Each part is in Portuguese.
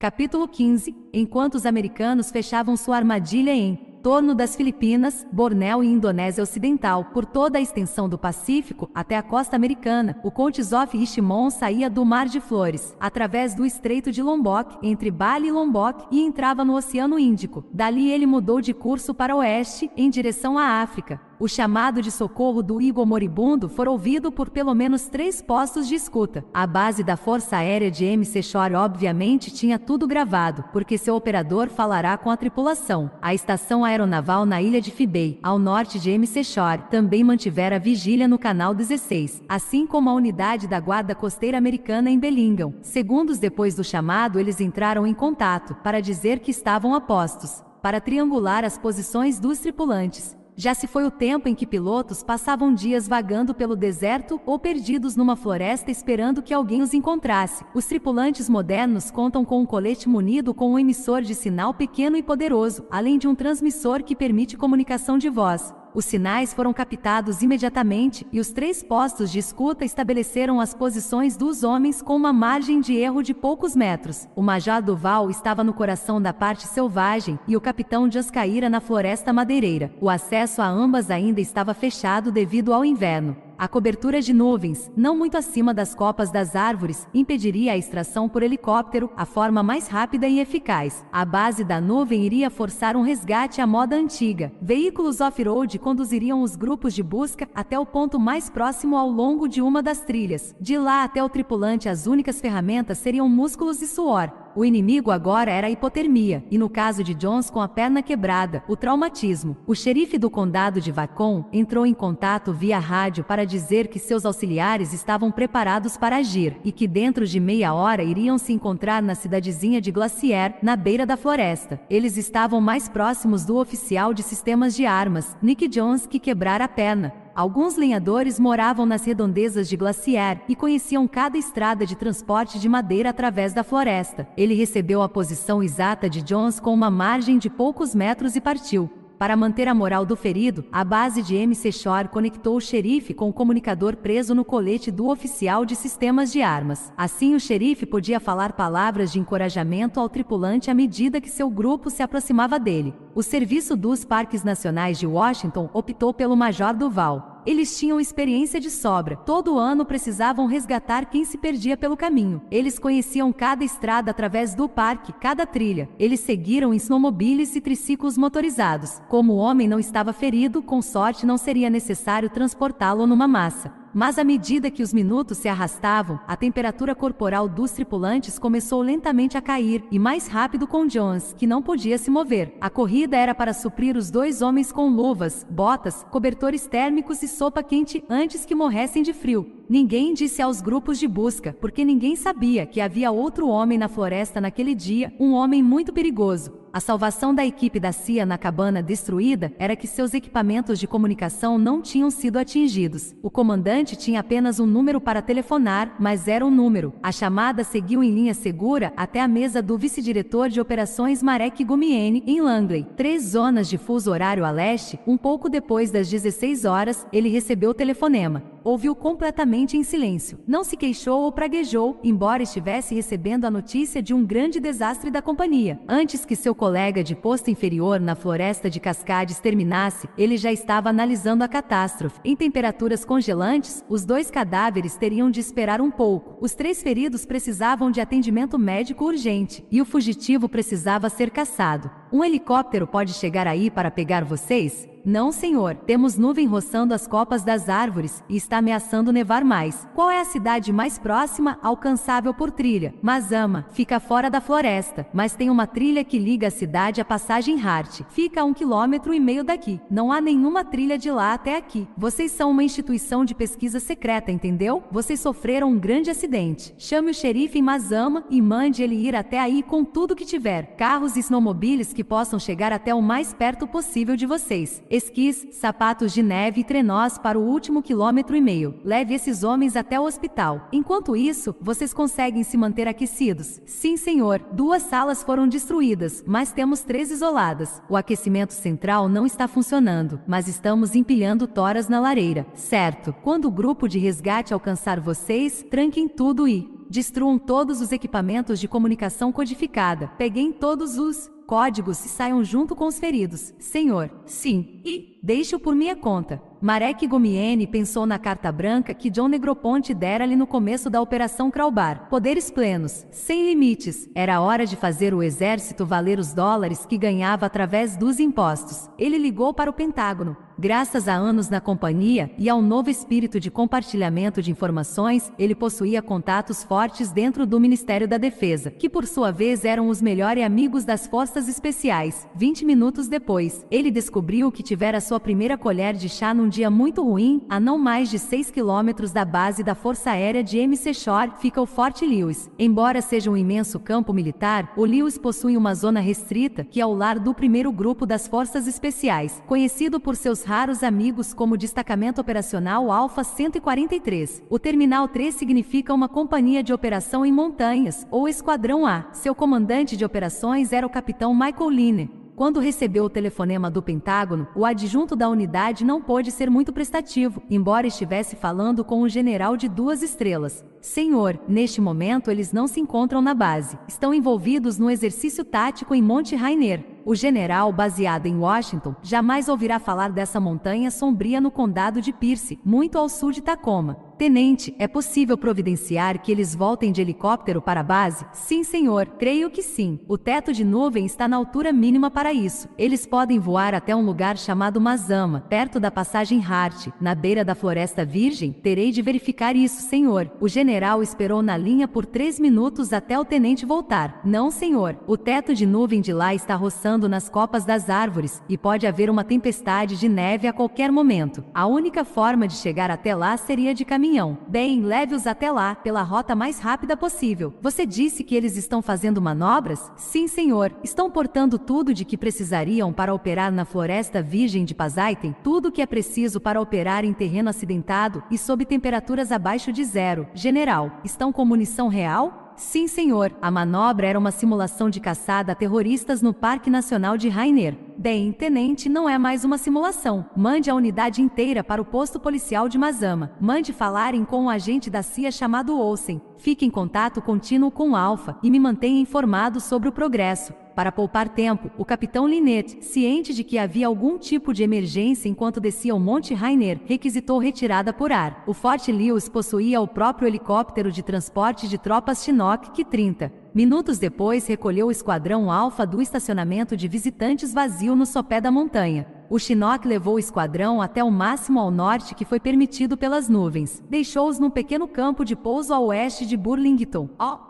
Capítulo 15. Enquanto os americanos fechavam sua armadilha em torno das Filipinas, Bornéu e Indonésia Ocidental, por toda a extensão do Pacífico até a costa americana, o Conde Zof Richemont saía do Mar de Flores, através do Estreito de Lombok, entre Bali e Lombok, e entrava no Oceano Índico. Dali ele mudou de curso para oeste, em direção à África. O chamado de socorro do Eagle moribundo foi ouvido por pelo menos 3 postos de escuta. A base da Força Aérea de MC Shore obviamente tinha tudo gravado, porque seu operador falará com a tripulação. A estação aeronaval na ilha de Phi-Bay, ao norte de MC Shore, também mantivera vigília no Canal 16, assim como a unidade da Guarda Costeira Americana em Bellingham. Segundos depois do chamado, eles entraram em contato, para dizer que estavam a postos, para triangular as posições dos tripulantes. Já se foi o tempo em que pilotos passavam dias vagando pelo deserto ou perdidos numa floresta esperando que alguém os encontrasse. Os tripulantes modernos contam com um colete munido com um emissor de sinal pequeno e poderoso, além de um transmissor que permite comunicação de voz. Os sinais foram captados imediatamente e os 3 postos de escuta estabeleceram as posições dos homens com uma margem de erro de poucos metros. O Major Duval estava no coração da parte selvagem e o capitão Just caíra na floresta madeireira. O acesso a ambas ainda estava fechado devido ao inverno. A cobertura de nuvens, não muito acima das copas das árvores, impediria a extração por helicóptero, a forma mais rápida e eficaz. A base da nuvem iria forçar um resgate à moda antiga. Veículos off-road conduziriam os grupos de busca até o ponto mais próximo ao longo de uma das trilhas. De lá até o tripulante, as únicas ferramentas seriam músculos e suor. O inimigo agora era a hipotermia, e no caso de Jones com a perna quebrada, o traumatismo. O xerife do condado de Vacon entrou em contato via rádio para dizer que seus auxiliares estavam preparados para agir, e que dentro de meia hora iriam se encontrar na cidadezinha de Glacier, na beira da floresta. Eles estavam mais próximos do oficial de sistemas de armas, Nick Jones, que quebrara a perna. Alguns lenhadores moravam nas redondezas de Glacier e conheciam cada estrada de transporte de madeira através da floresta. Ele recebeu a posição exata de Jones com uma margem de poucos metros e partiu. Para manter a moral do ferido, a base de MC Shore conectou o xerife com o comunicador preso no colete do oficial de sistemas de armas. Assim, o xerife podia falar palavras de encorajamento ao tripulante à medida que seu grupo se aproximava dele. O Serviço dos Parques Nacionais de Washington optou pelo Major Duval. Eles tinham experiência de sobra. Todo ano precisavam resgatar quem se perdia pelo caminho. Eles conheciam cada estrada através do parque, cada trilha. Eles seguiram em snowmobiles e triciclos motorizados. Como o homem não estava ferido, com sorte não seria necessário transportá-lo numa massa. Mas à medida que os minutos se arrastavam, a temperatura corporal dos tripulantes começou lentamente a cair, e mais rápido com Jones, que não podia se mover. A corrida era para suprir os 2 homens com luvas, botas, cobertores térmicos e sopa quente antes que morressem de frio. Ninguém disse aos grupos de busca, porque ninguém sabia que havia outro homem na floresta naquele dia, um homem muito perigoso. A salvação da equipe da CIA na cabana destruída era que seus equipamentos de comunicação não tinham sido atingidos. O comandante tinha apenas um número para telefonar, mas era um número. A chamada seguiu em linha segura até a mesa do vice-diretor de operações Marek Gumieni, em Langley. 3 zonas de fuso horário a leste, um pouco depois das 16 horas, ele recebeu o telefonema. Ouviu completamente em silêncio. Não se queixou ou praguejou, embora estivesse recebendo a notícia de um grande desastre da companhia. Antes que seu colega de posto inferior na floresta de Cascades terminasse, ele já estava analisando a catástrofe. Em temperaturas congelantes, os 2 cadáveres teriam de esperar um pouco. Os 3 feridos precisavam de atendimento médico urgente, e o fugitivo precisava ser caçado. Um helicóptero pode chegar aí para pegar vocês? Não, senhor. Temos nuvem roçando as copas das árvores e está ameaçando nevar mais. Qual é a cidade mais próxima, alcançável por trilha? Mazama. Fica fora da floresta, mas tem uma trilha que liga a cidade à Passagem Hart. Fica a 1,5 km daqui. Não há nenhuma trilha de lá até aqui. Vocês são uma instituição de pesquisa secreta, entendeu? Vocês sofreram um grande acidente. Chame o xerife em Mazama e mande ele ir até aí com tudo que tiver. Carros e snowmobiles que possam chegar até o mais perto possível de vocês. Esquis, sapatos de neve e trenós para o último 1,5 km. Leve esses homens até o hospital. Enquanto isso, vocês conseguem se manter aquecidos? Sim, senhor. 2 salas foram destruídas, mas temos 3 isoladas. O aquecimento central não está funcionando, mas estamos empilhando toras na lareira. Certo. Quando o grupo de resgate alcançar vocês, tranquem tudo e... Destruam todos os equipamentos de comunicação codificada. Peguem todos os códigos e saiam junto com os feridos. Senhor, sim, e deixe-o por minha conta. Marek Gomieni pensou na carta branca que John Negroponte dera-lhe no começo da Operação Crowbar. Poderes plenos, sem limites. Era hora de fazer o exército valer os dólares que ganhava através dos impostos. Ele ligou para o Pentágono. Graças a anos na companhia e ao novo espírito de compartilhamento de informações, ele possuía contatos fortes dentro do Ministério da Defesa, que por sua vez eram os melhores amigos das forças especiais. 20 minutos depois, ele descobriu que tivera sua primeira colher de chá num dia muito ruim, a não mais de 6 quilômetros da base da Força Aérea de MC Shore, fica o Forte Lewis. Embora seja um imenso campo militar, o Lewis possui uma zona restrita, que é o lar do primeiro grupo das Forças Especiais, conhecido por seus raros amigos como Destacamento Operacional Alpha 143. O Terminal 3 significa uma companhia de operação em montanhas, ou Esquadrão A. Seu comandante de operações era o capitão Michael Line. Quando recebeu o telefonema do Pentágono, o adjunto da unidade não pôde ser muito prestativo, embora estivesse falando com um general de 2 estrelas. Senhor, neste momento eles não se encontram na base. Estão envolvidos no exercício tático em Monte Rainier. O general, baseado em Washington, jamais ouvirá falar dessa montanha sombria no condado de Pierce, muito ao sul de Tacoma. Tenente, é possível providenciar que eles voltem de helicóptero para a base? Sim, senhor, creio que sim. O teto de nuvem está na altura mínima para isso. Eles podem voar até um lugar chamado Mazama, perto da passagem Hart, na beira da Floresta Virgem. Terei de verificar isso, senhor. O general esperou na linha por 3 minutos até o tenente voltar. Não, senhor. O teto de nuvem de lá está roçando nas copas das árvores, e pode haver uma tempestade de neve a qualquer momento. A única forma de chegar até lá seria de caminhão. Bem, leve-os até lá, pela rota mais rápida possível. Você disse que eles estão fazendo manobras? Sim, senhor. Estão portando tudo de que precisariam para operar na Floresta Virgem de Pasaitem, tudo o que é preciso para operar em terreno acidentado e sob temperaturas abaixo de 0. General, estão com munição real? Sim, senhor. A manobra era uma simulação de caçada a terroristas no Parque Nacional de Rainier. Bem, tenente, não é mais uma simulação. Mande a unidade inteira para o posto policial de Mazama. Mande falarem com um agente da CIA chamado Olsen. Fique em contato contínuo com o Alpha e me mantenha informado sobre o progresso. Para poupar tempo, o capitão Linnet, ciente de que havia algum tipo de emergência enquanto descia o Monte Rainier, requisitou retirada por ar. O Forte Lewis possuía o próprio helicóptero de transporte de tropas Chinook Q-30. Minutos depois, recolheu o esquadrão Alpha do estacionamento de visitantes vazio no sopé da montanha. O Chinook levou o esquadrão até o máximo ao norte que foi permitido pelas nuvens. Deixou-os num pequeno campo de pouso a oeste de Burlington.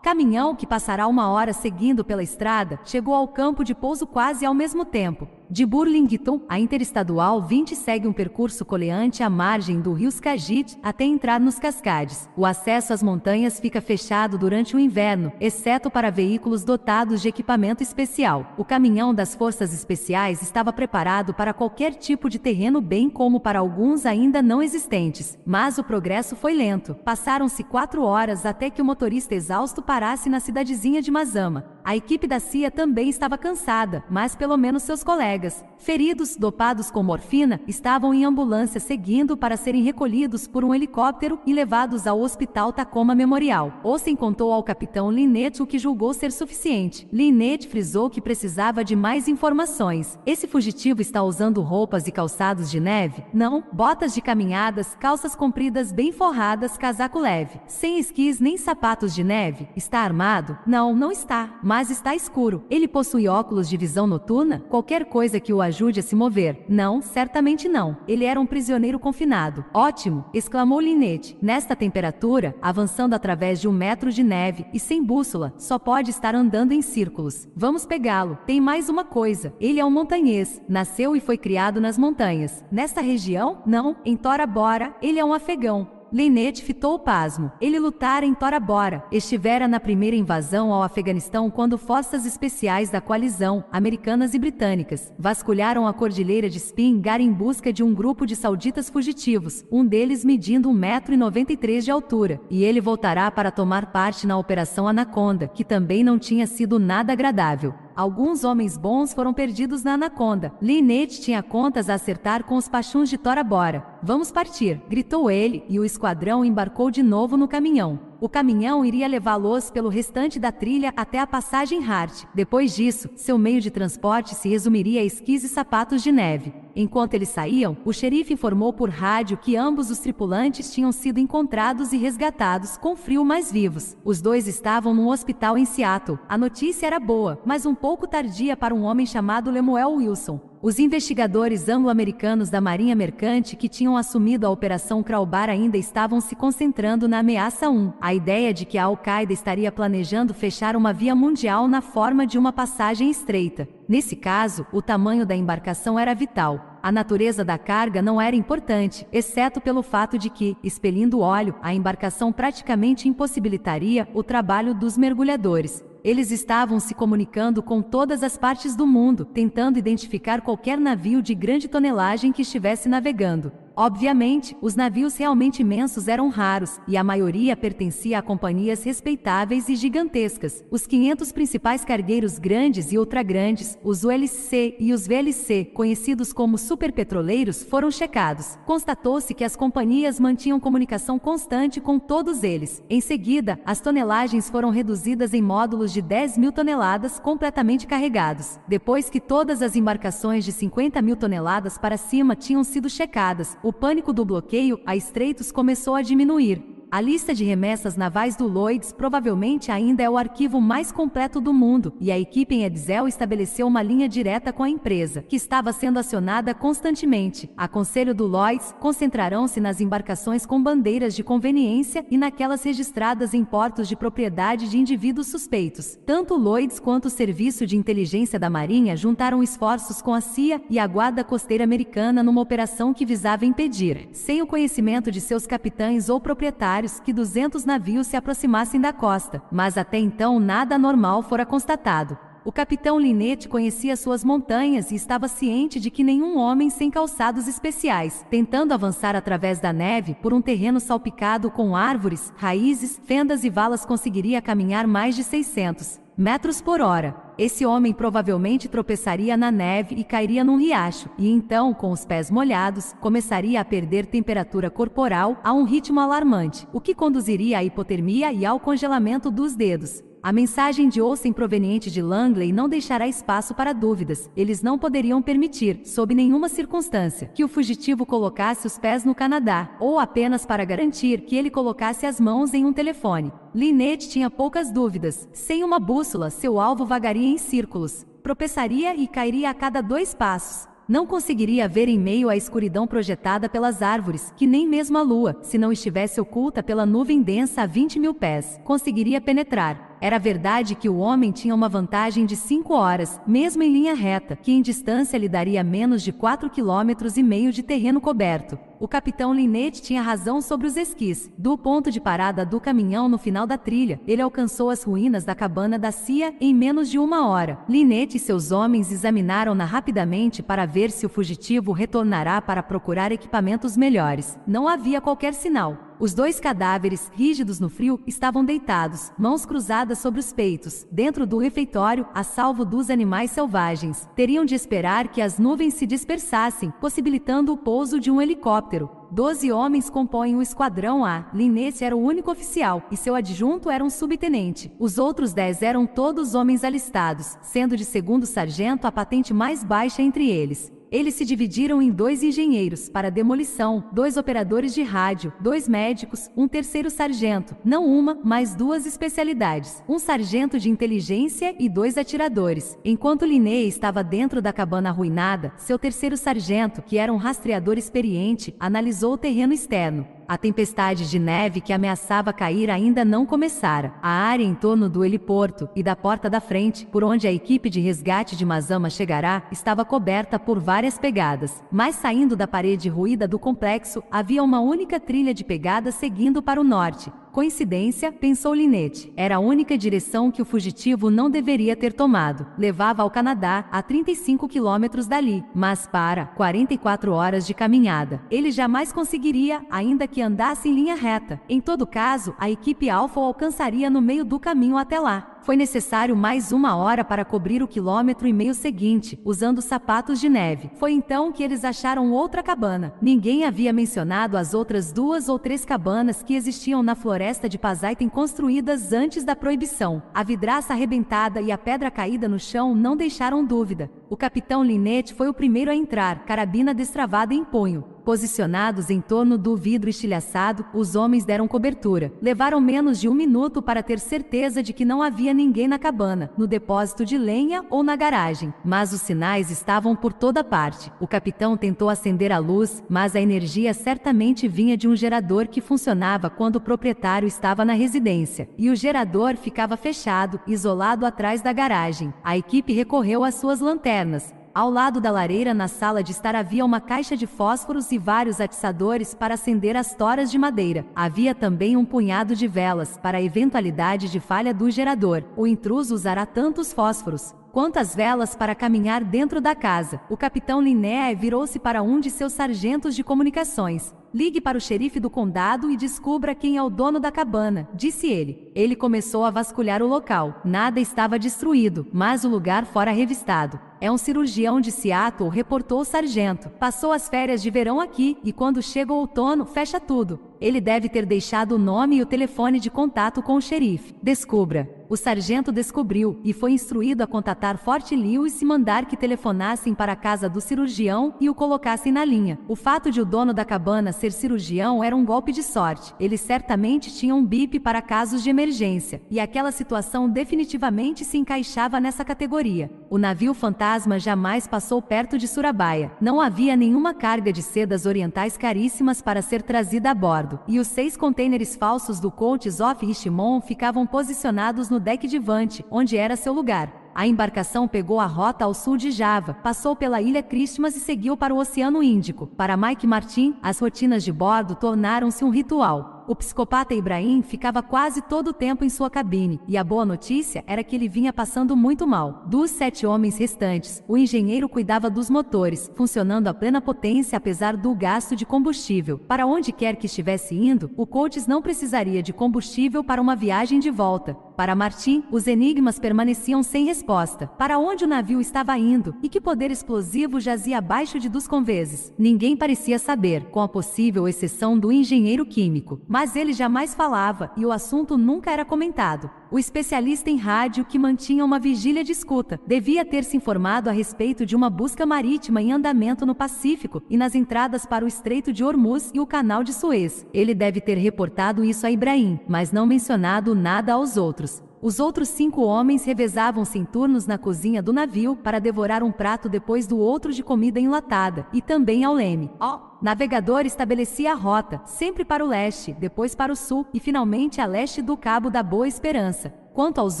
Caminhão, que passará 1 hora seguindo pela estrada, chegou ao campo de pouso quase ao mesmo tempo. De Burlington, a Interestadual 20 segue um percurso coleante à margem do rio Skagit até entrar nos Cascades. O acesso às montanhas fica fechado durante o inverno, exceto para veículos dotados de equipamento especial. O caminhão das Forças Especiais estava preparado para qualquer tipo de terreno, bem como para alguns ainda não existentes. Mas o progresso foi lento. Passaram-se 4 horas até que o motorista exausto parasse na cidadezinha de Mazama. A equipe da CIA também estava cansada, mas pelo menos seus colegas, feridos, dopados com morfina, estavam em ambulância seguindo para serem recolhidos por um helicóptero e levados ao Hospital Tacoma Memorial. Olsen contou ao capitão Linnet o que julgou ser suficiente. Linnet frisou que precisava de mais informações. Esse fugitivo está usando roupas e calçados de neve? Não. Botas de caminhadas, calças compridas bem forradas, casaco leve. Sem esquis nem sapatos de neve? Está armado? Não, não está. Mas está escuro. Ele possui óculos de visão noturna? Qualquer coisa que o ajude a se mover? Não, certamente não. Ele era um prisioneiro confinado. Ótimo! Exclamou Linnet. Nesta temperatura, avançando através de 1 metro de neve e sem bússola, só pode estar andando em círculos. Vamos pegá-lo. Tem mais uma coisa. Ele é um montanhês. Nasceu e foi criado nas montanhas. Nesta região? Não. Em Tora Bora, ele é um afegão. Linnet fitou o pasmo. Ele lutara em Tora Bora. Estivera na primeira invasão ao Afeganistão quando forças especiais da coalizão, americanas e britânicas, vasculharam a cordilheira de Spingar em busca de um grupo de sauditas fugitivos, um deles medindo 1,93 m de altura. E ele voltará para tomar parte na Operação Anaconda, que também não tinha sido nada agradável. Alguns homens bons foram perdidos na Anaconda. Linnet tinha contas a acertar com os pachuns de Tora Bora. Vamos partir, gritou ele, e o esquadrão embarcou de novo no caminhão. O caminhão iria levá-los pelo restante da trilha até a passagem Hart. Depois disso, seu meio de transporte se resumiria a esquis e sapatos de neve. Enquanto eles saíam, o xerife informou por rádio que ambos os tripulantes tinham sido encontrados e resgatados com frio, mas vivos. Os dois estavam num hospital em Seattle. A notícia era boa, mas um pouco tardia para um homem chamado Lemuel Wilson. Os investigadores anglo-americanos da Marinha Mercante que tinham assumido a Operação Crowbar ainda estavam se concentrando na ameaça 1, a ideia de que a Al-Qaeda estaria planejando fechar uma via mundial na forma de uma passagem estreita. Nesse caso, o tamanho da embarcação era vital. A natureza da carga não era importante, exceto pelo fato de que, expelindo óleo, a embarcação praticamente impossibilitaria o trabalho dos mergulhadores. Eles estavam se comunicando com todas as partes do mundo, tentando identificar qualquer navio de grande tonelagem que estivesse navegando. Obviamente, os navios realmente imensos eram raros, e a maioria pertencia a companhias respeitáveis e gigantescas. Os 500 principais cargueiros grandes e ultragrandes, os ULCC e os VLC, conhecidos como superpetroleiros, foram checados. Constatou-se que as companhias mantinham comunicação constante com todos eles. Em seguida, as tonelagens foram reduzidas em módulos de 10.000 toneladas completamente carregados. Depois que todas as embarcações de 50.000 toneladas para cima tinham sido checadas, o pânico do bloqueio a estreitos começou a diminuir. A lista de remessas navais do Lloyds provavelmente ainda é o arquivo mais completo do mundo, e a equipe em Edsel estabeleceu uma linha direta com a empresa, que estava sendo acionada constantemente. A conselho do Lloyds concentrarão-se nas embarcações com bandeiras de conveniência e naquelas registradas em portos de propriedade de indivíduos suspeitos. Tanto o Lloyds quanto o Serviço de Inteligência da Marinha juntaram esforços com a CIA e a Guarda Costeira Americana numa operação que visava impedir, sem o conhecimento de seus capitães ou proprietários, que 200 navios se aproximassem da costa, mas até então nada anormal fora constatado. O capitão Lynette conhecia suas montanhas e estava ciente de que nenhum homem sem calçados especiais, tentando avançar através da neve por um terreno salpicado com árvores, raízes, fendas e valas conseguiria caminhar mais de 600 metros por hora. Esse homem provavelmente tropeçaria na neve e cairia num riacho, e então, com os pés molhados, começaria a perder temperatura corporal a um ritmo alarmante, o que conduziria à hipotermia e ao congelamento dos dedos. A mensagem de Olsen proveniente de Langley não deixará espaço para dúvidas. Eles não poderiam permitir, sob nenhuma circunstância, que o fugitivo colocasse os pés no Canadá, ou apenas para garantir que ele colocasse as mãos em um telefone. Lynette tinha poucas dúvidas. Sem uma bússola, seu alvo vagaria em círculos, tropeçaria e cairia a cada 2 passos. Não conseguiria ver em meio à escuridão projetada pelas árvores, que nem mesmo a lua, se não estivesse oculta pela nuvem densa a 20.000 pés, conseguiria penetrar. Era verdade que o homem tinha uma vantagem de 5 horas, mesmo em linha reta, que em distância lhe daria menos de 4,5 km de terreno coberto. O capitão Lynette tinha razão sobre os esquis. Do ponto de parada do caminhão no final da trilha, ele alcançou as ruínas da cabana da CIA em menos de 1 hora. Lynette e seus homens examinaram-na rapidamente para ver se o fugitivo retornará para procurar equipamentos melhores. Não havia qualquer sinal. Os 2 cadáveres, rígidos no frio, estavam deitados, mãos cruzadas sobre os peitos, dentro do refeitório, a salvo dos animais selvagens. Teriam de esperar que as nuvens se dispersassem, possibilitando o pouso de um helicóptero. 12 homens compõem o Esquadrão A. Lynette era o único oficial, e seu adjunto era um subtenente. Os outros 10 eram todos homens alistados, sendo de segundo sargento a patente mais baixa entre eles. Eles se dividiram em 2 engenheiros para demolição, 2 operadores de rádio, 2 médicos, um terceiro sargento, não uma, mas 2 especialidades, um sargento de inteligência e 2 atiradores. Enquanto Lynette estava dentro da cabana arruinada, seu terceiro sargento, que era um rastreador experiente, analisou o terreno externo. A tempestade de neve que ameaçava cair ainda não começara. A área em torno do heliporto e da porta da frente, por onde a equipe de resgate de Mazama chegará, estava coberta por várias pegadas. Mas saindo da parede ruída do complexo, havia uma única trilha de pegadas seguindo para o norte. Coincidência, pensou Lynette. Era a única direção que o fugitivo não deveria ter tomado. Levava ao Canadá, a 35 quilômetros dali, mas para 44 horas de caminhada. Ele jamais conseguiria, ainda que andasse em linha reta. Em todo caso, a equipe Alpha o alcançaria no meio do caminho até lá. Foi necessário mais 1 hora para cobrir o 1,5 km seguinte, usando sapatos de neve. Foi então que eles acharam outra cabana. Ninguém havia mencionado as outras 2 ou 3 cabanas que existiam na floresta de Pasaitem construídas antes da proibição. A vidraça arrebentada e a pedra caída no chão não deixaram dúvida. O capitão Lynette foi o primeiro a entrar, carabina destravada em punho. Posicionados em torno do vidro estilhaçado, os homens deram cobertura. Levaram menos de 1 minuto para ter certeza de que não havia ninguém na cabana, no depósito de lenha ou na garagem. Mas os sinais estavam por toda parte. O capitão tentou acender a luz, mas a energia certamente vinha de um gerador que funcionava quando o proprietário estava na residência. E o gerador ficava fechado, isolado atrás da garagem. A equipe recorreu às suas lanternas. Ao lado da lareira na sala de estar havia uma caixa de fósforos e vários atiçadores para acender as toras de madeira. Havia também um punhado de velas, para a eventualidade de falha do gerador. O intruso usará tantos fósforos quanto as velas para caminhar dentro da casa. O capitão Linné virou-se para um de seus sargentos de comunicações. Ligue para o xerife do condado e descubra quem é o dono da cabana, disse ele. Ele começou a vasculhar o local. Nada estava destruído, mas o lugar fora revistado. É um cirurgião de Seattle, reportou o sargento. Passou as férias de verão aqui e quando chega o outono, fecha tudo. Ele deve ter deixado o nome e o telefone de contato com o xerife. Descubra. O sargento descobriu e foi instruído a contatar Fort Lewis e mandar que telefonassem para a casa do cirurgião e o colocassem na linha. O fato de o dono da cabana ser cirurgião era um golpe de sorte. Ele certamente tinha um bip para casos de emergência, e aquela situação definitivamente se encaixava nessa categoria. O navio fantasma jamais passou perto de Surabaya. Não havia nenhuma carga de sedas orientais caríssimas para ser trazida a bordo, e os 6 contêineres falsos do Coates of Richmond ficavam posicionados no deck de Vante, onde era seu lugar. A embarcação pegou a rota ao sul de Java, passou pela ilha Christmas e seguiu para o Oceano Índico. Para Mike Martin, as rotinas de bordo tornaram-se um ritual. O psicopata Ibrahim ficava quase todo o tempo em sua cabine, e a boa notícia era que ele vinha passando muito mal. Dos 7 homens restantes, o engenheiro cuidava dos motores, funcionando a plena potência apesar do gasto de combustível. Para onde quer que estivesse indo, o Coates não precisaria de combustível para uma viagem de volta. Para Martin, os enigmas permaneciam sem resposta. Para onde o navio estava indo e que poder explosivo jazia abaixo de dos conveses? Ninguém parecia saber, com a possível exceção do engenheiro químico. Mas ele jamais falava e o assunto nunca era comentado. O especialista em rádio que mantinha uma vigília de escuta devia ter se informado a respeito de uma busca marítima em andamento no Pacífico e nas entradas para o Estreito de Hormuz e o Canal de Suez. Ele deve ter reportado isso a Ibrahim, mas não mencionado nada aos outros. Os outros 5 homens revezavam-se em turnos na cozinha do navio para devorar um prato depois do outro de comida enlatada, e também ao leme. O navegador estabelecia a rota, sempre para o leste, depois para o sul e finalmente a leste do Cabo da Boa Esperança. Quanto aos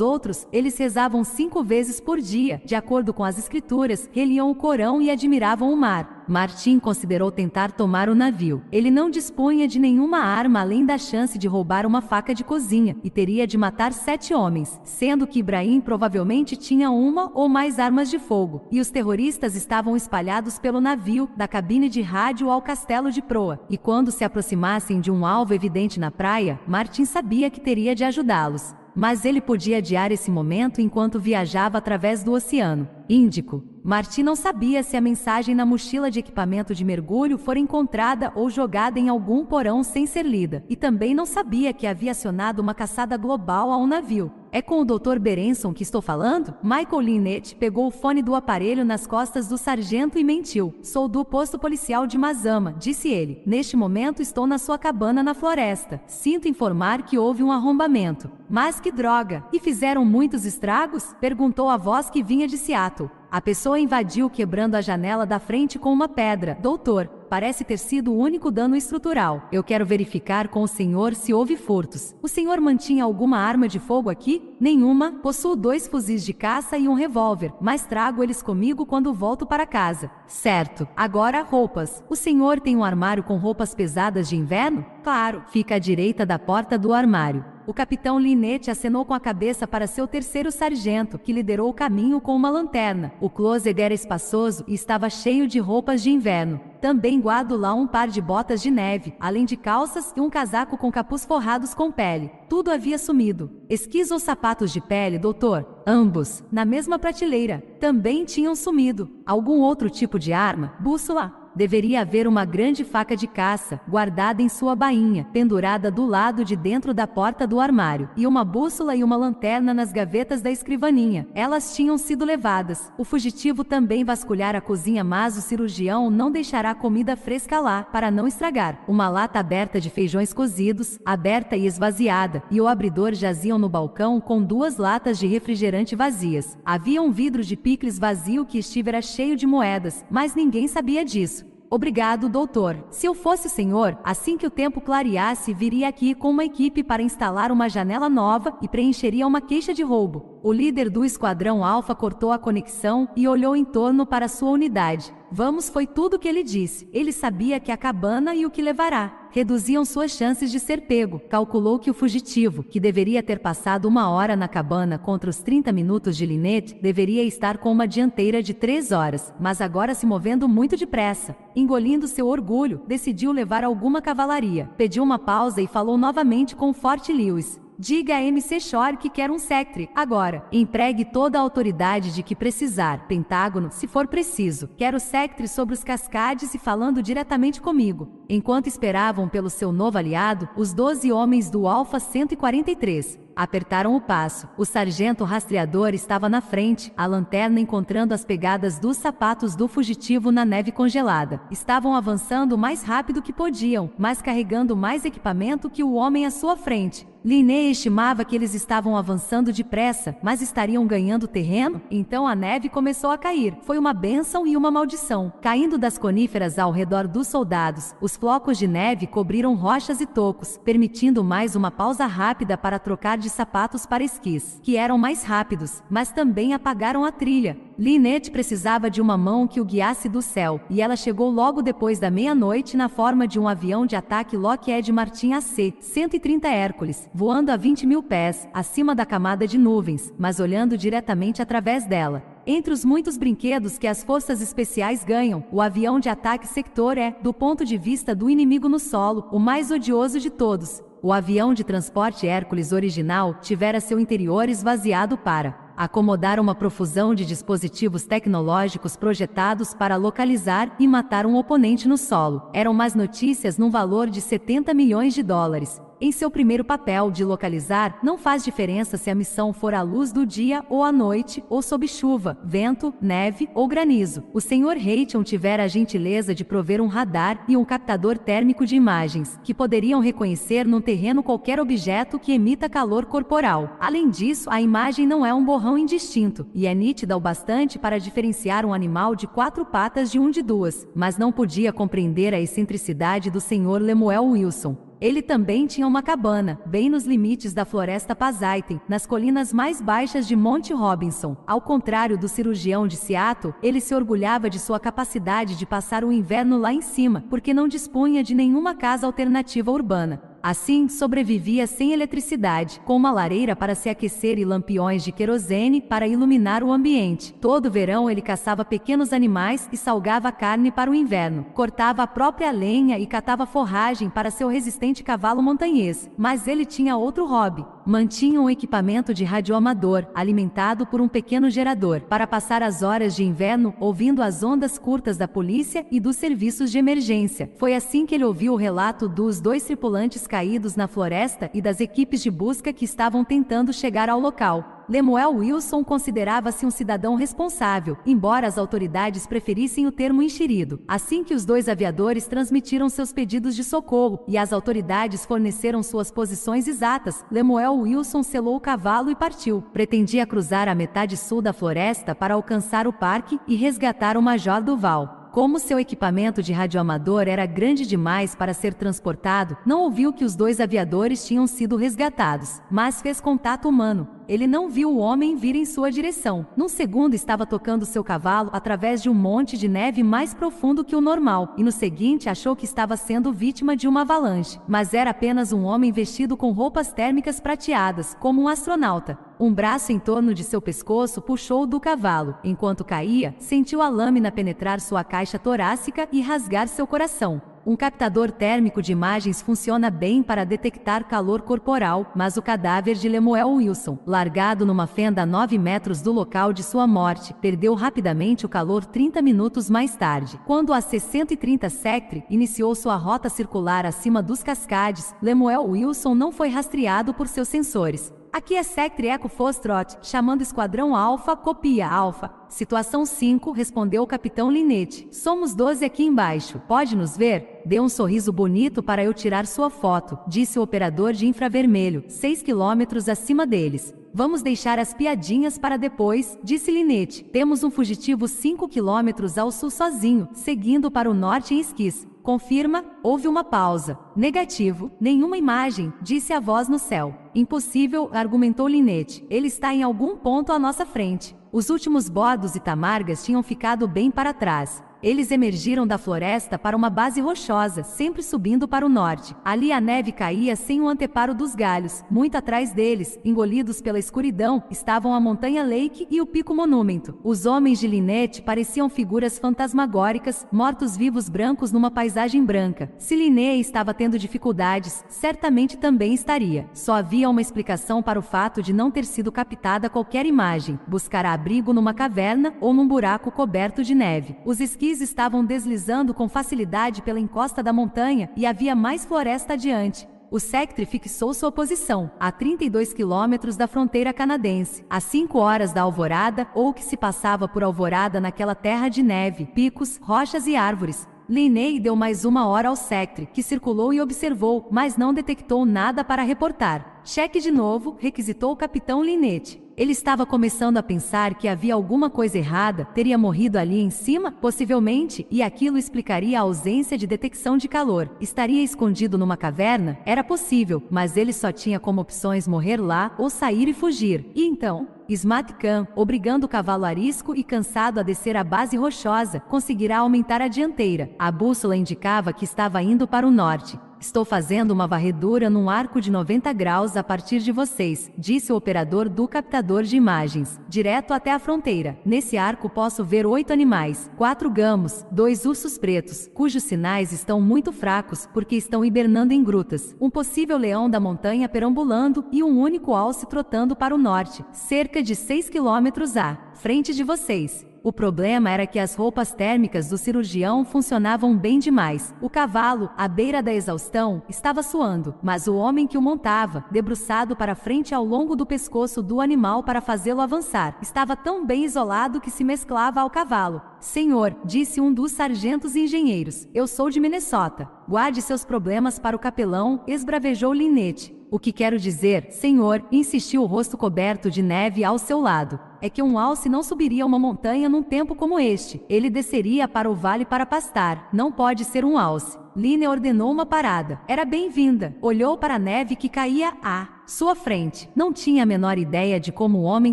outros, eles rezavam 5 vezes por dia, de acordo com as escrituras, reliam o Corão e admiravam o mar. Martin considerou tentar tomar o navio. Ele não dispunha de nenhuma arma além da chance de roubar uma faca de cozinha, e teria de matar 7 homens, sendo que Ibrahim provavelmente tinha uma ou mais armas de fogo, e os terroristas estavam espalhados pelo navio, da cabine de rádio ao castelo de proa, e quando se aproximassem de um alvo evidente na praia, Martin sabia que teria de ajudá-los. Mas ele podia adiar esse momento enquanto viajava através do Oceano Índico. Martin não sabia se a mensagem na mochila de equipamento de mergulho fora encontrada ou jogada em algum porão sem ser lida, e também não sabia que havia acionado uma caçada global a um navio. É com o Dr. Berenson que estou falando? Michael Lynette pegou o fone do aparelho nas costas do sargento e mentiu. Sou do posto policial de Mazama, disse ele. Neste momento estou na sua cabana na floresta. Sinto informar que houve um arrombamento. Mas que droga! E fizeram muitos estragos? Perguntou a voz que vinha de Seattle. A pessoa invadiu quebrando a janela da frente com uma pedra. Doutor, parece ter sido o único dano estrutural. Eu quero verificar com o senhor se houve furtos. O senhor mantinha alguma arma de fogo aqui? Nenhuma. Possuo 2 fuzis de caça e um revólver, mas trago eles comigo quando volto para casa. Certo. Agora, roupas. O senhor tem um armário com roupas pesadas de inverno? Claro. Fica à direita da porta do armário. O capitão Lynette acenou com a cabeça para seu 3º sargento, que liderou o caminho com uma lanterna. O closet era espaçoso e estava cheio de roupas de inverno. Também guardo lá um par de botas de neve, além de calças e um casaco com capuz forrados com pele. tudo havia sumido. Esquis ou sapatos de pele, doutor? Ambos, na mesma prateleira, também tinham sumido. Algum outro tipo de arma? Bússola? Deveria haver uma grande faca de caça, guardada em sua bainha, pendurada do lado de dentro da porta do armário, e uma bússola e uma lanterna nas gavetas da escrivaninha. Elas tinham sido levadas. O fugitivo também vasculhara a cozinha, mas o cirurgião não deixará a comida fresca lá, para não estragar. Uma lata aberta de feijões cozidos, aberta e esvaziada, e o abridor jaziam no balcão com 2 latas de refrigerante vazias. Havia um vidro de picles vazio que estivera cheio de moedas, mas ninguém sabia disso. Obrigado, doutor. Se eu fosse o senhor, assim que o tempo clareasse, viria aqui com uma equipe para instalar uma janela nova e preencheria uma queixa de roubo. O líder do esquadrão Alfa cortou a conexão e olhou em torno para sua unidade. Vamos, foi tudo o que ele disse. Ele sabia que a cabana e o que levará reduziam suas chances de ser pego. Calculou que o fugitivo, que deveria ter passado 1 hora na cabana contra os 30 minutos de Lynette, deveria estar com uma dianteira de 3 horas, mas agora se movendo muito depressa. Engolindo seu orgulho, decidiu levar alguma cavalaria. Pediu uma pausa e falou novamente com Fort Lewis. Diga a MC Shore que quer um Sectre, agora. Empregue toda a autoridade de que precisar, Pentágono, se for preciso. Quero Sectre sobre os Cascades e falando diretamente comigo. Enquanto esperavam pelo seu novo aliado, os 12 homens do Alpha 143 apertaram o passo. O sargento rastreador estava na frente, a lanterna encontrando as pegadas dos sapatos do fugitivo na neve congelada. Estavam avançando o mais rápido que podiam, mas carregando mais equipamento que o homem à sua frente. Linné estimava que eles estavam avançando depressa, mas estariam ganhando terreno? Então a neve começou a cair. Foi uma bênção e uma maldição. Caindo das coníferas ao redor dos soldados, os flocos de neve cobriram rochas e tocos, permitindo mais uma pausa rápida para trocar de sapatos para esquis, que eram mais rápidos, mas também apagaram a trilha. Lynette precisava de uma mão que o guiasse do céu, e ela chegou logo depois da meia-noite na forma de um avião de ataque Lockheed Martin AC-130 Hércules, voando a 20.000 pés, acima da camada de nuvens, mas olhando diretamente através dela. Entre os muitos brinquedos que as forças especiais ganham, o avião de ataque Sector é, do ponto de vista do inimigo no solo, o mais odioso de todos. O avião de transporte Hércules original tivera seu interior esvaziado para acomodar uma profusão de dispositivos tecnológicos projetados para localizar e matar um oponente no solo. Eram más notícias num valor de 70 milhões de dólares. Em seu primeiro papel de localizar, não faz diferença se a missão for à luz do dia ou à noite, ou sob chuva, vento, neve ou granizo. O Sr. Hayton tivera a gentileza de prover um radar e um captador térmico de imagens, que poderiam reconhecer no terreno qualquer objeto que emita calor corporal. Além disso, a imagem não é um borrão indistinto, e é nítida o bastante para diferenciar um animal de 4 patas de um de 2, mas não podia compreender a excentricidade do Sr. Lemuel Wilson. Ele também tinha uma cabana, bem nos limites da floresta Pasaitem, nas colinas mais baixas de Monte Robinson. Ao contrário do cirurgião de Seattle, ele se orgulhava de sua capacidade de passar o inverno lá em cima, porque não dispunha de nenhuma casa alternativa urbana. Assim, sobrevivia sem eletricidade, com uma lareira para se aquecer e lampiões de querosene para iluminar o ambiente. Todo verão ele caçava pequenos animais e salgava a carne para o inverno. Cortava a própria lenha e catava forragem para seu resistente cavalo montanhês. Mas ele tinha outro hobby. Mantinha um equipamento de radioamador, alimentado por um pequeno gerador, para passar as horas de inverno ouvindo as ondas curtas da polícia e dos serviços de emergência. Foi assim que ele ouviu o relato dos 2 tripulantes caídos na floresta e das equipes de busca que estavam tentando chegar ao local. Lemuel Wilson considerava-se um cidadão responsável, embora as autoridades preferissem o termo enxerido. Assim que os 2 aviadores transmitiram seus pedidos de socorro e as autoridades forneceram suas posições exatas, Lemuel Wilson selou o cavalo e partiu. Pretendia cruzar a metade sul da floresta para alcançar o parque e resgatar o Major Duval. Como seu equipamento de radioamador era grande demais para ser transportado, não ouviu que os 2 aviadores tinham sido resgatados, mas fez contato humano. Ele não viu o homem vir em sua direção. Num segundo estava tocando seu cavalo através de um monte de neve mais profundo que o normal, e no seguinte achou que estava sendo vítima de uma avalanche. Mas era apenas um homem vestido com roupas térmicas prateadas, como um astronauta. Um braço em torno de seu pescoço puxou-o do cavalo. Enquanto caía, sentiu a lâmina penetrar sua caixa torácica e rasgar seu coração. Um captador térmico de imagens funciona bem para detectar calor corporal, mas o cadáver de Lemuel Wilson, largado numa fenda a 9 metros do local de sua morte, perdeu rapidamente o calor 30 minutos mais tarde. Quando a C-130 Sectre iniciou sua rota circular acima dos Cascades, Lemuel Wilson não foi rastreado por seus sensores. Aqui é Sectre Echo Foxtrot, chamando Esquadrão Alfa, copia Alfa. Situação 5, respondeu o capitão Linete. Somos 12 aqui embaixo. Pode nos ver? Dê um sorriso bonito para eu tirar sua foto, disse o operador de infravermelho, 6 quilômetros acima deles. Vamos deixar as piadinhas para depois, disse Linete. Temos um fugitivo 5 quilômetros ao sul sozinho, seguindo para o norte em esquis. Confirma, houve uma pausa. Negativo, nenhuma imagem, disse a voz no céu. Impossível, argumentou Linete. Ele está em algum ponto à nossa frente. Os últimos bordos e tamargas tinham ficado bem para trás. Eles emergiram da floresta para uma base rochosa, sempre subindo para o norte. Ali a neve caía sem o anteparo dos galhos. Muito atrás deles, engolidos pela escuridão, estavam a Montanha Lake e o Pico Monumento. Os homens de Linete pareciam figuras fantasmagóricas, mortos-vivos brancos numa paisagem branca. Se Linné estava tendo dificuldades, certamente também estaria. Só havia uma explicação para o fato de não ter sido captada qualquer imagem. Buscar abrigo numa caverna ou num buraco coberto de neve. Os esquis estavam deslizando com facilidade pela encosta da montanha e havia mais floresta adiante. O Sectre fixou sua posição, a 32 quilômetros da fronteira canadense, às 5 horas da alvorada, ou o que se passava por alvorada naquela terra de neve, picos, rochas e árvores. Linné deu mais 1 hora ao Sectre, que circulou e observou, mas não detectou nada para reportar. Cheque de novo, requisitou o capitão Linete. Ele estava começando a pensar que havia alguma coisa errada, teria morrido ali em cima, possivelmente, e aquilo explicaria a ausência de detecção de calor. Estaria escondido numa caverna? Era possível, mas ele só tinha como opções morrer lá ou sair e fugir. E então? Smatkan, obrigando o cavalo arisco e cansado a descer a base rochosa, conseguirá aumentar a dianteira. A bússola indicava que estava indo para o norte. Estou fazendo uma varredura num arco de 90 graus a partir de vocês, disse o operador do captador de imagens, direto até a fronteira. Nesse arco posso ver 8 animais, 4 gamos, 2 ursos pretos, cujos sinais estão muito fracos porque estão hibernando em grutas, um possível leão da montanha perambulando e um único alce trotando para o norte, cerca de 6 quilômetros à frente de vocês. O problema era que as roupas térmicas do cirurgião funcionavam bem demais. O cavalo, à beira da exaustão, estava suando, mas o homem que o montava, debruçado para frente ao longo do pescoço do animal para fazê-lo avançar, estava tão bem isolado que se mesclava ao cavalo. Senhor, disse um dos sargentos engenheiros, eu sou de Minnesota. Guarde seus problemas para o capelão, esbravejou Linete. O que quero dizer, senhor, insistiu o rosto coberto de neve ao seu lado, é que um alce não subiria uma montanha num tempo como este. Ele desceria para o vale para pastar. Não pode ser um alce. Linné ordenou uma parada. Era bem-vinda. Olhou para a neve que caía à sua frente. Não tinha a menor ideia de como o homem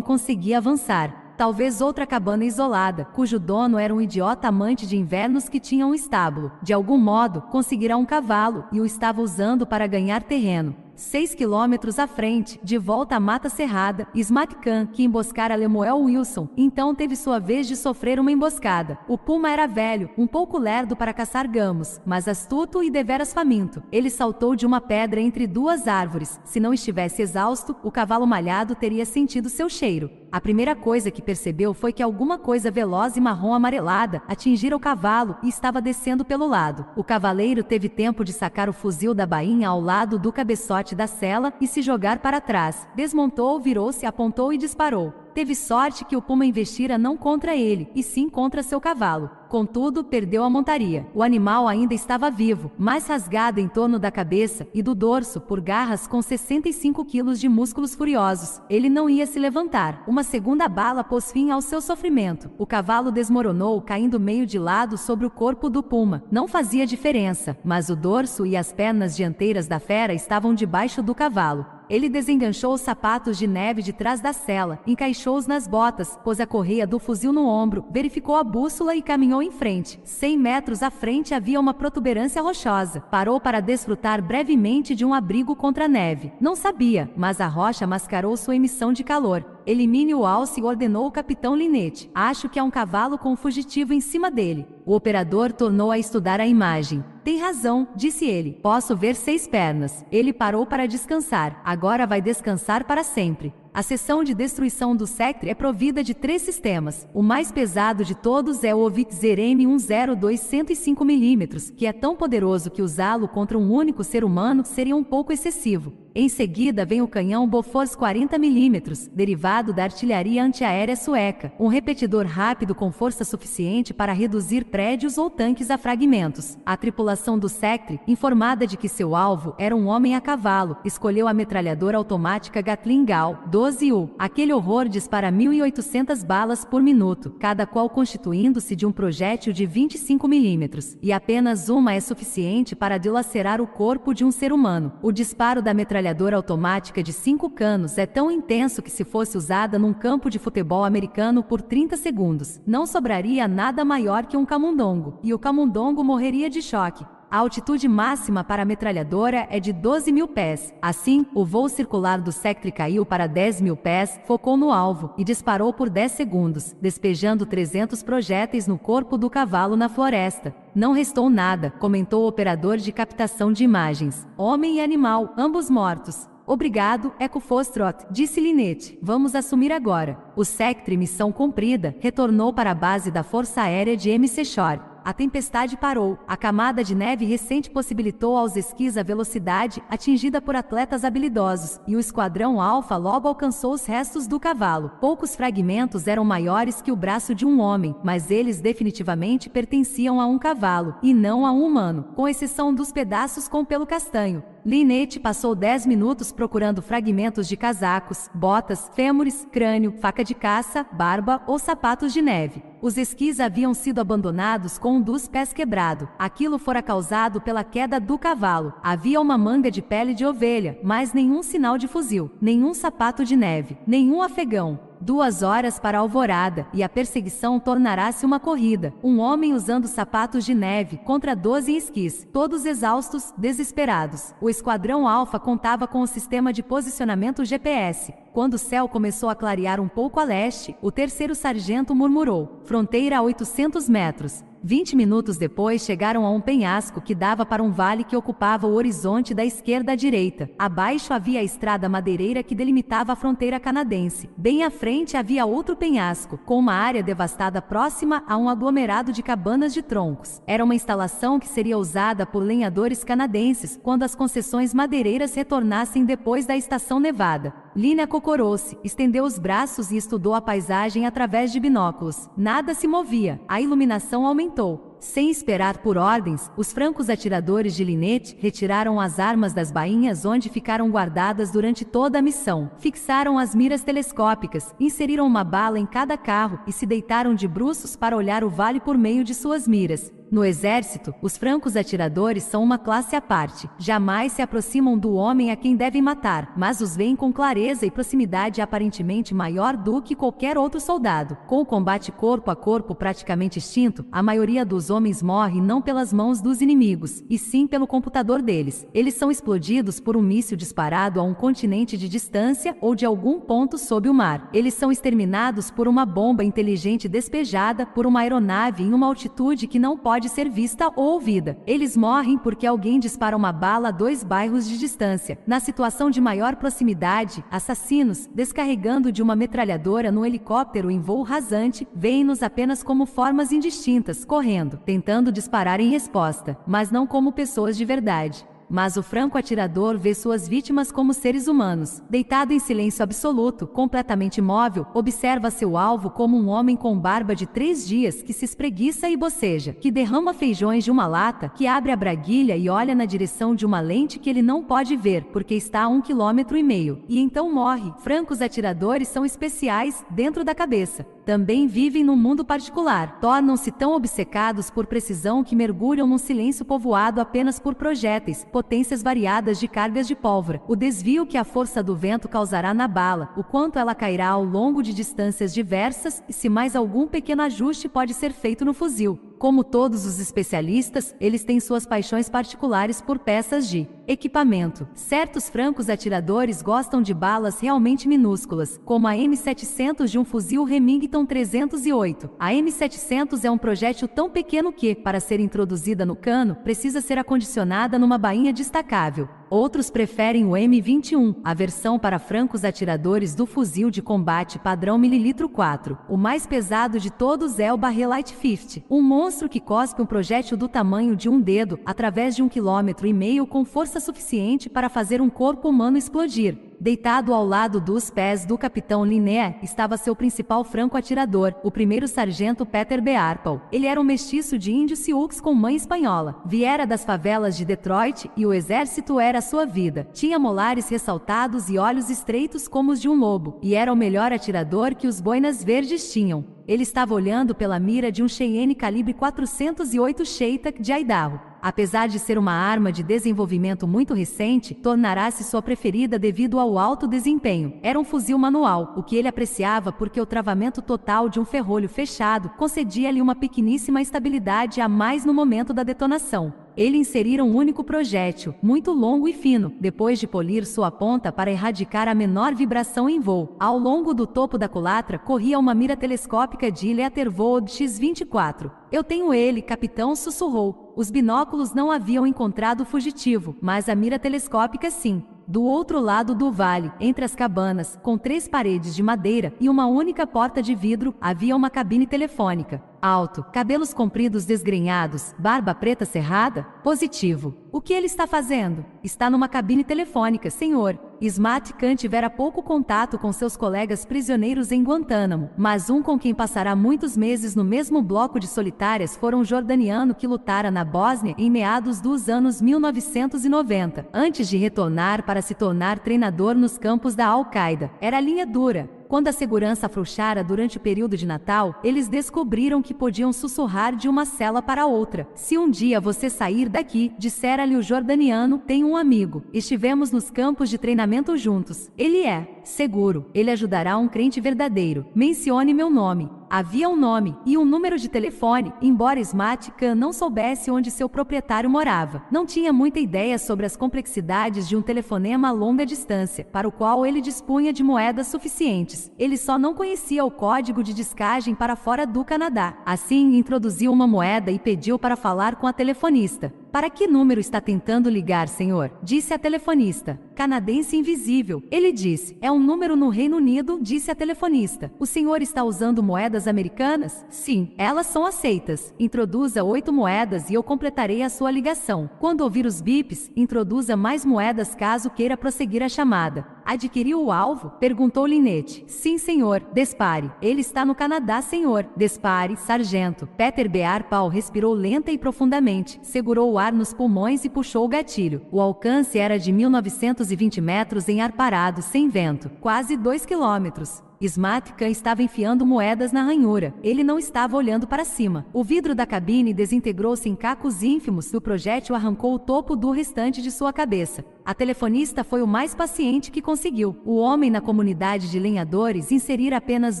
conseguia avançar. Talvez outra cabana isolada, cujo dono era um idiota amante de invernos que tinha um estábulo. De algum modo, conseguirá um cavalo e o estava usando para ganhar terreno. 6 quilômetros à frente, de volta à Mata Cerrada, Smatkan, que emboscara Lemuel Wilson, então teve sua vez de sofrer uma emboscada. O puma era velho, um pouco lerdo para caçar gamos, mas astuto e deveras faminto. Ele saltou de uma pedra entre 2 árvores. Se não estivesse exausto, o cavalo malhado teria sentido seu cheiro. A primeira coisa que percebeu foi que alguma coisa veloz e marrom amarelada atingira o cavalo e estava descendo pelo lado. O cavaleiro teve tempo de sacar o fuzil da bainha ao lado do cabeçote da sela e se jogar para trás. Desmontou, virou-se, apontou e disparou. Teve sorte que o puma investira não contra ele, e sim contra seu cavalo. Contudo, perdeu a montaria. O animal ainda estava vivo, mas rasgado em torno da cabeça e do dorso por garras com 65 quilos de músculos furiosos. Ele não ia se levantar. Uma segunda bala pôs fim ao seu sofrimento. O cavalo desmoronou, caindo meio de lado sobre o corpo do puma. Não fazia diferença, mas o dorso e as pernas dianteiras da fera estavam debaixo do cavalo. Ele desenganchou os sapatos de neve de trás da sela, encaixou-os nas botas, pôs a correia do fuzil no ombro, verificou a bússola e caminhou em frente. 100 metros à frente havia uma protuberância rochosa. Parou para desfrutar brevemente de um abrigo contra a neve. Não sabia, mas a rocha mascarou sua emissão de calor. Elimine o alce, ordenou o capitão Linete. Acho que há um cavalo com um fugitivo em cima dele. O operador tornou a estudar a imagem. Tem razão, disse ele. Posso ver 6 pernas. Ele parou para descansar. Agora vai descansar para sempre. A seção de destruição do Sectre é provida de 3 sistemas. O mais pesado de todos é o Howitzer M102 105 mm, que é tão poderoso que usá-lo contra um único ser humano seria um pouco excessivo. Em seguida vem o canhão Bofors 40 mm, derivado da artilharia antiaérea sueca, um repetidor rápido com força suficiente para reduzir prédios ou tanques a fragmentos. A tripulação do Sectre, informada de que seu alvo era um homem a cavalo, escolheu a metralhadora automática Gatling Gal 12U. Aquele horror dispara 1.800 balas por minuto, cada qual constituindo-se de um projétil de 25 mm, e apenas uma é suficiente para dilacerar o corpo de um ser humano. O disparo da metralhadora automática de 5 canos é tão intenso que, se fosse usada num campo de futebol americano por 30 segundos, não sobraria nada maior que um camundongo, e o camundongo morreria de choque. A altitude máxima para a metralhadora é de 12.000 pés. Assim, o voo circular do Sectre caiu para 10.000 pés, focou no alvo e disparou por 10 segundos, despejando 300 projéteis no corpo do cavalo na floresta. Não restou nada, comentou o operador de captação de imagens. Homem e animal, ambos mortos. Obrigado, Eco Foxtrot, disse Lynette. Vamos assumir agora. O Sectre, missão cumprida, retornou para a base da Força Aérea de MC Shore. A tempestade parou. A camada de neve recente possibilitou aos esquis a velocidade atingida por atletas habilidosos, e o esquadrão Alpha logo alcançou os restos do cavalo. Poucos fragmentos eram maiores que o braço de um homem, mas eles definitivamente pertenciam a um cavalo, e não a um humano, com exceção dos pedaços com pelo castanho. Lynette passou 10 minutos procurando fragmentos de casacos, botas, fêmures, crânio, faca de caça, barba ou sapatos de neve. Os esquis haviam sido abandonados com um dos pés quebrado. Aquilo fora causado pela queda do cavalo. Havia uma manga de pele de ovelha, mas nenhum sinal de fuzil, nenhum sapato de neve, nenhum afegão. 2 horas para a alvorada, e a perseguição tornará-se uma corrida. Um homem usando sapatos de neve contra 12 esquis, todos exaustos, desesperados. O esquadrão Alpha contava com o sistema de posicionamento GPS. Quando o céu começou a clarear um pouco a leste, o 3º sargento murmurou: fronteira a 800 metros. 20 minutos depois chegaram a um penhasco que dava para um vale que ocupava o horizonte da esquerda à direita. Abaixo havia a estrada madeireira que delimitava a fronteira canadense. Bem à frente havia outro penhasco, com uma área devastada próxima a um aglomerado de cabanas de troncos. Era uma instalação que seria usada por lenhadores canadenses quando as concessões madeireiras retornassem depois da estação nevada. Lina cocorou-se, estendeu os braços e estudou a paisagem através de binóculos. Nada se movia. A iluminação aumentou. Sem esperar por ordens, os francos atiradores de Lynette retiraram as armas das bainhas onde ficaram guardadas durante toda a missão. Fixaram as miras telescópicas, inseriram uma bala em cada carro e se deitaram de bruços para olhar o vale por meio de suas miras. No exército, os francos atiradores são uma classe à parte. Jamais se aproximam do homem a quem devem matar, mas os veem com clareza e proximidade aparentemente maior do que qualquer outro soldado. Com o combate corpo a corpo praticamente extinto, a maioria dos homens morre não pelas mãos dos inimigos, e sim pelo computador deles. Eles são explodidos por um míssil disparado a um continente de distância ou de algum ponto sob o mar. Eles são exterminados por uma bomba inteligente despejada por uma aeronave em uma altitude que não pode ser vista ou ouvida. Eles morrem porque alguém dispara uma bala a 2 bairros de distância. Na situação de maior proximidade, assassinos, descarregando de uma metralhadora no helicóptero em voo rasante, veem-nos apenas como formas indistintas, correndo, tentando disparar em resposta, mas não como pessoas de verdade. Mas o franco atirador vê suas vítimas como seres humanos. Deitado em silêncio absoluto, completamente imóvel, observa seu alvo como um homem com barba de 3 dias que se espreguiça e boceja, que derrama feijões de uma lata, que abre a braguilha e olha na direção de uma lente que ele não pode ver, porque está a 1,5 km, e então morre. Francos atiradores são especiais, dentro da cabeça. Também vivem num mundo particular. Tornam-se tão obcecados por precisão que mergulham num silêncio povoado apenas por projéteis, potências variadas de cargas de pólvora, o desvio que a força do vento causará na bala, o quanto ela cairá ao longo de distâncias diversas e se mais algum pequeno ajuste pode ser feito no fuzil. Como todos os especialistas, eles têm suas paixões particulares por peças de equipamento. Certos francos atiradores gostam de balas realmente minúsculas, como a M700 de um fuzil Remington 308. A M700 é um projétil tão pequeno que, para ser introduzida no cano, precisa ser acondicionada numa bainha destacável. Outros preferem o M21, a versão para francos atiradores do fuzil de combate padrão ML4. O mais pesado de todos é o Barré Light 50, um monstro que cospe um projétil do tamanho de um dedo através de 1,5 km com força suficiente para fazer um corpo humano explodir. Deitado ao lado dos pés do capitão Linné estava seu principal franco-atirador, o primeiro sargento Peter B. Arpal. Ele era um mestiço de índio Sioux com mãe espanhola. Viera das favelas de Detroit e o exército era sua vida. Tinha molares ressaltados e olhos estreitos como os de um lobo, e era o melhor atirador que os boinas verdes tinham. Ele estava olhando pela mira de um Cheyenne calibre 408 Sheitah de Idaho. Apesar de ser uma arma de desenvolvimento muito recente, tornará-se sua preferida devido ao alto desempenho. Era um fuzil manual, o que ele apreciava porque o travamento total de um ferrolho fechado concedia-lhe uma pequeníssima estabilidade a mais no momento da detonação. Ele inserira um único projétil, muito longo e fino, depois de polir sua ponta para erradicar a menor vibração em voo. Ao longo do topo da culatra corria uma mira telescópica de Leatherwood X-24. "Eu tenho ele", capitão sussurrou. Os binóculos não haviam encontrado o fugitivo, mas a mira telescópica sim. Do outro lado do vale, entre as cabanas, com 3 paredes de madeira e uma única porta de vidro, havia uma cabine telefônica. Alto, cabelos compridos desgrenhados, barba preta cerrada? Positivo. "O que ele está fazendo?" "Está numa cabine telefônica, senhor." Smat Khan tivera pouco contato com seus colegas prisioneiros em Guantánamo, mas um com quem passará muitos meses no mesmo bloco de solitárias fora um jordaniano que lutara na Bósnia em meados dos anos 1990, antes de retornar para se tornar treinador nos campos da Al-Qaeda. Era linha dura. Quando a segurança afrouxara durante o período de Natal, eles descobriram que podiam sussurrar de uma cela para outra. "Se um dia você sair daqui", dissera-lhe o jordaniano, "tem um amigo. Estivemos nos campos de treinamento juntos. Ele é seguro. Ele ajudará um crente verdadeiro. Mencione meu nome." Havia um nome e um número de telefone, embora Smat Khan não soubesse onde seu proprietário morava. Não tinha muita ideia sobre as complexidades de um telefonema a longa distância, para o qual ele dispunha de moedas suficientes. Ele só não conhecia o código de descagem para fora do Canadá. Assim, introduziu uma moeda e pediu para falar com a telefonista. "Para que número está tentando ligar, senhor?" disse a telefonista. "Canadense invisível." Ele disse. "É um número no Reino Unido", disse a telefonista. "O senhor está usando moedas americanas?" "Sim, elas são aceitas." "Introduza 8 moedas e eu completarei a sua ligação. Quando ouvir os bips, introduza mais moedas caso queira prosseguir a chamada." "Adquiriu o alvo?" perguntou Linette. "Sim, senhor." "Dispare." "Ele está no Canadá, senhor." "Dispare, sargento." Peter B. Arpal respirou lenta e profundamente, segurou o ar nos pulmões e puxou o gatilho. O alcance era de 1920 metros em ar parado, sem vento, quase 2 quilômetros. Smat Khan estava enfiando moedas na ranhura. Ele não estava olhando para cima. O vidro da cabine desintegrou-se em cacos ínfimos e o projétil arrancou o topo do restante de sua cabeça. A telefonista foi o mais paciente que conseguiu. O homem na comunidade de lenhadores inserira apenas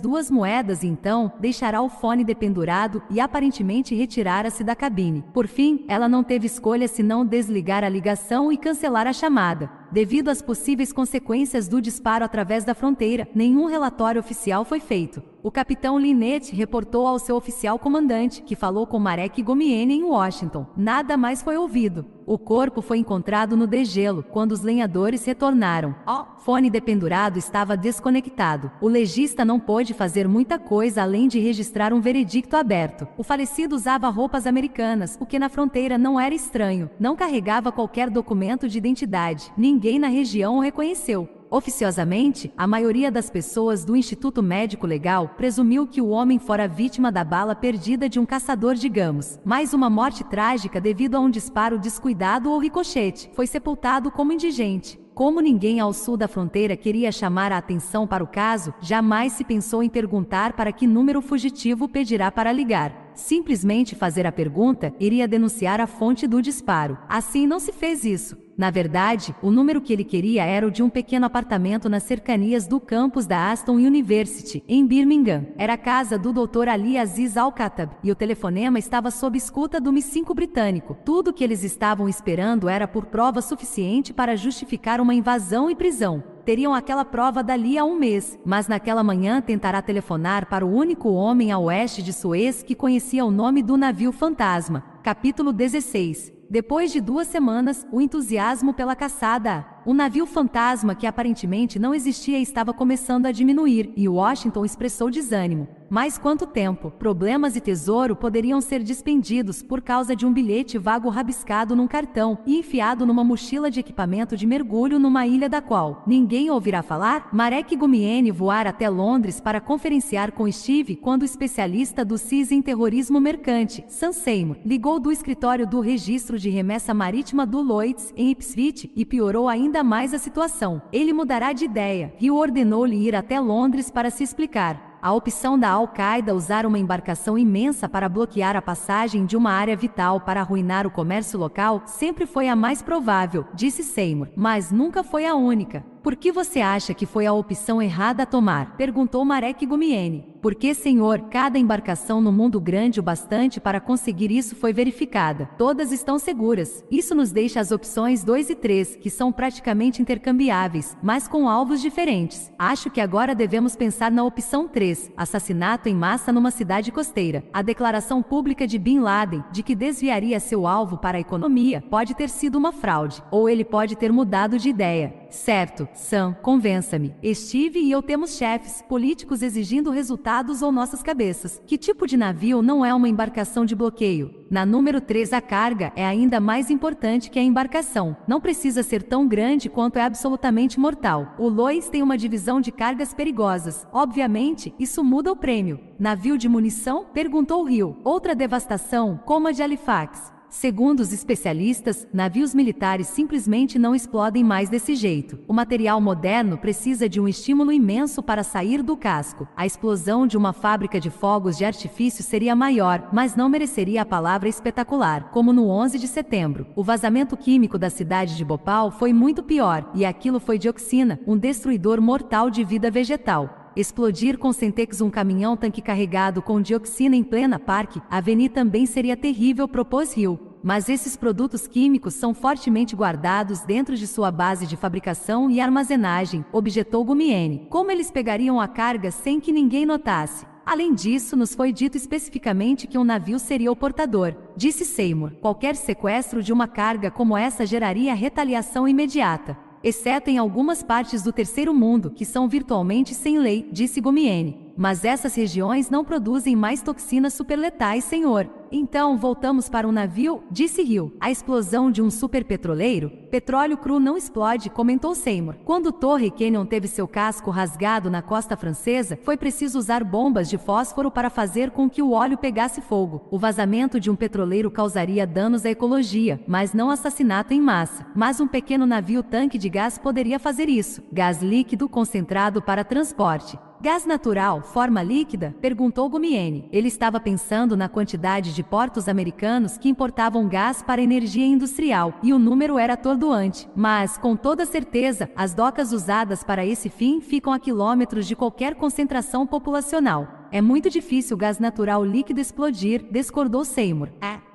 2 moedas e então deixará o fone dependurado e aparentemente retirara-se da cabine. Por fim, ela não teve escolha senão desligar a ligação e cancelar a chamada. Devido às possíveis consequências do disparo através da fronteira, nenhum relatório oficial foi feito. O capitão Linette reportou ao seu oficial comandante, que falou com Marek Gomieni em Washington. Nada mais foi ouvido. O corpo foi encontrado no degelo, quando os lenhadores retornaram. O fone dependurado estava desconectado. O legista não pôde fazer muita coisa além de registrar um veredicto aberto. O falecido usava roupas americanas, o que na fronteira não era estranho. Não carregava qualquer documento de identidade. Ninguém na região o reconheceu. Oficiosamente, a maioria das pessoas do Instituto Médico Legal presumiu que o homem fora vítima da bala perdida de um caçador de gamos. Mais uma morte trágica devido a um disparo descuidado ou ricochete. Foi sepultado como indigente. Como ninguém ao sul da fronteira queria chamar a atenção para o caso, jamais se pensou em perguntar para que número o fugitivo pedirá para ligar. Simplesmente fazer a pergunta iria denunciar a fonte do disparo. Assim não se fez isso. Na verdade, o número que ele queria era o de um pequeno apartamento nas cercanias do campus da Aston University, em Birmingham. Era a casa do Dr. Ali Aziz Al-Khattab, e o telefonema estava sob escuta do MI5 britânico. Tudo o que eles estavam esperando era por prova suficiente para justificar uma invasão e prisão. Teriam aquela prova dali a um mês, mas naquela manhã tentará telefonar para o único homem a oeste de Suez que conhecia o nome do navio fantasma. Capítulo 16. Depois de 2 semanas, o entusiasmo pela caçada. O navio fantasma, que aparentemente não existia, estava começando a diminuir, e Washington expressou desânimo. Mas quanto tempo? Problemas e tesouro poderiam ser dispendidos por causa de um bilhete vago rabiscado num cartão e enfiado numa mochila de equipamento de mergulho numa ilha da qual ninguém ouvirá falar? Marek Gumieni voara até Londres para conferenciar com Steve quando o especialista do CIS em terrorismo mercante, Sam Seymour, ligou do escritório do registro de remessa marítima do Lloyds, em Ipswich, e piorou ainda mais a situação. Ele mudará de ideia. Hill ordenou-lhe ir até Londres para se explicar. A opção da Al-Qaeda usar uma embarcação imensa para bloquear a passagem de uma área vital para arruinar o comércio local sempre foi a mais provável, disse Seymour, mas nunca foi a única. Por que você acha que foi a opção errada a tomar? Perguntou Marek Gumieni. Porque, senhor, cada embarcação no mundo grande o bastante para conseguir isso foi verificada. Todas estão seguras. Isso nos deixa as opções 2 e 3, que são praticamente intercambiáveis, mas com alvos diferentes. Acho que agora devemos pensar na opção 3, assassinato em massa numa cidade costeira. A declaração pública de Bin Laden, de que desviaria seu alvo para a economia, pode ter sido uma fraude, ou ele pode ter mudado de ideia. Certo, Sam, convença-me. Steve e eu temos chefes políticos exigindo resultados ou nossas cabeças. Que tipo de navio não é uma embarcação de bloqueio? Na número 3, a carga é ainda mais importante que a embarcação. Não precisa ser tão grande quanto é absolutamente mortal. O Lloyds tem uma divisão de cargas perigosas. Obviamente, isso muda o prêmio. Navio de munição? Perguntou Hill. Outra devastação, como a de Halifax. Segundo os especialistas, navios militares simplesmente não explodem mais desse jeito. O material moderno precisa de um estímulo imenso para sair do casco. A explosão de uma fábrica de fogos de artifício seria maior, mas não mereceria a palavra espetacular, como no 11 de setembro. O vazamento químico da cidade de Bhopal foi muito pior, e aquilo foi dioxina, um destruidor mortal de vida vegetal. Explodir com Sentex um caminhão-tanque carregado com dioxina em plena Park Avenue também seria terrível, propôs Hill. Mas esses produtos químicos são fortemente guardados dentro de sua base de fabricação e armazenagem, objetou Gumieni. Como eles pegariam a carga sem que ninguém notasse? Além disso, nos foi dito especificamente que um navio seria o portador, disse Seymour. Qualquer sequestro de uma carga como essa geraria retaliação imediata. Exceto em algumas partes do terceiro mundo, que são virtualmente sem lei, disse Gumieni. Mas essas regiões não produzem mais toxinas superletais, senhor. Então voltamos para um navio, disse Hill. A explosão de um superpetroleiro? Petróleo cru não explode, comentou Seymour. Quando Torre Canyon teve seu casco rasgado na costa francesa, foi preciso usar bombas de fósforo para fazer com que o óleo pegasse fogo. O vazamento de um petroleiro causaria danos à ecologia, mas não assassinato em massa. Mas um pequeno navio-tanque de gás poderia fazer isso. Gás líquido concentrado para transporte. Gás natural, forma líquida? Perguntou Gumieni. Ele estava pensando na quantidade de portos americanos que importavam gás para energia industrial, e o número era atordoante. Mas, com toda certeza, as docas usadas para esse fim ficam a quilômetros de qualquer concentração populacional. É muito difícil gás natural líquido explodir, discordou Seymour.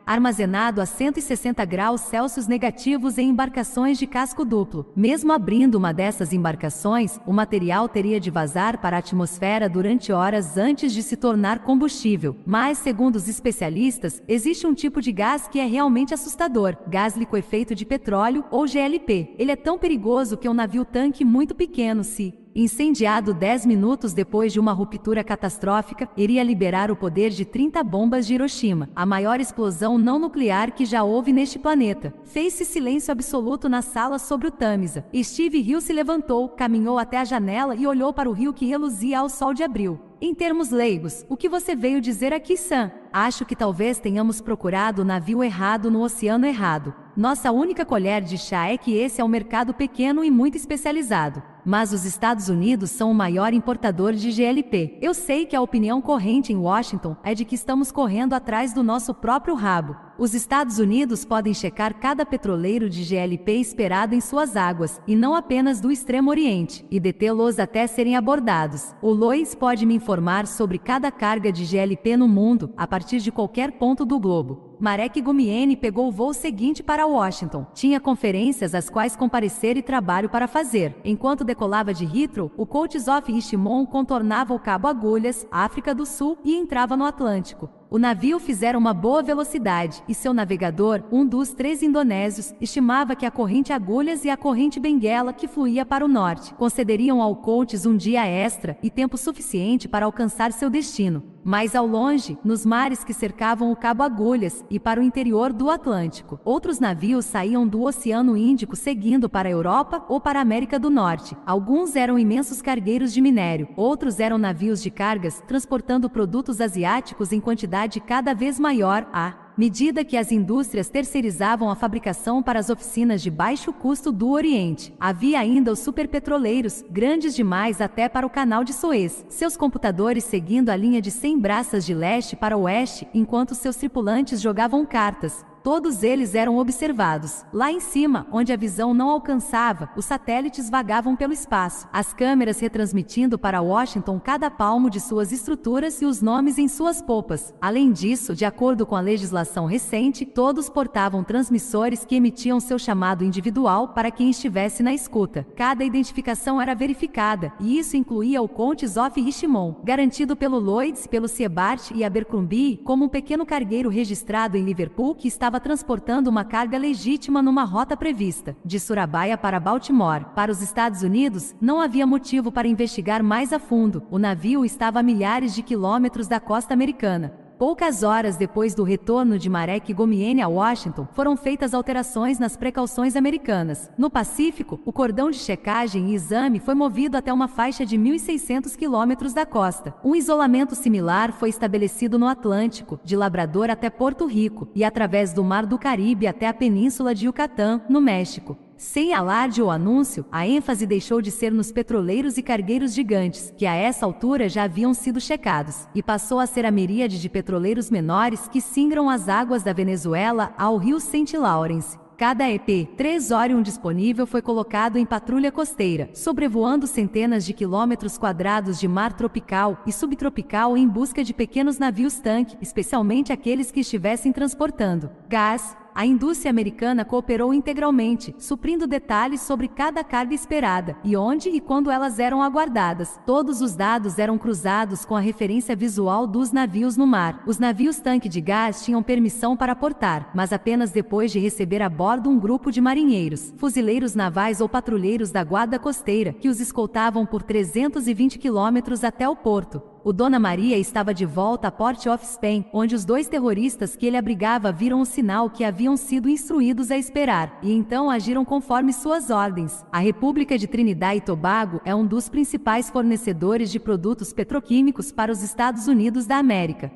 Armazenado a 160 graus Celsius negativos em embarcações de casco duplo. Mesmo abrindo uma dessas embarcações, o material teria de vazar para a atmosfera durante horas antes de se tornar combustível. Mas, segundo os especialistas, existe um tipo de gás que é realmente assustador: gás liquefeito de petróleo, ou GLP. Ele é tão perigoso que um navio-tanque muito pequeno, se incendiado 10 minutos depois de uma ruptura catastrófica, iria liberar o poder de 30 bombas de Hiroshima, a maior explosão não nuclear que já houve neste planeta. Fez-se silêncio absoluto na sala sobre o Tâmisa. Steve Hill se levantou, caminhou até a janela e olhou para o rio que reluzia ao sol de abril. Em termos leigos, o que você veio dizer aqui, Sam? Acho que talvez tenhamos procurado o navio errado no oceano errado. Nossa única colher de chá é que esse é um mercado pequeno e muito especializado. mas os Estados Unidos são o maior importador de GLP. Eu sei que a opinião corrente em Washington é de que estamos correndo atrás do nosso próprio rabo. Os Estados Unidos podem checar cada petroleiro de GLP esperado em suas águas, e não apenas do Extremo Oriente, e detê-los até serem abordados. O Lois pode me informar sobre cada carga de GLP no mundo, a partir de qualquer ponto do globo. Marek Gumieni pegou o voo seguinte para Washington. Tinha conferências às quais comparecer e trabalho para fazer. Enquanto decolava de Heathrow, o Countess of Richmond contornava o Cabo Agulhas, África do Sul, e entrava no Atlântico. O navio fizera uma boa velocidade, e seu navegador, um dos 3 indonésios, estimava que a corrente Agulhas e a corrente Benguela, que fluía para o norte, concederiam ao Countess um dia extra e tempo suficiente para alcançar seu destino. Mais ao longe, nos mares que cercavam o Cabo Agulhas, e para o interior do Atlântico, outros navios saíam do Oceano Índico seguindo para a Europa ou para a América do Norte. Alguns eram imensos cargueiros de minério, outros eram navios de cargas transportando produtos asiáticos em quantidade cada vez maior à medida que as indústrias terceirizavam a fabricação para as oficinas de baixo custo do Oriente. Havia ainda os superpetroleiros, grandes demais até para o Canal de Suez, seus computadores seguindo a linha de 100 braças de leste para oeste, enquanto seus tripulantes jogavam cartas. Todos eles eram observados. Lá em cima, onde a visão não alcançava, os satélites vagavam pelo espaço, as câmeras retransmitindo para Washington cada palmo de suas estruturas e os nomes em suas popas. Além disso, de acordo com a legislação recente, todos portavam transmissores que emitiam seu chamado individual para quem estivesse na escuta. Cada identificação era verificada, e isso incluía o Countess of Richmond, garantido pelo Lloyds, pelo Siebert e Abercrombie, como um pequeno cargueiro registrado em Liverpool que estava transportando uma carga legítima numa rota prevista, de Surabaya para Baltimore. Para os Estados Unidos, não havia motivo para investigar mais a fundo. O navio estava a milhares de quilômetros da costa americana. Poucas horas depois do retorno de Marek Gumieni a Washington, foram feitas alterações nas precauções americanas. No Pacífico, o cordão de checagem e exame foi movido até uma faixa de 1.600 quilômetros da costa. Um isolamento similar foi estabelecido no Atlântico, de Labrador até Porto Rico, e através do Mar do Caribe até a Península de Yucatán, no México. Sem alarde ou anúncio, a ênfase deixou de ser nos petroleiros e cargueiros gigantes, que a essa altura já haviam sido checados, e passou a ser a miríade de petroleiros menores que singram as águas da Venezuela ao rio St. Lawrence. Cada EP-3 Orion disponível foi colocado em patrulha costeira, sobrevoando centenas de quilômetros quadrados de mar tropical e subtropical em busca de pequenos navios-tanque, especialmente aqueles que estivessem transportando gás. A indústria americana cooperou integralmente, suprindo detalhes sobre cada carga esperada, e onde e quando elas eram aguardadas. Todos os dados eram cruzados com a referência visual dos navios no mar. Os navios tanque de gás tinham permissão para aportar, mas apenas depois de receber a bordo um grupo de marinheiros, fuzileiros navais ou patrulheiros da guarda costeira, que os escoltavam por 320 quilômetros até o porto. O Dona Maria estava de volta a Port of Spain, onde os 2 terroristas que ele abrigava viram o sinal que haviam sido instruídos a esperar, e então agiram conforme suas ordens. A República de Trinidad e Tobago é um dos principais fornecedores de produtos petroquímicos para os Estados Unidos da América.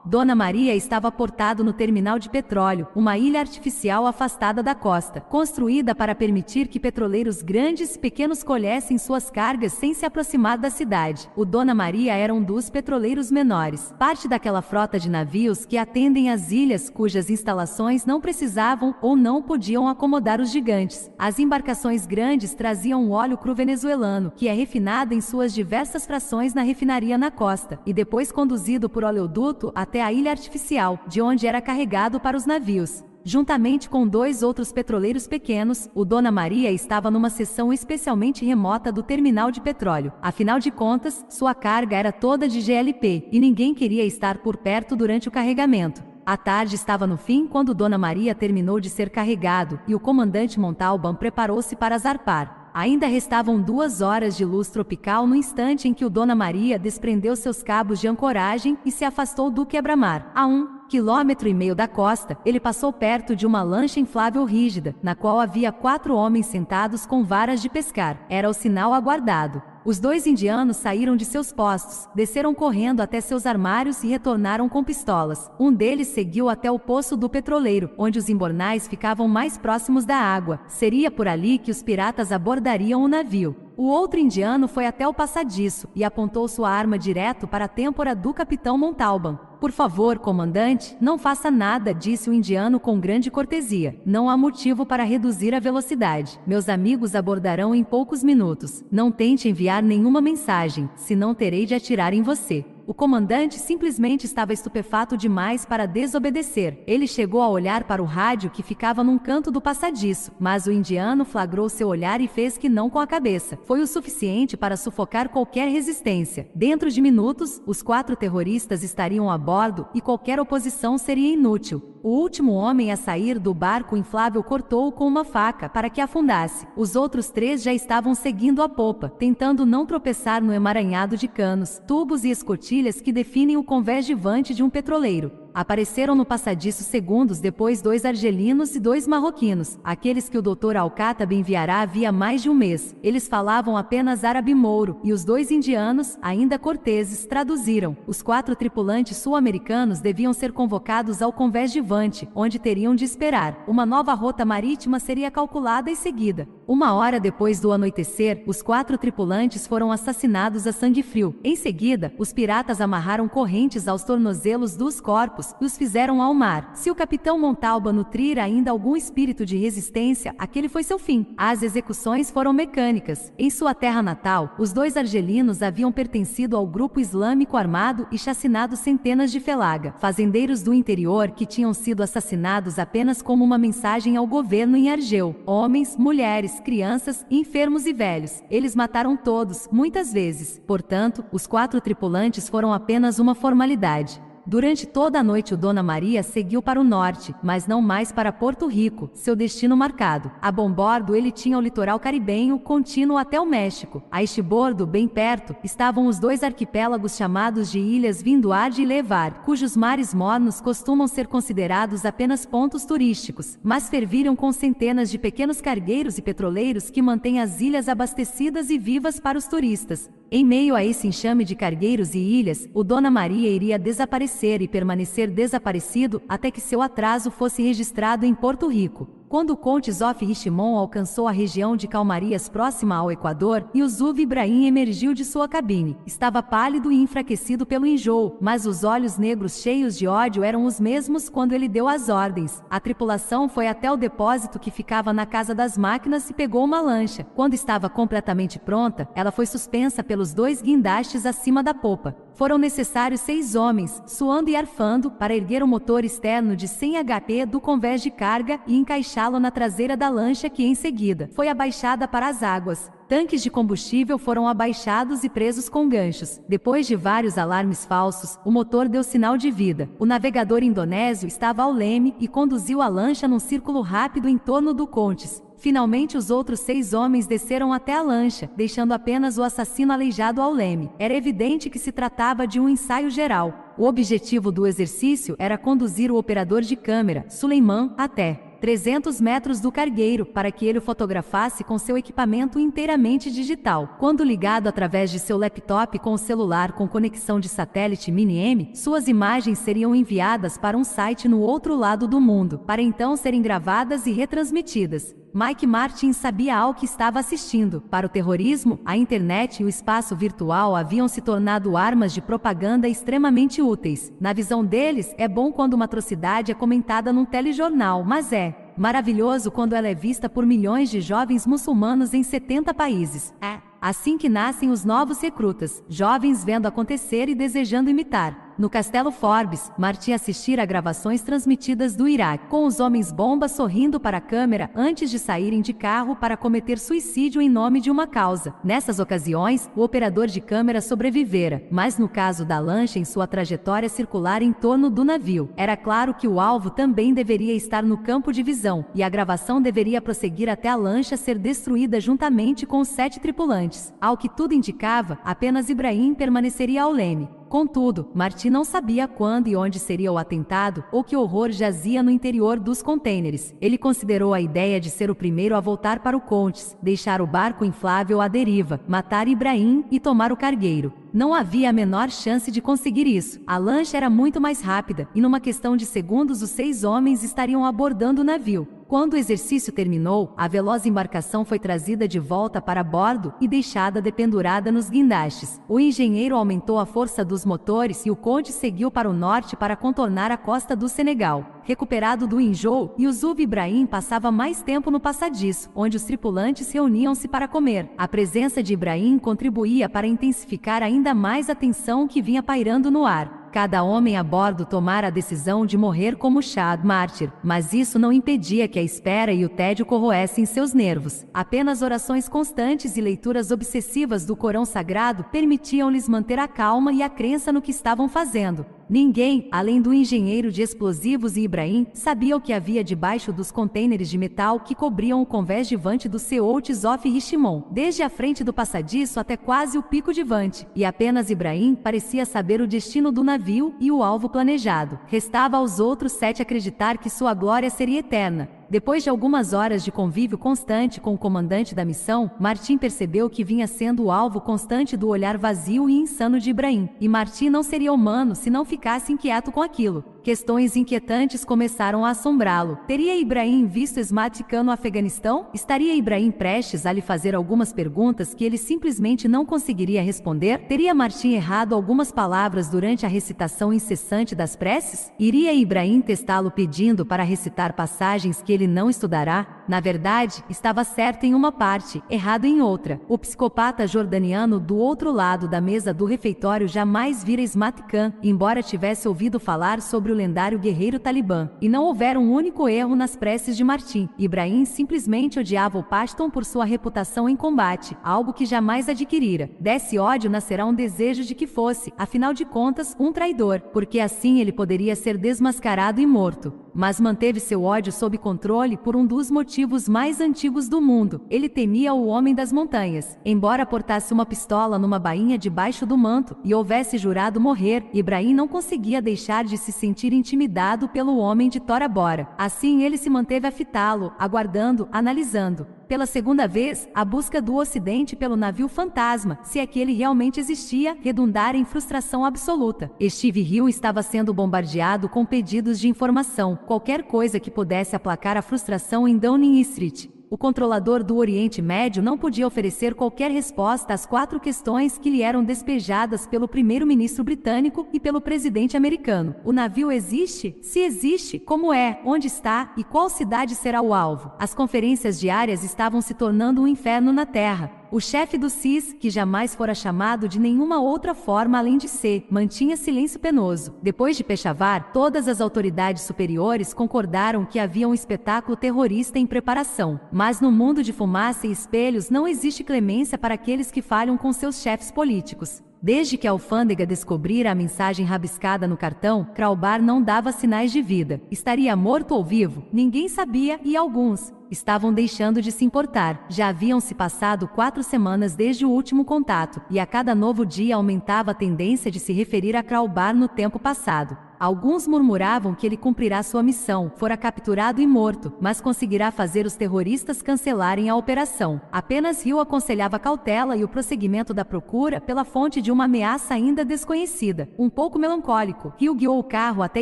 Dona Maria estava aportado no terminal de petróleo, uma ilha artificial afastada da costa, construída para permitir que petroleiros grandes e pequenos colhessem suas cargas sem se aproximar da cidade. O Dona Maria era um dos petroleiros menores, parte daquela frota de navios que atendem às ilhas cujas instalações não precisavam ou não podiam acomodar os gigantes. As embarcações grandes traziam óleo cru venezuelano, que é refinado em suas diversas frações na refinaria na costa, e depois conduzido por oleoduto até a ilha artificial, de onde era carregado para os navios. Juntamente com 2 outros petroleiros pequenos, o Dona Maria estava numa seção especialmente remota do terminal de petróleo. Afinal de contas, sua carga era toda de GLP, e ninguém queria estar por perto durante o carregamento. A tarde estava no fim quando Dona Maria terminou de ser carregado, e o comandante Montalban preparou-se para zarpar. Ainda restavam 2 horas de luz tropical no instante em que o Dona Maria desprendeu seus cabos de ancoragem e se afastou do quebra-mar. A 1,5 quilômetros da costa, ele passou perto de uma lancha inflável rígida, na qual havia 4 homens sentados com varas de pescar. Era o sinal aguardado. Os 2 indianos saíram de seus postos, desceram correndo até seus armários e retornaram com pistolas. Um deles seguiu até o poço do petroleiro, onde os imbornais ficavam mais próximos da água. Seria por ali que os piratas abordariam o navio. O outro indiano foi até o passadiço e apontou sua arma direto para a têmpora do capitão Montalban. Por favor, comandante, não faça nada, disse o indiano com grande cortesia. Não há motivo para reduzir a velocidade. Meus amigos abordarão em poucos minutos. Não tente enviar nenhuma mensagem, senão terei de atirar em você. O comandante simplesmente estava estupefato demais para desobedecer. Ele chegou a olhar para o rádio que ficava num canto do passadiço, mas o indiano flagrou seu olhar e fez que não com a cabeça. Foi o suficiente para sufocar qualquer resistência. Dentro de minutos, os 4 terroristas estariam a bordo e qualquer oposição seria inútil. O último homem a sair do barco inflável cortou-o com uma faca para que afundasse. Os outros 3 já estavam seguindo a popa, tentando não tropeçar no emaranhado de canos, tubos e escotilhas que definem o convés-givante de um petroleiro. Apareceram no passadiço segundos depois 2 argelinos e 2 marroquinos, aqueles que o Dr. Al-Khattab enviará havia mais de um mês. Eles falavam apenas árabe mouro, e os 2 indianos, ainda corteses, traduziram. Os 4 tripulantes sul-americanos deviam ser convocados ao convés-givante, onde teriam de esperar. Uma nova rota marítima seria calculada e seguida. 1 hora depois do anoitecer, os 4 tripulantes foram assassinados a sangue frio. Em seguida, os piratas amarraram correntes aos tornozelos dos corpos e os fizeram ao mar. Se o capitão Montalban nutrir ainda algum espírito de resistência, aquele foi seu fim. As execuções foram mecânicas. Em sua terra natal, os 2 argelinos haviam pertencido ao grupo islâmico armado e chacinado centenas de felaga, fazendeiros do interior que tinham sido assassinados apenas como uma mensagem ao governo em Argel. Homens, mulheres, crianças, enfermos e velhos. Eles mataram todos, muitas vezes. Portanto, os 4 tripulantes foram apenas uma formalidade. Durante toda a noite o Dona Maria seguiu para o norte, mas não mais para Porto Rico, seu destino marcado. A bombordo ele tinha o litoral caribenho contínuo até o México. A estibordo, bem perto, estavam os 2 arquipélagos chamados de Ilhas Vinduard e Levar, cujos mares mornos costumam ser considerados apenas pontos turísticos, mas fervilham com centenas de pequenos cargueiros e petroleiros que mantêm as ilhas abastecidas e vivas para os turistas. Em meio a esse enxame de cargueiros e ilhas, o Dona Maria iria desaparecer e permanecer desaparecido até que seu atraso fosse registrado em Porto Rico. Quando o Conde Zof Richimon alcançou a região de Calmarias próxima ao Equador, Yusuf Ibrahim emergiu de sua cabine. Estava pálido e enfraquecido pelo enjoo, mas os olhos negros cheios de ódio eram os mesmos quando ele deu as ordens. A tripulação foi até o depósito que ficava na Casa das Máquinas e pegou uma lancha. Quando estava completamente pronta, ela foi suspensa pelos 2 guindastes acima da popa. Foram necessários 6 homens, suando e arfando, para erguer o motor externo de 100 HP do convés de carga e encaixá-lo na traseira da lancha que, em seguida, foi abaixada para as águas. Tanques de combustível foram abaixados e presos com ganchos. Depois de vários alarmes falsos, o motor deu sinal de vida. O navegador indonésio estava ao leme e conduziu a lancha num círculo rápido em torno do Contes. Finalmente os outros 6 homens desceram até a lancha, deixando apenas o assassino aleijado ao leme. Era evidente que se tratava de um ensaio geral. O objetivo do exercício era conduzir o operador de câmera, Suleiman, até 300 metros do cargueiro, para que ele o fotografasse com seu equipamento inteiramente digital. Quando ligado através de seu laptop com o celular com conexão de satélite Mini-M, suas imagens seriam enviadas para um site no outro lado do mundo, para então serem gravadas e retransmitidas. Mike Martin sabia ao que estava assistindo. Para o terrorismo, a internet e o espaço virtual haviam se tornado armas de propaganda extremamente úteis. Na visão deles, é bom quando uma atrocidade é comentada num telejornal, mas é maravilhoso quando ela é vista por milhões de jovens muçulmanos em 70 países. É assim que nascem os novos recrutas, jovens vendo acontecer e desejando imitar. No Castelo Forbes, Martin assistira a gravações transmitidas do Iraque, com os homens-bomba sorrindo para a câmera antes de saírem de carro para cometer suicídio em nome de uma causa. Nessas ocasiões, o operador de câmera sobrevivera, mas no caso da lancha em sua trajetória circular em torno do navio, era claro que o alvo também deveria estar no campo de visão, e a gravação deveria prosseguir até a lancha ser destruída juntamente com os 7 tripulantes. Ao que tudo indicava, apenas Ibrahim permaneceria ao leme. Contudo, Martin não sabia quando e onde seria o atentado ou que horror jazia no interior dos contêineres. Ele considerou a ideia de ser o primeiro a voltar para o Contes, deixar o barco inflável à deriva, matar Ibrahim e tomar o cargueiro. Não havia a menor chance de conseguir isso. A lancha era muito mais rápida, e numa questão de segundos os 6 homens estariam abordando o navio. Quando o exercício terminou, a veloz embarcação foi trazida de volta para bordo e deixada dependurada nos guindastes. O engenheiro aumentou a força dos motores e o conde seguiu para o norte para contornar a costa do Senegal. Recuperado do enjoo, Yusuf Ibrahim passava mais tempo no passadiço, onde os tripulantes reuniam-se para comer. A presença de Ibrahim contribuía para intensificar ainda mais a tensão que vinha pairando no ar. Cada homem a bordo tomara a decisão de morrer como Shah mártir, mas isso não impedia que a espera e o tédio corroessem seus nervos. Apenas orações constantes e leituras obsessivas do Corão Sagrado permitiam-lhes manter a calma e a crença no que estavam fazendo. Ninguém, além do engenheiro de explosivos e Ibrahim, sabia o que havia debaixo dos contêineres de metal que cobriam o convés de vante do Seoult Zof Richimon, desde a frente do passadiço até quase o pico de vante, e apenas Ibrahim parecia saber o destino do navio e o alvo planejado. Restava aos outros 7 acreditar que sua glória seria eterna. Depois de algumas horas de convívio constante com o comandante da missão, Martim percebeu que vinha sendo o alvo constante do olhar vazio e insano de Ibrahim. E Martim não seria humano se não ficasse inquieto com aquilo. Questões inquietantes começaram a assombrá-lo. Teria Ibrahim visto Esmatica no Afeganistão? Estaria Ibrahim prestes a lhe fazer algumas perguntas que ele simplesmente não conseguiria responder? Teria Martim errado algumas palavras durante a recitação incessante das preces? Iria Ibrahim testá-lo pedindo para recitar passagens que ele não estudará? Na verdade, estava certo em uma parte, errado em outra. O psicopata jordaniano do outro lado da mesa do refeitório jamais vira Esmatica, embora tivesse ouvido falar sobre o lendário guerreiro talibã, e não houvera um único erro nas preces de Martim. Ibrahim simplesmente odiava o Pashtun por sua reputação em combate, algo que jamais adquirira. Desse ódio nascerá um desejo de que fosse, afinal de contas, um traidor, porque assim ele poderia ser desmascarado e morto. Mas manteve seu ódio sob controle por um dos motivos mais antigos do mundo. Ele temia o homem das montanhas. Embora portasse uma pistola numa bainha debaixo do manto e houvesse jurado morrer, Ibrahim não conseguia deixar de se sentir intimidado pelo homem de Tora Bora. Assim ele se manteve a fitá-lo, aguardando, analisando. Pela segunda vez, a busca do Ocidente pelo navio fantasma, se é que ele realmente existia, redundara em frustração absoluta. Steve Hill estava sendo bombardeado com pedidos de informação, qualquer coisa que pudesse aplacar a frustração em Downing Street. O controlador do Oriente Médio não podia oferecer qualquer resposta às 4 questões que lhe eram despejadas pelo primeiro-ministro britânico e pelo presidente americano. O navio existe? Se existe, como é? Onde está? E qual cidade será o alvo? As conferências diárias estavam se tornando um inferno na Terra. O chefe do CIS, que jamais fora chamado de nenhuma outra forma além de C, mantinha silêncio penoso. Depois de Peshawar, todas as autoridades superiores concordaram que havia um espetáculo terrorista em preparação. Mas no mundo de fumaça e espelhos não existe clemência para aqueles que falham com seus chefes políticos. Desde que a alfândega descobrira a mensagem rabiscada no cartão, Crowbar não dava sinais de vida. Estaria morto ou vivo? Ninguém sabia e alguns estavam deixando de se importar. Já haviam se passado 4 semanas desde o último contato, e a cada novo dia aumentava a tendência de se referir a Crowbar no tempo passado. Alguns murmuravam que ele cumprirá sua missão, fora capturado e morto, mas conseguirá fazer os terroristas cancelarem a operação. Apenas Hill aconselhava cautela e o prosseguimento da procura pela fonte de uma ameaça ainda desconhecida. Um pouco melancólico, Hill guiou o carro até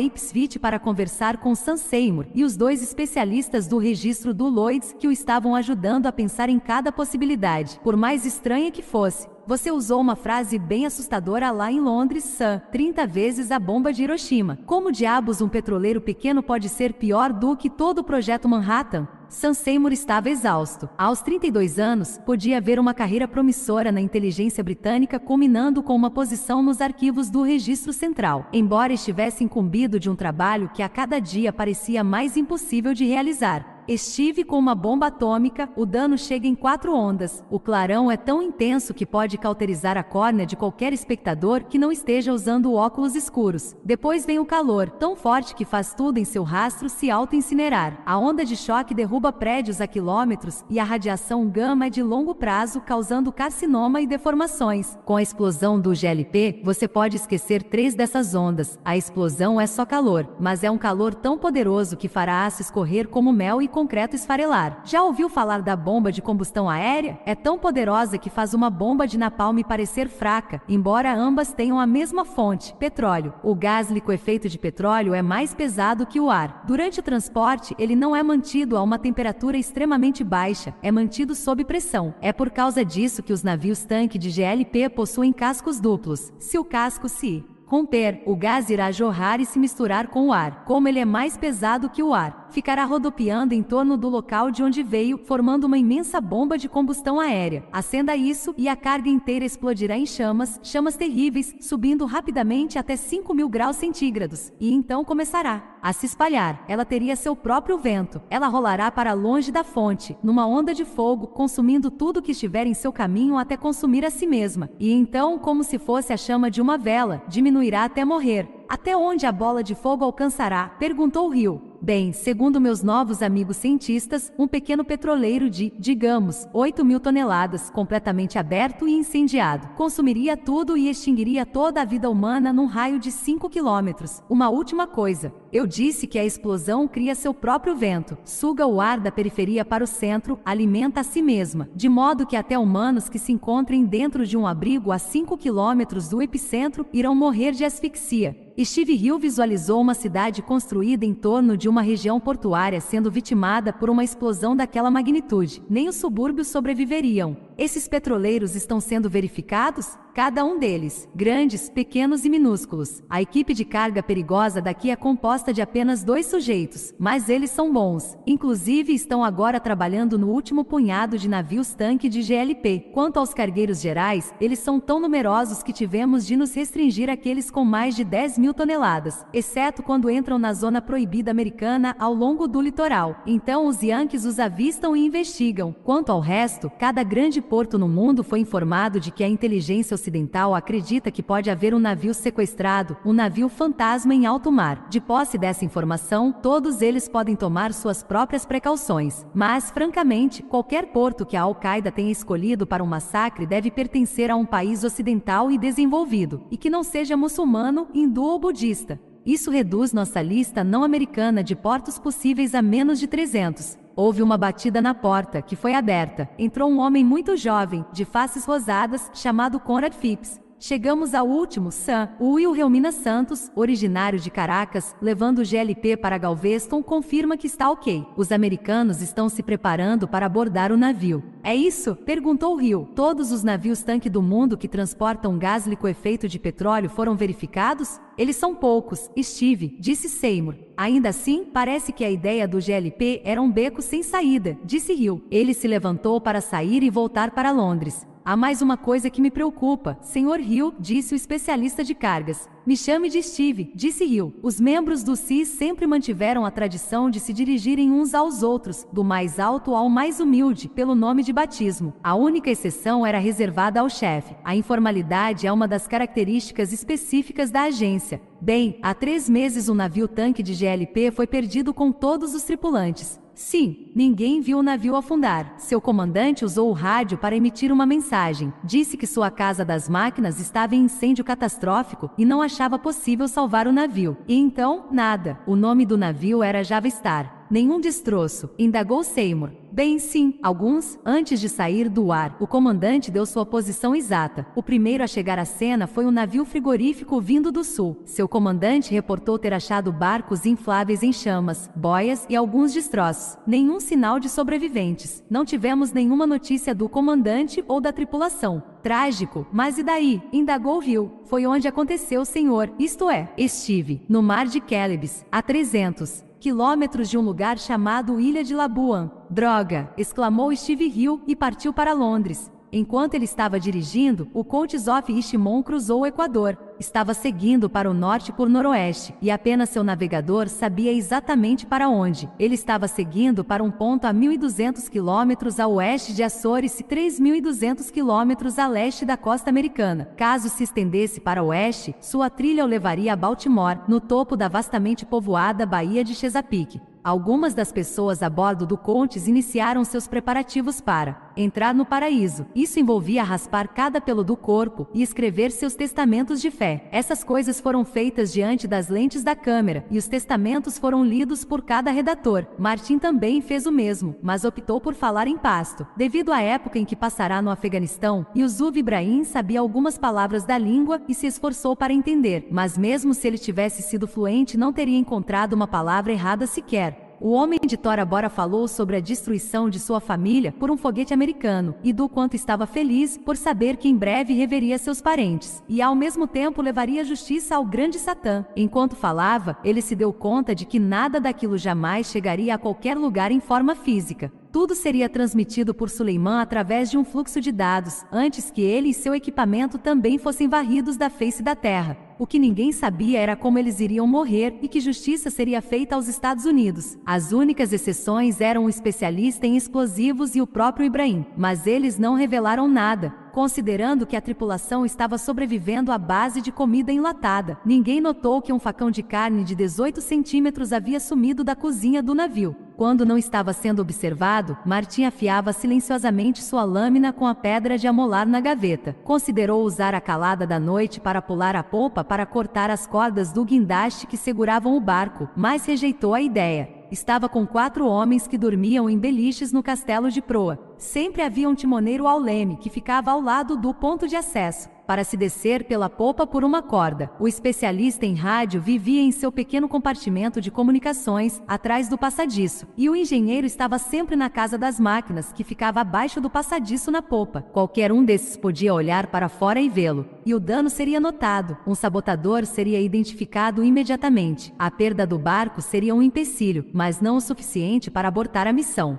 Ipswich para conversar com Sam Seymour e os 2 especialistas do registro do Lloyds que o estavam ajudando a pensar em cada possibilidade, por mais estranha que fosse. Você usou uma frase bem assustadora lá em Londres, Sam. 30 vezes a bomba de Hiroshima. Como diabos um petroleiro pequeno pode ser pior do que todo o projeto Manhattan? Sam Seymour estava exausto. Aos 32 anos, podia haver uma carreira promissora na inteligência britânica culminando com uma posição nos arquivos do Registro Central. Embora estivesse incumbido de um trabalho que a cada dia parecia mais impossível de realizar. Estive com uma bomba atômica, o dano chega em 4 ondas. O clarão é tão intenso que pode cauterizar a córnea de qualquer espectador que não esteja usando óculos escuros. Depois vem o calor, tão forte que faz tudo em seu rastro se auto-incinerar. A onda de choque derruba prédios a quilômetros e a radiação gama é de longo prazo, causando carcinoma e deformações. Com a explosão do GLP, você pode esquecer 3 dessas ondas. A explosão é só calor, mas é um calor tão poderoso que fará aço escorrer como mel e concreto esfarelar. Já ouviu falar da bomba de combustão aérea? É tão poderosa que faz uma bomba de napalm parecer fraca, embora ambas tenham a mesma fonte, petróleo. O gás liquefeito de petróleo é mais pesado que o ar. Durante o transporte, ele não é mantido a uma temperatura extremamente baixa, é mantido sob pressão. É por causa disso que os navios-tanque de GLP possuem cascos duplos. Se o casco se romper, o gás irá jorrar e se misturar com o ar. Como ele é mais pesado que o ar, ficará rodopiando em torno do local de onde veio, formando uma imensa bomba de combustão aérea. Acenda isso e a carga inteira explodirá em chamas, chamas terríveis, subindo rapidamente até 5.000 graus centígrados, e então começará a se espalhar. Ela teria seu próprio vento. Ela rolará para longe da fonte, numa onda de fogo, consumindo tudo que estiver em seu caminho até consumir a si mesma. E então, como se fosse a chama de uma vela, diminuirá até morrer. Até onde a bola de fogo alcançará? Perguntou Hill. Bem, segundo meus novos amigos cientistas, um pequeno petroleiro de, digamos, 8.000 toneladas, completamente aberto e incendiado, consumiria tudo e extinguiria toda a vida humana num raio de 5 quilômetros. Uma última coisa. Eu disse que a explosão cria seu próprio vento, suga o ar da periferia para o centro, alimenta a si mesma, de modo que até humanos que se encontrem dentro de um abrigo a 5 quilômetros do epicentro irão morrer de asfixia. Steve Hill visualizou uma cidade construída em torno de uma região portuária sendo vitimada por uma explosão daquela magnitude. Nem os subúrbios sobreviveriam. Esses petroleiros estão sendo verificados? Cada um deles, grandes, pequenos e minúsculos. A equipe de carga perigosa daqui é composta de apenas 2 sujeitos, mas eles são bons. Inclusive estão agora trabalhando no último punhado de navios-tanque de GLP. Quanto aos cargueiros gerais, eles são tão numerosos que tivemos de nos restringir àqueles com mais de 10.000 toneladas, exceto quando entram na zona proibida americana ao longo do litoral. Então os Yankees os avistam e investigam. Quanto ao resto, cada grande porto no mundo foi informado de que a inteligência ocidental acredita que pode haver um navio sequestrado, um navio fantasma em alto mar. De posse dessa informação, todos eles podem tomar suas próprias precauções. Mas, francamente, qualquer porto que a Al-Qaeda tenha escolhido para um massacre deve pertencer a um país ocidental e desenvolvido, e que não seja muçulmano, hindu ou budista. Isso reduz nossa lista não americana de portos possíveis a menos de 300. Houve uma batida na porta, que foi aberta. Entrou um homem muito jovem, de faces rosadas, chamado Conrad Phipps. Chegamos ao último, Sam. O Will Helmina Santos, originário de Caracas, levando o GLP para Galveston, confirma que está ok. Os americanos estão se preparando para abordar o navio. É isso? Perguntou Hill. Todos os navios-tanque do mundo que transportam gás liquefeito de petróleo foram verificados? Eles são poucos, Steve, disse Seymour. Ainda assim, parece que a ideia do GLP era um beco sem saída, disse Hill. Ele se levantou para sair e voltar para Londres. Há mais uma coisa que me preocupa, Sr. Hill, disse o especialista de cargas. Me chame de Steve, disse Hill. Os membros do CIS sempre mantiveram a tradição de se dirigirem uns aos outros, do mais alto ao mais humilde, pelo nome de batismo. A única exceção era reservada ao chefe. A informalidade é uma das características específicas da agência. Bem, há 3 meses um navio-tanque de GLP foi perdido com todos os tripulantes. Sim, ninguém viu o navio afundar. Seu comandante usou o rádio para emitir uma mensagem. Disse que sua casa das máquinas estava em incêndio catastrófico e não achava possível salvar o navio. E então, nada. O nome do navio era Java Star. Nenhum destroço, indagou Seymour. Bem, sim, alguns. Antes de sair do ar, o comandante deu sua posição exata. O primeiro a chegar à cena foi um navio frigorífico vindo do sul. Seu comandante reportou ter achado barcos infláveis em chamas, boias e alguns destroços. Nenhum sinal de sobreviventes. Não tivemos nenhuma notícia do comandante ou da tripulação. Trágico, mas e daí? Indagou Hill. Foi onde aconteceu, senhor. Isto é, Steve, no mar de Celebes, a 300 quilômetros de um lugar chamado Ilha de Labuan. Droga! Exclamou Steve Hill e partiu para Londres. Enquanto ele estava dirigindo, o Countess Ishimon cruzou o Equador. Estava seguindo para o norte por noroeste, e apenas seu navegador sabia exatamente para onde. Ele estava seguindo para um ponto a 1.200 quilômetros a oeste de Açores e 3.200 quilômetros a leste da costa americana. Caso se estendesse para o oeste, sua trilha o levaria a Baltimore, no topo da vastamente povoada Baía de Chesapeake. Algumas das pessoas a bordo do Countess iniciaram seus preparativos para entrar no paraíso. Isso envolvia raspar cada pelo do corpo e escrever seus testamentos de fé. Essas coisas foram feitas diante das lentes da câmera, e os testamentos foram lidos por cada redator. Martin também fez o mesmo, mas optou por falar em pasto, devido à época em que passará no Afeganistão. Yusuf Ibrahim sabia algumas palavras da língua e se esforçou para entender, mas mesmo se ele tivesse sido fluente, não teria encontrado uma palavra errada sequer. O homem de Tora Bora falou sobre a destruição de sua família por um foguete americano e do quanto estava feliz por saber que em breve reveria seus parentes e ao mesmo tempo levaria justiça ao grande Satã. Enquanto falava, ele se deu conta de que nada daquilo jamais chegaria a qualquer lugar em forma física. Tudo seria transmitido por Suleiman através de um fluxo de dados, antes que ele e seu equipamento também fossem varridos da face da Terra. O que ninguém sabia era como eles iriam morrer e que justiça seria feita aos Estados Unidos. As únicas exceções eram um especialista em explosivos e o próprio Ibrahim, mas eles não revelaram nada, considerando que a tripulação estava sobrevivendo à base de comida enlatada. Ninguém notou que um facão de carne de 18 centímetros havia sumido da cozinha do navio. Quando não estava sendo observado, Martin afiava silenciosamente sua lâmina com a pedra de amolar na gaveta. Considerou usar a calada da noite para pular a polpa para cortar as cordas do guindaste que seguravam o barco, mas rejeitou a ideia. Estava com 4 homens que dormiam em beliches no castelo de proa. Sempre havia um timoneiro ao leme que ficava ao lado do ponto de acesso, para se descer pela popa por uma corda. O especialista em rádio vivia em seu pequeno compartimento de comunicações, atrás do passadiço, e o engenheiro estava sempre na casa das máquinas, que ficava abaixo do passadiço na popa. Qualquer um desses podia olhar para fora e vê-lo, e o dano seria notado. Um sabotador seria identificado imediatamente. A perda do barco seria um empecilho, mas não o suficiente para abortar a missão.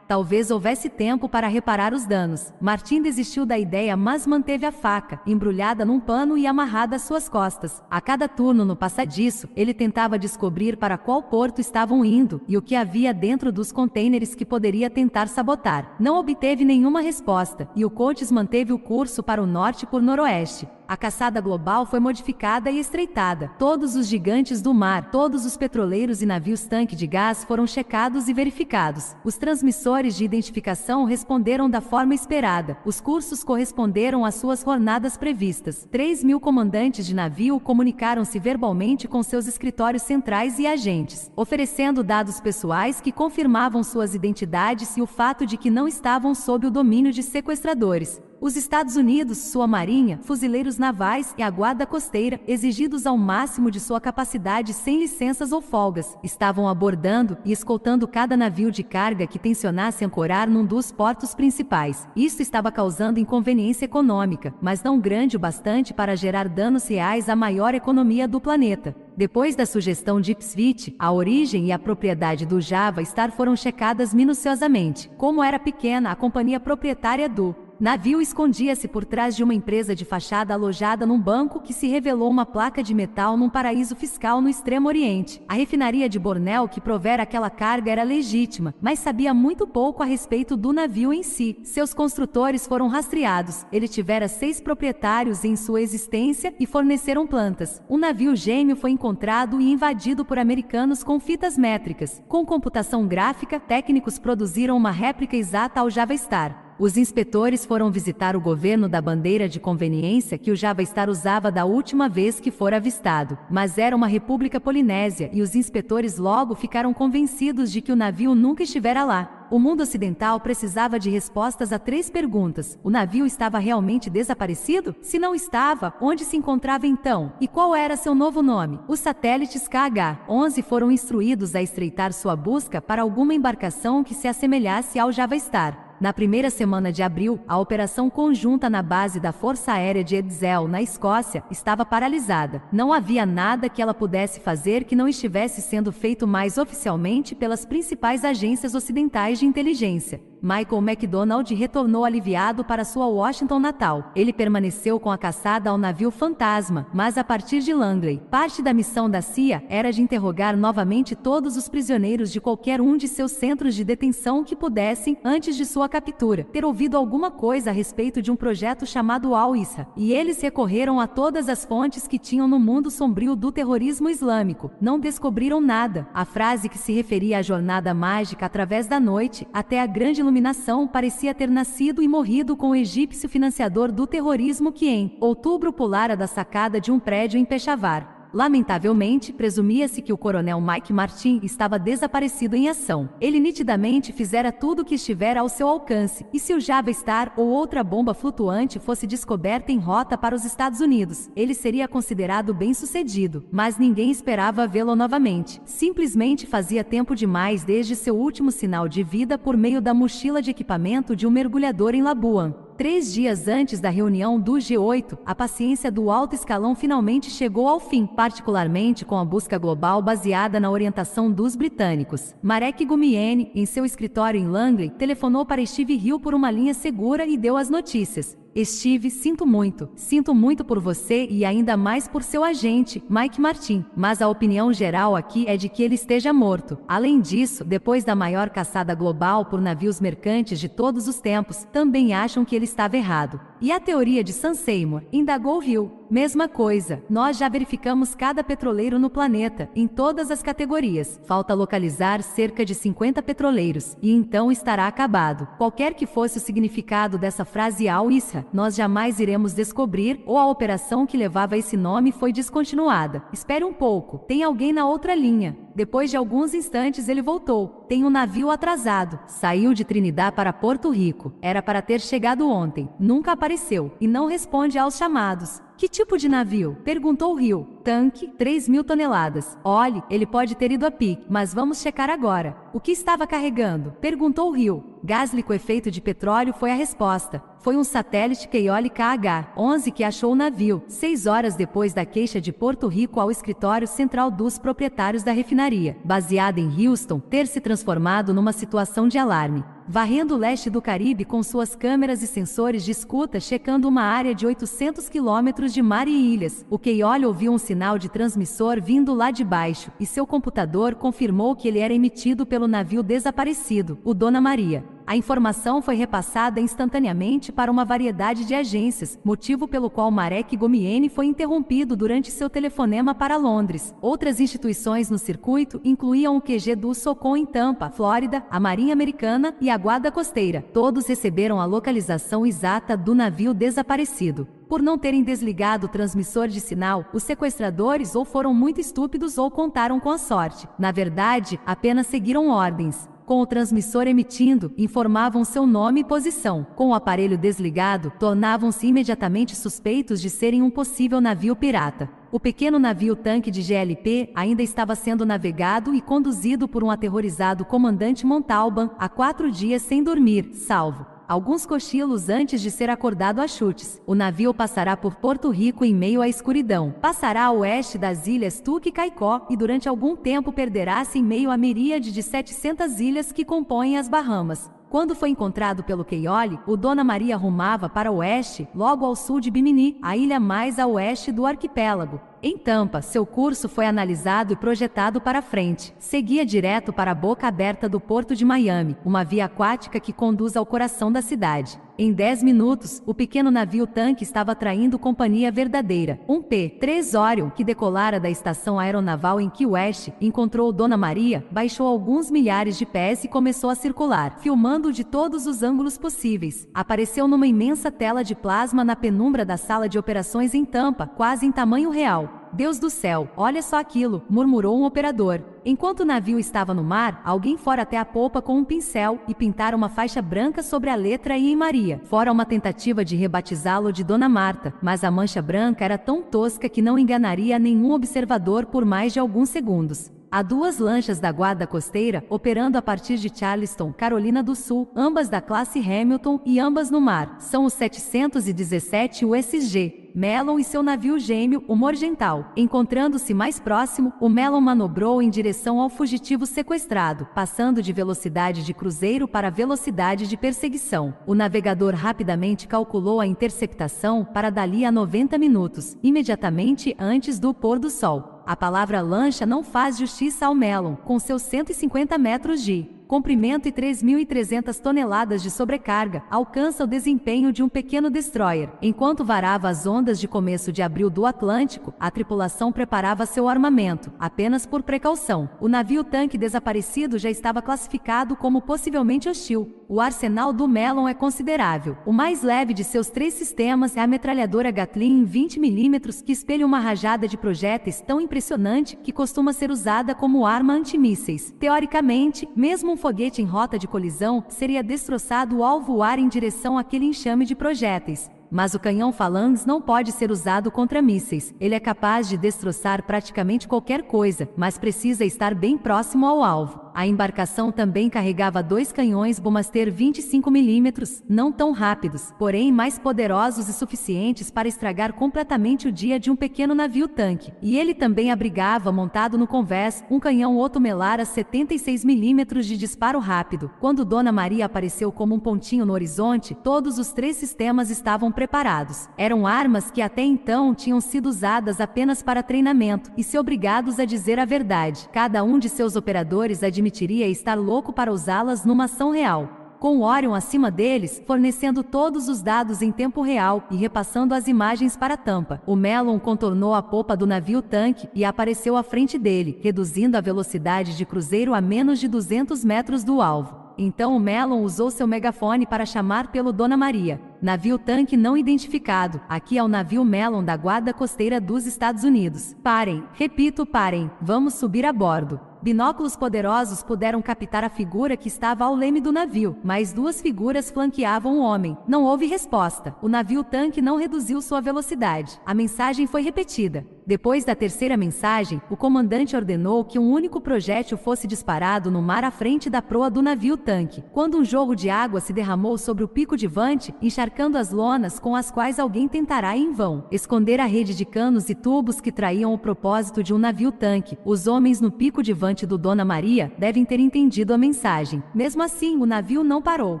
Talvez houvesse tempo para reparar os danos. Martin desistiu da ideia, mas manteve a faca embrulhada num pano e amarrada às suas costas. A cada turno no passadiço, ele tentava descobrir para qual porto estavam indo e o que havia dentro dos contêineres que poderia tentar sabotar. Não obteve nenhuma resposta, e o Coates manteve o curso para o norte por noroeste. A caçada global foi modificada e estreitada. Todos os gigantes do mar, todos os petroleiros e navios tanque de gás foram checados e verificados. Os transmissores de identificação responderam da forma esperada. Os cursos corresponderam às suas jornadas previstas. 3.000 comandantes de navio comunicaram-se verbalmente com seus escritórios centrais e agentes, oferecendo dados pessoais que confirmavam suas identidades e o fato de que não estavam sob o domínio de sequestradores. Os Estados Unidos, sua marinha, fuzileiros navais e a guarda costeira, exigidos ao máximo de sua capacidade sem licenças ou folgas, estavam abordando e escoltando cada navio de carga que tencionasse ancorar num dos portos principais. Isso estava causando inconveniência econômica, mas não grande o bastante para gerar danos reais à maior economia do planeta. Depois da sugestão de Ipswich, a origem e a propriedade do Java Star foram checadas minuciosamente. Como era pequena, a companhia proprietária do navio escondia-se por trás de uma empresa de fachada alojada num banco que se revelou uma placa de metal num paraíso fiscal no Extremo Oriente. A refinaria de Bornéu que provera aquela carga era legítima, mas sabia muito pouco a respeito do navio em si. Seus construtores foram rastreados. Ele tivera 6 proprietários em sua existência e forneceram plantas. Um navio gêmeo foi encontrado e invadido por americanos com fitas métricas. Com computação gráfica, técnicos produziram uma réplica exata ao Java Star. Os inspetores foram visitar o governo da bandeira de conveniência que o Java Star usava da última vez que fora avistado, mas era uma república polinésia e os inspetores logo ficaram convencidos de que o navio nunca estivera lá. O mundo ocidental precisava de respostas a 3 perguntas. O navio estava realmente desaparecido? Se não estava, onde se encontrava então? E qual era seu novo nome? Os satélites KH-11 foram instruídos a estreitar sua busca para alguma embarcação que se assemelhasse ao Java Star. Na primeira semana de abril, a operação conjunta na base da Força Aérea de Edzell, na Escócia, estava paralisada. Não havia nada que ela pudesse fazer que não estivesse sendo feito mais oficialmente pelas principais agências ocidentais de inteligência. Michael McDonald retornou aliviado para sua Washington natal. Ele permaneceu com a caçada ao navio Fantasma, mas a partir de Langley. Parte da missão da CIA era de interrogar novamente todos os prisioneiros de qualquer um de seus centros de detenção que pudessem, antes de sua captura, ter ouvido alguma coisa a respeito de um projeto chamado Al-Issa, e eles recorreram a todas as fontes que tinham no mundo sombrio do terrorismo islâmico. Não descobriram nada. A frase que se referia à jornada mágica através da noite, até a grande iluminação parecia ter nascido e morrido com o egípcio financiador do terrorismo que em outubro pulara da sacada de um prédio em Peshawar. Lamentavelmente, presumia-se que o coronel Mike Martin estava desaparecido em ação. Ele nitidamente fizera tudo o que estivera ao seu alcance, e se o Java Star ou outra bomba flutuante fosse descoberta em rota para os Estados Unidos, ele seria considerado bem-sucedido, mas ninguém esperava vê-lo novamente. Simplesmente fazia tempo demais desde seu último sinal de vida por meio da mochila de equipamento de um mergulhador em Labuan. 3 dias antes da reunião do G8, a paciência do alto escalão finalmente chegou ao fim, particularmente com a busca global baseada na orientação dos britânicos. Marek Gumieni, em seu escritório em Langley, telefonou para Steve Hill por uma linha segura e deu as notícias. Steve, sinto muito por você e ainda mais por seu agente, Mike Martin, mas a opinião geral aqui é de que ele esteja morto. Além disso, depois da maior caçada global por navios mercantes de todos os tempos, também acham que ele estava errado. E a teoria de Sam Seymour? Indagou Hill. Mesma coisa, nós já verificamos cada petroleiro no planeta, em todas as categorias. Falta localizar cerca de 50 petroleiros, e então estará acabado. Qualquer que fosse o significado dessa frase Al-Isra, nós jamais iremos descobrir, ou a operação que levava esse nome foi descontinuada. Espere um pouco, tem alguém na outra linha. Depois de alguns instantes ele voltou. Tem um navio atrasado. Saiu de Trinidad para Porto Rico. Era para ter chegado ontem. Nunca apareceu. E não responde aos chamados. Que tipo de navio? Perguntou Hill. Tanque, 3.000 toneladas. Olhe, ele pode ter ido a pique, mas vamos checar agora. O que estava carregando? Perguntou Hill. Gás liquefeito de petróleo foi a resposta. Foi um satélite Keoli KH-11 que achou o navio, 6 horas depois da queixa de Porto Rico ao escritório central dos proprietários da refinaria, baseada em Houston, ter se transformado numa situação de alarme. Varrendo o leste do Caribe com suas câmeras e sensores de escuta checando uma área de 800 quilômetros de mar e ilhas, o Keoli ouviu um sinal de transmissor vindo lá de baixo, e seu computador confirmou que ele era emitido pelo navio desaparecido, o Dona Maria. A informação foi repassada instantaneamente para uma variedade de agências, motivo pelo qual Marek Gumieni foi interrompido durante seu telefonema para Londres. Outras instituições no circuito incluíam o QG do SOCOM em Tampa, Flórida, a Marinha Americana e a Guarda Costeira. Todos receberam a localização exata do navio desaparecido. Por não terem desligado o transmissor de sinal, os sequestradores ou foram muito estúpidos ou contaram com a sorte. Na verdade, apenas seguiram ordens. Com o transmissor emitindo, informavam seu nome e posição. Com o aparelho desligado, tornavam-se imediatamente suspeitos de serem um possível navio pirata. O pequeno navio-tanque de GLP ainda estava sendo navegado e conduzido por um aterrorizado comandante Montalban há 4 dias sem dormir, salvo alguns cochilos antes de ser acordado a chutes. O navio passará por Porto Rico em meio à escuridão. Passará a oeste das ilhas Tuque e Caicó e durante algum tempo perderá-se em meio à miríade de 700 ilhas que compõem as Bahamas. Quando foi encontrado pelo Keoli, o Dona Maria rumava para o oeste, logo ao sul de Bimini, a ilha mais a oeste do arquipélago. Em Tampa, seu curso foi analisado e projetado para frente. Seguia direto para a boca aberta do porto de Miami, uma via aquática que conduz ao coração da cidade. Em 10 minutos, o pequeno navio-tanque estava traindo companhia verdadeira. Um P-3 Orion, que decolara da estação aeronaval em Key West, encontrou Dona Maria, baixou alguns milhares de pés e começou a circular, filmando de todos os ângulos possíveis. Apareceu numa imensa tela de plasma na penumbra da sala de operações em Tampa, quase em tamanho real. Deus do céu, olha só aquilo, murmurou um operador. Enquanto o navio estava no mar, alguém fora até a polpa com um pincel e pintara uma faixa branca sobre a letra I em Maria. Fora uma tentativa de rebatizá-lo de Dona Marta, mas a mancha branca era tão tosca que não enganaria nenhum observador por mais de alguns segundos. Há 2 lanchas da Guarda Costeira operando a partir de Charleston, Carolina do Sul, ambas da classe Hamilton e ambas no mar. São os 717 USG. Mellon e seu navio gêmeo, o Morgenthau. Encontrando-se mais próximo, o Mellon manobrou em direção ao fugitivo sequestrado, passando de velocidade de cruzeiro para velocidade de perseguição. O navegador rapidamente calculou a interceptação para dali a 90 minutos, imediatamente antes do pôr do sol. A palavra lancha não faz justiça ao Mellon, com seus 150 metros de comprimento e 3.300 toneladas de sobrecarga, alcança o desempenho de um pequeno destroyer. Enquanto varava as ondas de começo de abril do Atlântico, a tripulação preparava seu armamento, apenas por precaução. O navio-tanque desaparecido já estava classificado como possivelmente hostil. O arsenal do Mellon é considerável. O mais leve de seus 3 sistemas é a metralhadora Gatling em 20 mm, que espelha uma rajada de projéteis tão impressionante que costuma ser usada como arma antimísseis. Teoricamente, mesmo um foguete em rota de colisão seria destroçado ao voar em direção àquele enxame de projéteis. Mas o canhão Phalanx não pode ser usado contra mísseis. Ele é capaz de destroçar praticamente qualquer coisa, mas precisa estar bem próximo ao alvo. A embarcação também carregava 2 canhões Bumaster 25 mm, não tão rápidos, porém mais poderosos e suficientes para estragar completamente o dia de um pequeno navio-tanque. E ele também abrigava, montado no convés, um canhão Otto Melara 76 mm de disparo rápido. Quando Dona Maria apareceu como um pontinho no horizonte, todos os 3 sistemas estavam preparados. Eram armas que até então tinham sido usadas apenas para treinamento, e se obrigados a dizer a verdade. Cada um de seus operadores admitiria estar louco para usá-las numa ação real. Com o Orion acima deles, fornecendo todos os dados em tempo real e repassando as imagens para a tampa. O Mellon contornou a popa do navio-tanque e apareceu à frente dele, reduzindo a velocidade de cruzeiro a menos de 200 metros do alvo. Então o Mellon usou seu megafone para chamar pelo Dona Maria. Navio-tanque não identificado. Aqui é o navio Mellon da Guarda Costeira dos Estados Unidos. Parem, repito, parem. Vamos subir a bordo. Binóculos poderosos puderam captar a figura que estava ao leme do navio, mas 2 figuras flanqueavam o homem. Não houve resposta. O navio-tanque não reduziu sua velocidade. A mensagem foi repetida. Depois da terceira mensagem, o comandante ordenou que um único projétil fosse disparado no mar à frente da proa do navio-tanque. Quando um jorro de água se derramou sobre o pico de vante, encharcando as lonas com as quais alguém tentará em vão esconder a rede de canos e tubos que traíam o propósito de um navio-tanque, os homens no pico de vante do Dona Maria devem ter entendido a mensagem. Mesmo assim, o navio não parou.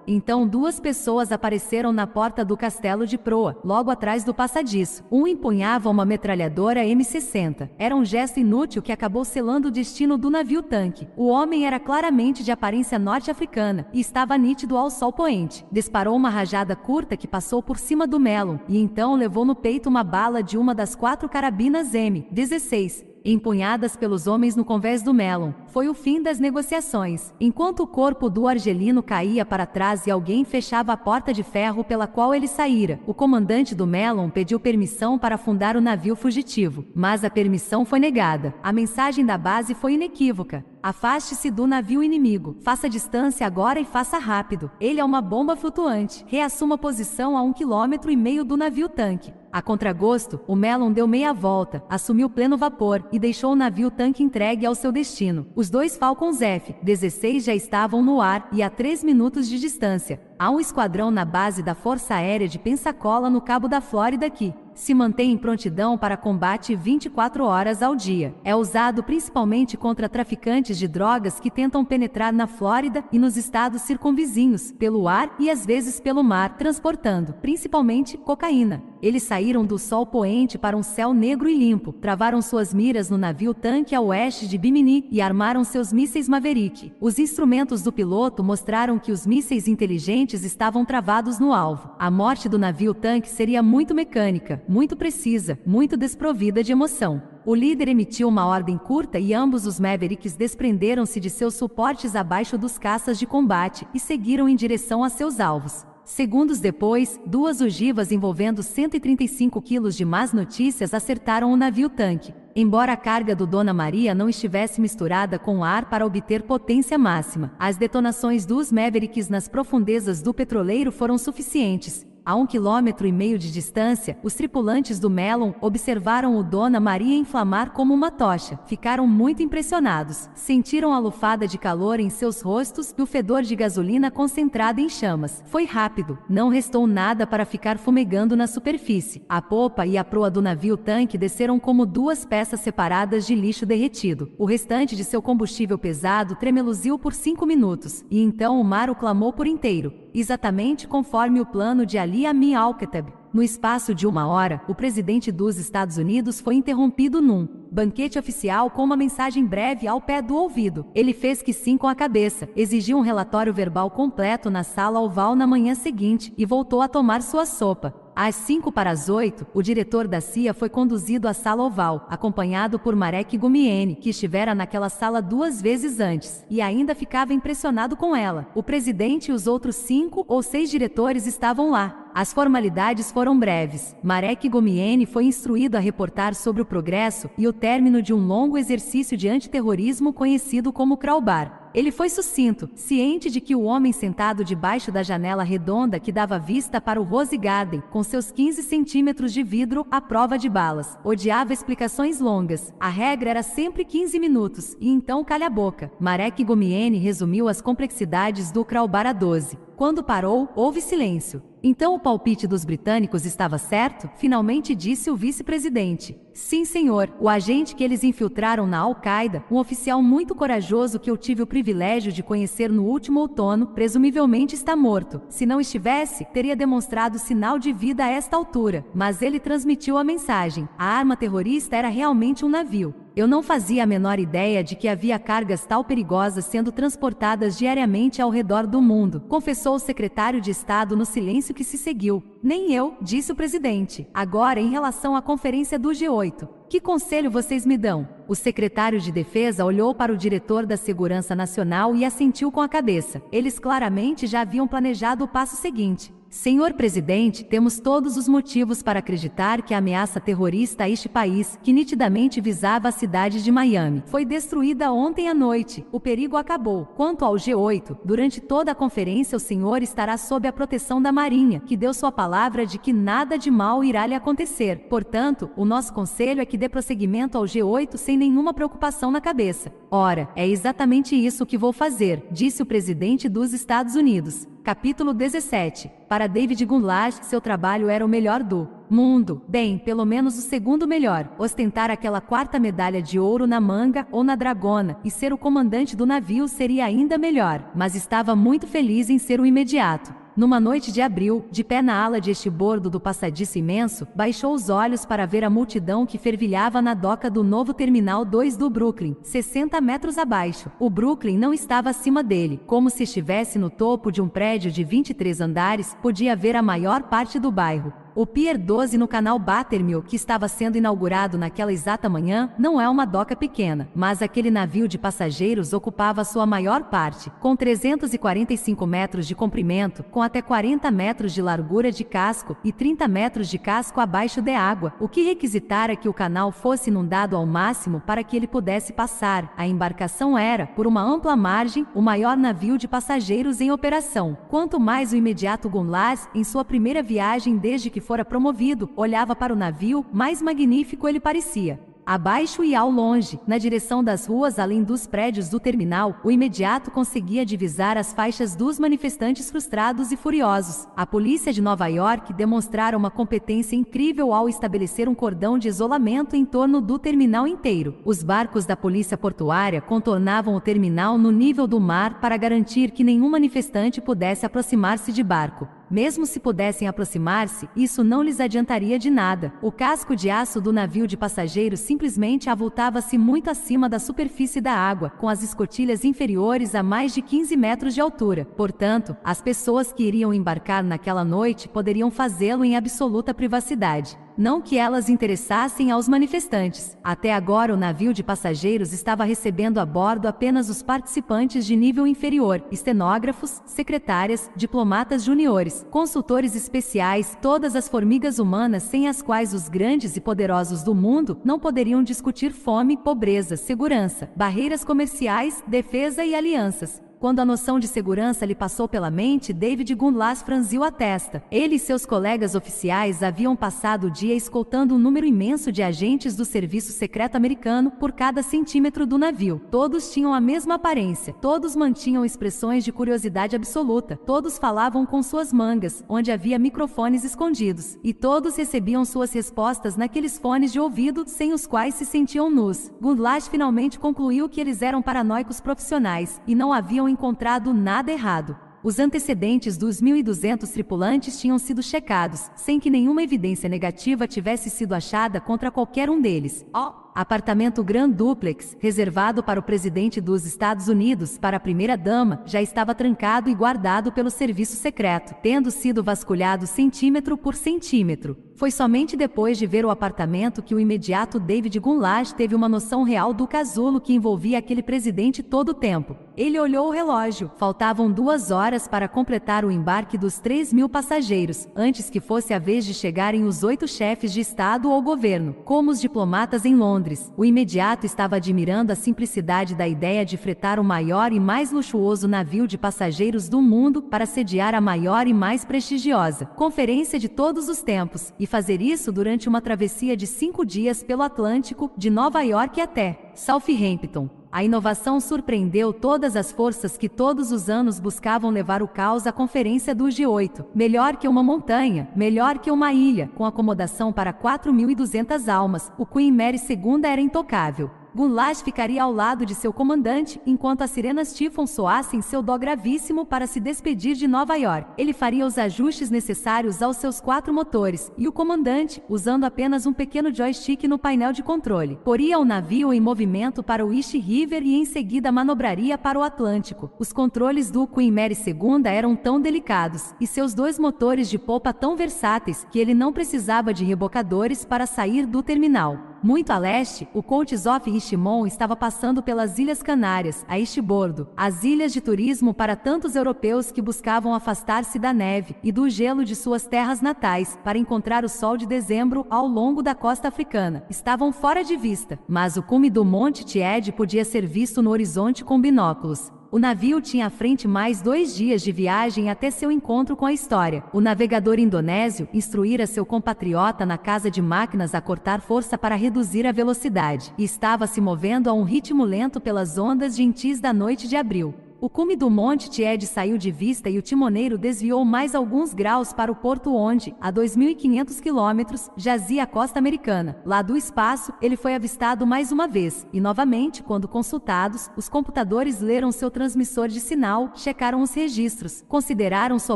Então 2 pessoas apareceram na porta do castelo de proa, logo atrás do passadiço. Um empunhava uma metralhadora M60. Era um gesto inútil que acabou selando o destino do navio-tanque. O homem era claramente de aparência norte-africana e estava nítido ao sol poente. Disparou uma rajada curta que passou por cima do Mellon e então levou no peito uma bala de uma das 4 carabinas M16. Empunhadas pelos homens no convés do Mellon. Foi o fim das negociações. Enquanto o corpo do argelino caía para trás e alguém fechava a porta de ferro pela qual ele saíra, o comandante do Mellon pediu permissão para afundar o navio fugitivo, mas a permissão foi negada. A mensagem da base foi inequívoca. Afaste-se do navio inimigo. Faça distância agora e faça rápido. Ele é uma bomba flutuante. Reassuma posição a 1,5 km do navio-tanque. A contragosto, o Mellon deu meia volta, assumiu pleno vapor e deixou o navio-tanque entregue ao seu destino. Os 2 Falcons F-16 já estavam no ar e a 3 minutos de distância. Há um esquadrão na base da Força Aérea de Pensacola, no Cabo da Flórida, que se mantém em prontidão para combate 24 horas ao dia. É usado principalmente contra traficantes de drogas que tentam penetrar na Flórida e nos estados circunvizinhos, pelo ar e às vezes pelo mar, transportando, principalmente, cocaína. Eles saíram do sol poente para um céu negro e limpo, travaram suas miras no navio-tanque a oeste de Bimini e armaram seus mísseis Maverick. Os instrumentos do piloto mostraram que os mísseis inteligentes estavam travados no alvo. A morte do navio-tanque seria muito mecânica, muito precisa, muito desprovida de emoção. O líder emitiu uma ordem curta e ambos os Mavericks desprenderam-se de seus suportes abaixo dos caças de combate e seguiram em direção a seus alvos. Segundos depois, 2 ogivas envolvendo 135 quilos de más notícias acertaram o navio-tanque. Embora a carga do Dona Maria não estivesse misturada com ar para obter potência máxima, as detonações dos Mavericks nas profundezas do petroleiro foram suficientes. A 1,5 km de distância, os tripulantes do Mellon observaram o Dona Maria inflamar como uma tocha. Ficaram muito impressionados. Sentiram a lufada de calor em seus rostos e o fedor de gasolina concentrada em chamas. Foi rápido. Não restou nada para ficar fumegando na superfície. A popa e a proa do navio-tanque desceram como 2 peças separadas de lixo derretido. O restante de seu combustível pesado tremeluziu por 5 minutos. E então o mar o clamou por inteiro. Exatamente conforme o plano de Ali Amin Al-Khattab. No espaço de 1 hora, o presidente dos Estados Unidos foi interrompido num banquete oficial com uma mensagem breve ao pé do ouvido. Ele fez que sim com a cabeça, exigiu um relatório verbal completo na sala oval na manhã seguinte e voltou a tomar sua sopa. Às 7:55, o diretor da CIA foi conduzido à sala oval, acompanhado por Marek Gumieni, que estivera naquela sala 2 vezes antes, e ainda ficava impressionado com ela. O presidente e os outros 5 ou 6 diretores estavam lá. As formalidades foram breves. Marek Gumieni foi instruído a reportar sobre o progresso e o término de um longo exercício de antiterrorismo conhecido como Crowbar. Ele foi sucinto, ciente de que o homem sentado debaixo da janela redonda que dava vista para o Rose Garden, com seus 15 centímetros de vidro à prova de balas, odiava explicações longas. A regra era sempre 15 minutos, e então calha a boca. Marek Gumieni resumiu as complexidades do Crowbar a 12. Quando parou, houve silêncio. Então o palpite dos britânicos estava certo? Finalmente disse o vice-presidente. Sim, senhor. O agente que eles infiltraram na Al-Qaeda, um oficial muito corajoso que eu tive o privilégio de conhecer no último outono, presumivelmente está morto. Se não estivesse, teria demonstrado sinal de vida a esta altura. Mas ele transmitiu a mensagem. A arma terrorista era realmente um navio. Eu não fazia a menor ideia de que havia cargas tão perigosas sendo transportadas diariamente ao redor do mundo, confessou o secretário de Estado no silêncio que se seguiu. Nem eu, disse o presidente. Agora, em relação à conferência do G8. Que conselho vocês me dão? O secretário de Defesa olhou para o diretor da Segurança Nacional e assentiu com a cabeça. Eles claramente já haviam planejado o passo seguinte. Senhor presidente, temos todos os motivos para acreditar que a ameaça terrorista a este país, que nitidamente visava a cidade de Miami, foi destruída ontem à noite. O perigo acabou. Quanto ao G8, durante toda a conferência o senhor estará sob a proteção da Marinha, que deu sua palavra de que nada de mal irá lhe acontecer. Portanto, o nosso conselho é que dê prosseguimento ao G8 sem nenhuma preocupação na cabeça. Ora, é exatamente isso que vou fazer, disse o presidente dos Estados Unidos. Capítulo 17. Para David Goulash, seu trabalho era o melhor do mundo. Bem, pelo menos o segundo melhor. Ostentar aquela 4ª medalha de ouro na manga ou na dragona e ser o comandante do navio seria ainda melhor. Mas estava muito feliz em ser o imediato. Numa noite de abril, de pé na ala de estibordo do passadiço imenso, baixou os olhos para ver a multidão que fervilhava na doca do novo Terminal 2 do Brooklyn, 60 metros abaixo. O Brooklyn não estava acima dele, como se estivesse no topo de um prédio de 23 andares, podia ver a maior parte do bairro. O Pier 12 no canal Buttermilk, que estava sendo inaugurado naquela exata manhã, não é uma doca pequena, mas aquele navio de passageiros ocupava sua maior parte, com 345 metros de comprimento, com até 40 metros de largura de casco e 30 metros de casco abaixo de água, o que requisitara que o canal fosse inundado ao máximo para que ele pudesse passar. A embarcação era, por uma ampla margem, o maior navio de passageiros em operação. Quanto mais o imediato Goulash, em sua primeira viagem desde que fora promovido, olhava para o navio, mais magnífico ele parecia. Abaixo e ao longe, na direção das ruas além dos prédios do terminal, o imediato conseguia divisar as faixas dos manifestantes frustrados e furiosos. A polícia de Nova York demonstrara uma competência incrível ao estabelecer um cordão de isolamento em torno do terminal inteiro. Os barcos da polícia portuária contornavam o terminal no nível do mar para garantir que nenhum manifestante pudesse aproximar-se de barco. Mesmo se pudessem aproximar-se, isso não lhes adiantaria de nada. O casco de aço do navio de passageiros simplesmente avultava-se muito acima da superfície da água, com as escotilhas inferiores a mais de 15 metros de altura. Portanto, as pessoas que iriam embarcar naquela noite poderiam fazê-lo em absoluta privacidade. Não que elas interessassem aos manifestantes. Até agora o navio de passageiros estava recebendo a bordo apenas os participantes de nível inferior, estenógrafos, secretárias, diplomatas juniores, consultores especiais, todas as formigas humanas sem as quais os grandes e poderosos do mundo não poderiam discutir fome, pobreza, segurança, barreiras comerciais, defesa e alianças. Quando a noção de segurança lhe passou pela mente, David Goulash franziu a testa. Ele e seus colegas oficiais haviam passado o dia escoltando um número imenso de agentes do serviço secreto americano por cada centímetro do navio. Todos tinham a mesma aparência, todos mantinham expressões de curiosidade absoluta, todos falavam com suas mangas, onde havia microfones escondidos, e todos recebiam suas respostas naqueles fones de ouvido sem os quais se sentiam nus. Goulash finalmente concluiu que eles eram paranoicos profissionais, e não haviam encontrado nada errado. Os antecedentes dos 1.200 tripulantes tinham sido checados, sem que nenhuma evidência negativa tivesse sido achada contra qualquer um deles. Apartamento Grand Duplex, reservado para o presidente dos Estados Unidos para a primeira-dama, já estava trancado e guardado pelo serviço secreto, tendo sido vasculhado centímetro por centímetro. Foi somente depois de ver o apartamento que o imediato David Goulash teve uma noção real do casulo que envolvia aquele presidente todo o tempo. Ele olhou o relógio. Faltavam 2 horas para completar o embarque dos 3.000 passageiros, antes que fosse a vez de chegarem os 8 chefes de Estado ou governo, como os diplomatas em Londres. O imediato estava admirando a simplicidade da ideia de fretar o maior e mais luxuoso navio de passageiros do mundo para sediar a maior e mais prestigiosa conferência de todos os tempos, e fazer isso durante uma travessia de 5 dias pelo Atlântico, de Nova York até Southampton. A inovação surpreendeu todas as forças que todos os anos buscavam levar o caos à conferência do G8. Melhor que uma montanha, melhor que uma ilha, com acomodação para 4.200 almas, o Queen Mary II era intocável. Goulash ficaria ao lado de seu comandante, enquanto as sirenas Typhon soassem seu dó gravíssimo para se despedir de Nova York. Ele faria os ajustes necessários aos seus 4 motores, e o comandante, usando apenas um pequeno joystick no painel de controle, poria o navio em movimento para o East River e em seguida manobraria para o Atlântico. Os controles do Queen Mary II eram tão delicados, e seus 2 motores de popa tão versáteis, que ele não precisava de rebocadores para sair do terminal. Muito a leste, o Countess of Richmond estava passando pelas Ilhas Canárias, a estibordo, as ilhas de turismo para tantos europeus que buscavam afastar-se da neve e do gelo de suas terras natais, para encontrar o sol de dezembro ao longo da costa africana. Estavam fora de vista, mas o cume do Monte Tied podia ser visto no horizonte com binóculos. O navio tinha à frente mais 2 dias de viagem até seu encontro com a história. O navegador indonésio instruíra seu compatriota na casa de máquinas a cortar força para reduzir a velocidade, e estava se movendo a um ritmo lento pelas ondas gentis da noite de abril. O cume do Monte Tied saiu de vista e o timoneiro desviou mais alguns graus para o porto onde, a 2.500 quilômetros, jazia a costa americana. Lá do espaço, ele foi avistado mais uma vez, e novamente, quando consultados, os computadores leram seu transmissor de sinal, checaram os registros, consideraram sua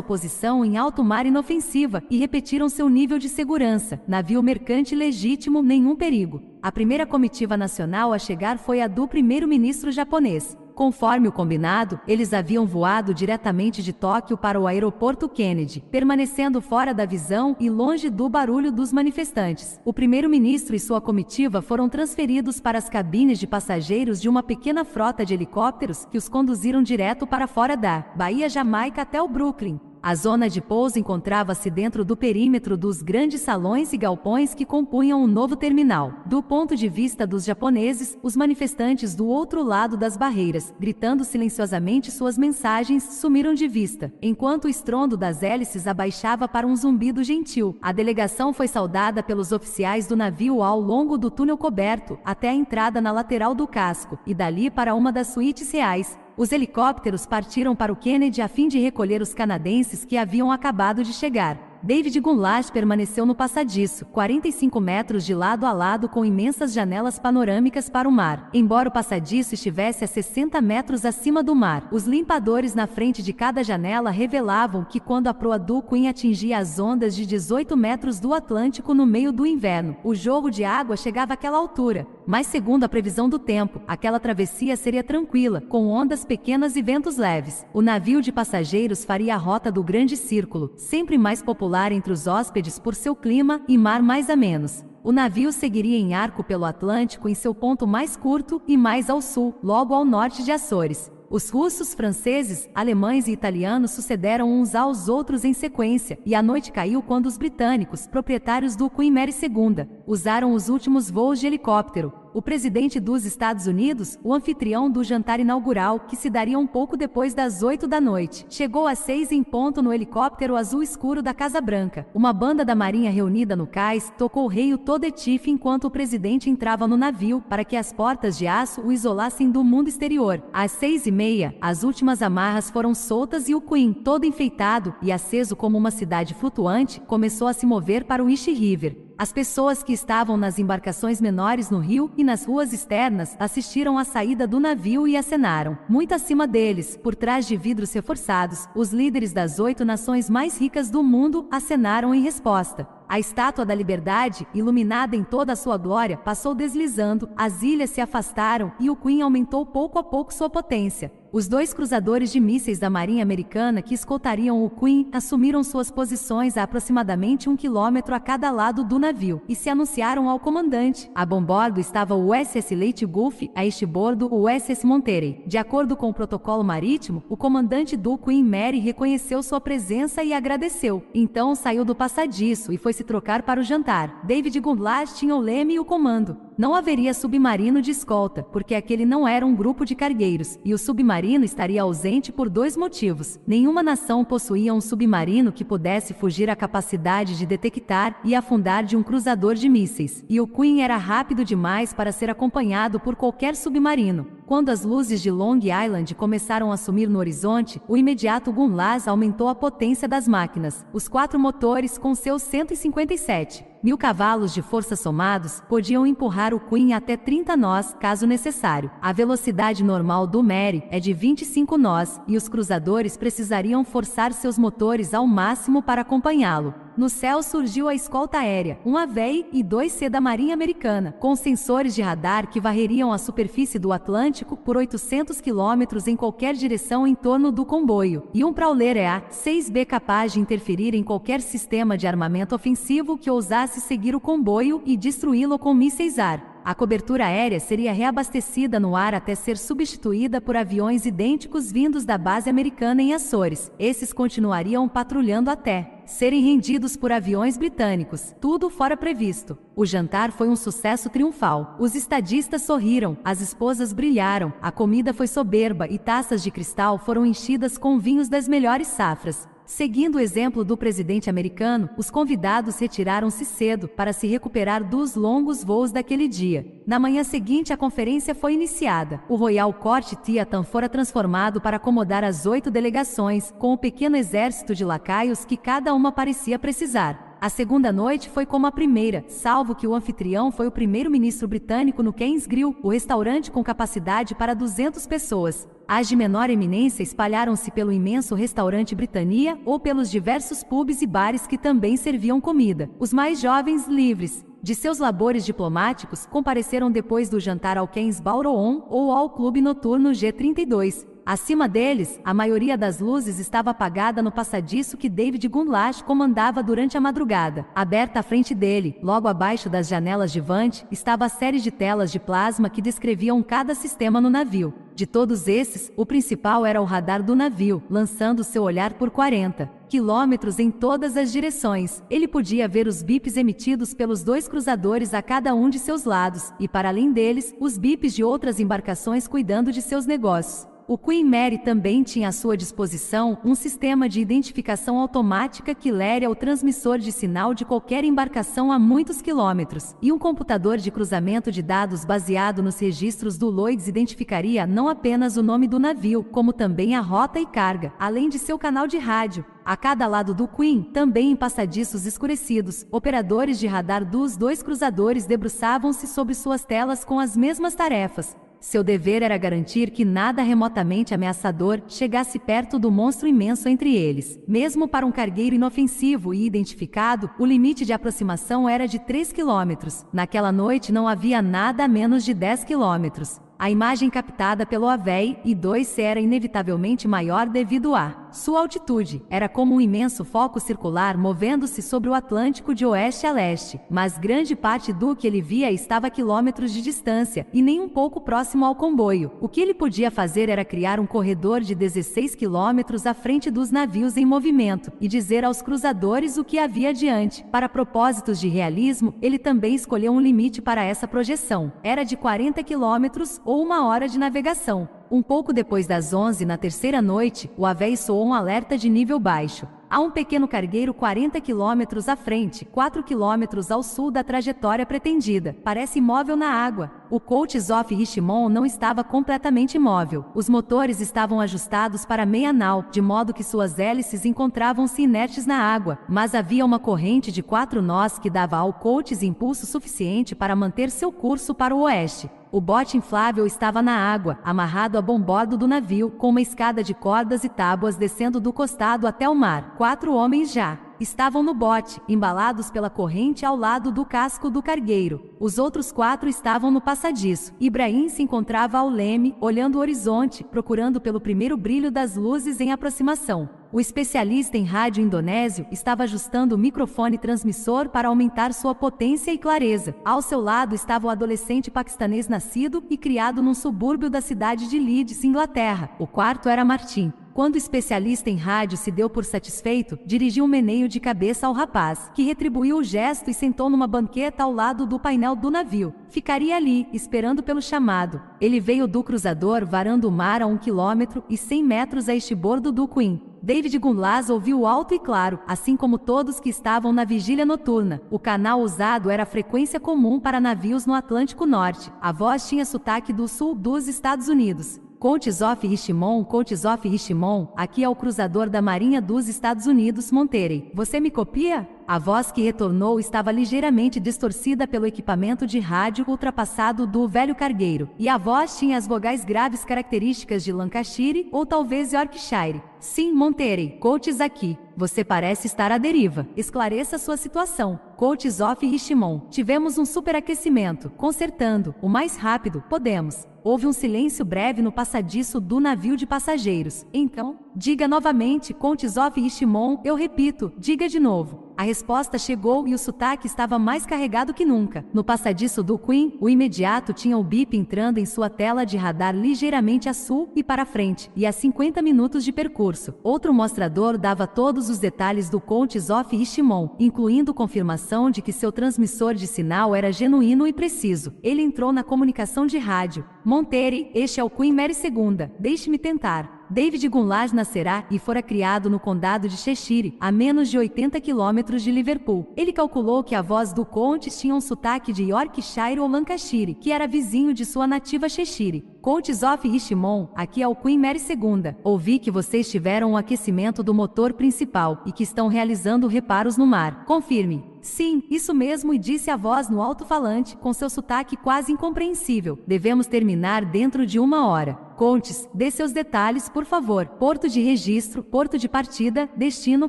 posição em alto mar inofensiva e repetiram seu nível de segurança. Navio mercante legítimo, nenhum perigo. A primeira comitiva nacional a chegar foi a do primeiro-ministro japonês. Conforme o combinado, eles haviam voado diretamente de Tóquio para o aeroporto Kennedy, permanecendo fora da visão e longe do barulho dos manifestantes. O primeiro-ministro e sua comitiva foram transferidos para as cabines de passageiros de uma pequena frota de helicópteros que os conduziram direto para fora da Baía Jamaica até o Brooklyn. A zona de pouso encontrava-se dentro do perímetro dos grandes salões e galpões que compunham o novo terminal. Do ponto de vista dos japoneses, os manifestantes do outro lado das barreiras, gritando silenciosamente suas mensagens, sumiram de vista, enquanto o estrondo das hélices abaixava para um zumbido gentil. A delegação foi saudada pelos oficiais do navio ao longo do túnel coberto, até a entrada na lateral do casco, e dali para uma das suítes reais. Os helicópteros partiram para o Kennedy a fim de recolher os canadenses que haviam acabado de chegar. David Goulash permaneceu no passadiço, 45 metros de lado a lado com imensas janelas panorâmicas para o mar. Embora o passadiço estivesse a 60 metros acima do mar, os limpadores na frente de cada janela revelavam que quando a proa do Queen atingia as ondas de 18 metros do Atlântico no meio do inverno, o jorro de água chegava àquela altura. Mas segundo a previsão do tempo, aquela travessia seria tranquila, com ondas pequenas e ventos leves. O navio de passageiros faria a rota do Grande Círculo, sempre mais popular entre os hóspedes por seu clima e mar mais amenos. O navio seguiria em arco pelo Atlântico em seu ponto mais curto e mais ao sul, logo ao norte de Açores. Os russos, franceses, alemães e italianos sucederam uns aos outros em sequência, e a noite caiu quando os britânicos, proprietários do Queen Mary II, usaram os últimos voos de helicóptero. O presidente dos Estados Unidos, o anfitrião do jantar inaugural, que se daria um pouco depois das 8 da noite, chegou às 6 em ponto no helicóptero azul escuro da Casa Branca. Uma banda da Marinha reunida no cais tocou o Rei o Todetif enquanto o presidente entrava no navio, para que as portas de aço o isolassem do mundo exterior. Às 6h30, as últimas amarras foram soltas e o Queen, todo enfeitado e aceso como uma cidade flutuante, começou a se mover para o East River. As pessoas que estavam nas embarcações menores no rio e nas ruas externas assistiram à saída do navio e acenaram. Muito acima deles, por trás de vidros reforçados, os líderes das 8 nações mais ricas do mundo acenaram em resposta. A Estátua da Liberdade, iluminada em toda a sua glória, passou deslizando, as ilhas se afastaram e o Queen aumentou pouco a pouco sua potência. Os 2 cruzadores de mísseis da Marinha Americana que escoltariam o Queen assumiram suas posições a aproximadamente 1 quilômetro a cada lado do navio e se anunciaram ao comandante. A bombordo estava o USS Leyte Gulf, a estebordo o USS Monterey. De acordo com o protocolo marítimo, o comandante do Queen Mary reconheceu sua presença e agradeceu. Então saiu do passadiço e foi se trocar para o jantar. David Goodlatte tinha o leme e o comando. Não haveria submarino de escolta, porque aquele não era um grupo de cargueiros, e o submarino estaria ausente por 2 motivos. Nenhuma nação possuía um submarino que pudesse fugir à capacidade de detectar e afundar de um cruzador de mísseis, e o Queen era rápido demais para ser acompanhado por qualquer submarino. Quando as luzes de Long Island começaram a sumir no horizonte, o imediato Gunlas aumentou a potência das máquinas. Os 4 motores, com seus 157.000 cavalos de força somados, podiam empurrar o Queen até 30 nós, caso necessário. A velocidade normal do Mary é de 25 nós, e os cruzadores precisariam forçar seus motores ao máximo para acompanhá-lo. No céu surgiu a escolta aérea, um AVEI e 2C da Marinha Americana, com sensores de radar que varreriam a superfície do Atlântico por 800 quilômetros em qualquer direção em torno do comboio, e um Prowler EA-6B capaz de interferir em qualquer sistema de armamento ofensivo que ousasse seguir o comboio e destruí-lo com mísseis ar. A cobertura aérea seria reabastecida no ar até ser substituída por aviões idênticos vindos da base americana em Açores. Esses continuariam patrulhando até serem rendidos por aviões britânicos. Tudo fora previsto. O jantar foi um sucesso triunfal. Os estadistas sorriram, as esposas brilharam, a comida foi soberba e taças de cristal foram enchidas com vinhos das melhores safras. Seguindo o exemplo do presidente americano, os convidados retiraram-se cedo para se recuperar dos longos voos daquele dia. Na manhã seguinte, a conferência foi iniciada. O Royal Court Theatre fora transformado para acomodar as 8 delegações, com o pequeno exército de lacaios que cada uma parecia precisar. A segunda noite foi como a primeira, salvo que o anfitrião foi o primeiro-ministro britânico no King's Grill, o restaurante com capacidade para 200 pessoas. As de menor eminência espalharam-se pelo imenso restaurante Britania ou pelos diversos pubs e bares que também serviam comida. Os mais jovens, livres de seus labores diplomáticos, compareceram depois do jantar ao King's Ballroom ou ao clube noturno G32. Acima deles, a maioria das luzes estava apagada no passadiço que David Gunlash comandava durante a madrugada. Aberta à frente dele, logo abaixo das janelas de vante, estava a série de telas de plasma que descreviam cada sistema no navio. De todos esses, o principal era o radar do navio, lançando seu olhar por 40 quilômetros em todas as direções. Ele podia ver os bips emitidos pelos 2 cruzadores a cada um de seus lados, e para além deles, os bips de outras embarcações cuidando de seus negócios. O Queen Mary também tinha à sua disposição um sistema de identificação automática que lera o transmissor de sinal de qualquer embarcação a muitos quilômetros, e um computador de cruzamento de dados baseado nos registros do Lloyds identificaria não apenas o nome do navio, como também a rota e carga, além de seu canal de rádio. A cada lado do Queen, também em passadiços escurecidos, operadores de radar dos 2 cruzadores debruçavam-se sobre suas telas com as mesmas tarefas. Seu dever era garantir que nada remotamente ameaçador chegasse perto do monstro imenso entre eles. Mesmo para um cargueiro inofensivo e identificado, o limite de aproximação era de 3 quilômetros. Naquela noite não havia nada a menos de 10 quilômetros. A imagem captada pelo AVEI e 2C era inevitavelmente maior devido a sua altitude. Era como um imenso foco circular movendo-se sobre o Atlântico de oeste a leste, mas grande parte do que ele via estava a quilômetros de distância e nem um pouco próximo ao comboio. O que ele podia fazer era criar um corredor de 16 quilômetros à frente dos navios em movimento e dizer aos cruzadores o que havia adiante. Para propósitos de realismo, ele também escolheu um limite para essa projeção. Era de 40 quilômetros ou 1 hora de navegação. Um pouco depois das 11 na terceira noite, o AVEI soou um alerta de nível baixo. Há um pequeno cargueiro 40 quilômetros à frente, 4 quilômetros ao sul da trajetória pretendida. Parece imóvel na água. O Countess of Richmond não estava completamente imóvel. Os motores estavam ajustados para meia nau, de modo que suas hélices encontravam-se inertes na água, mas havia uma corrente de 4 nós que dava ao Countess impulso suficiente para manter seu curso para o oeste. O bote inflável estava na água, amarrado a bombordo do navio, com uma escada de cordas e tábuas descendo do costado até o mar. 4 homens já estavam no bote, embalados pela corrente ao lado do casco do cargueiro. Os outros 4 estavam no passadiço. Ibrahim se encontrava ao leme, olhando o horizonte, procurando pelo primeiro brilho das luzes em aproximação. O especialista em rádio indonésio estava ajustando o microfone transmissor para aumentar sua potência e clareza. Ao seu lado estava o adolescente paquistanês nascido e criado num subúrbio da cidade de Leeds, Inglaterra. O quarto era Martin. Quando o especialista em rádio se deu por satisfeito, dirigiu um meneio de cabeça ao rapaz, que retribuiu o gesto e sentou numa banqueta ao lado do painel do navio. Ficaria ali, esperando pelo chamado. Ele veio do cruzador varando o mar a 1 quilômetro e 100 metros a estibordo do Queen. David Gunlas ouviu alto e claro, assim como todos que estavam na vigília noturna. O canal usado era a frequência comum para navios no Atlântico Norte. A voz tinha sotaque do sul dos Estados Unidos. Countess of Richmond, aqui é o cruzador da Marinha dos Estados Unidos, Monterey. Você me copia? A voz que retornou estava ligeiramente distorcida pelo equipamento de rádio ultrapassado do velho cargueiro, e a voz tinha as vogais graves características de Lancashire ou talvez Yorkshire. Sim, Monterey, Countess aqui. Você parece estar à deriva. Esclareça sua situação. Countess of Richmond. Tivemos um superaquecimento. Consertando, o mais rápido, podemos. Houve um silêncio breve no passadiço do navio de passageiros. Então, diga novamente, Countess of Richmond, eu repito, diga de novo. A resposta chegou e o sotaque estava mais carregado que nunca. No passadiço do Queen, o imediato tinha o bip entrando em sua tela de radar ligeiramente a sul e para frente, e a 50 minutos de percurso. Outro mostrador dava todos os detalhes do Countess of Richmond, incluindo confirmação de que seu transmissor de sinal era genuíno e preciso. Ele entrou na comunicação de rádio. Monterey, este é o Queen Mary II. Deixe-me tentar. David Gunlas nascerá e fora criado no condado de Cheshire, a menos de 80 quilômetros de Liverpool. Ele calculou que a voz do Countess tinha um sotaque de Yorkshire ou Lancashire, que era vizinho de sua nativa Cheshire. Countess of Richmond, aqui é o Queen Mary II. Ouvi que vocês tiveram um aquecimento do motor principal e que estão realizando reparos no mar. Confirme. Sim, isso mesmo, e disse a voz no alto-falante, com seu sotaque quase incompreensível. Devemos terminar dentro de 1 hora. Countess, dê seus detalhes, por favor. Porto de registro, porto de partida, destino,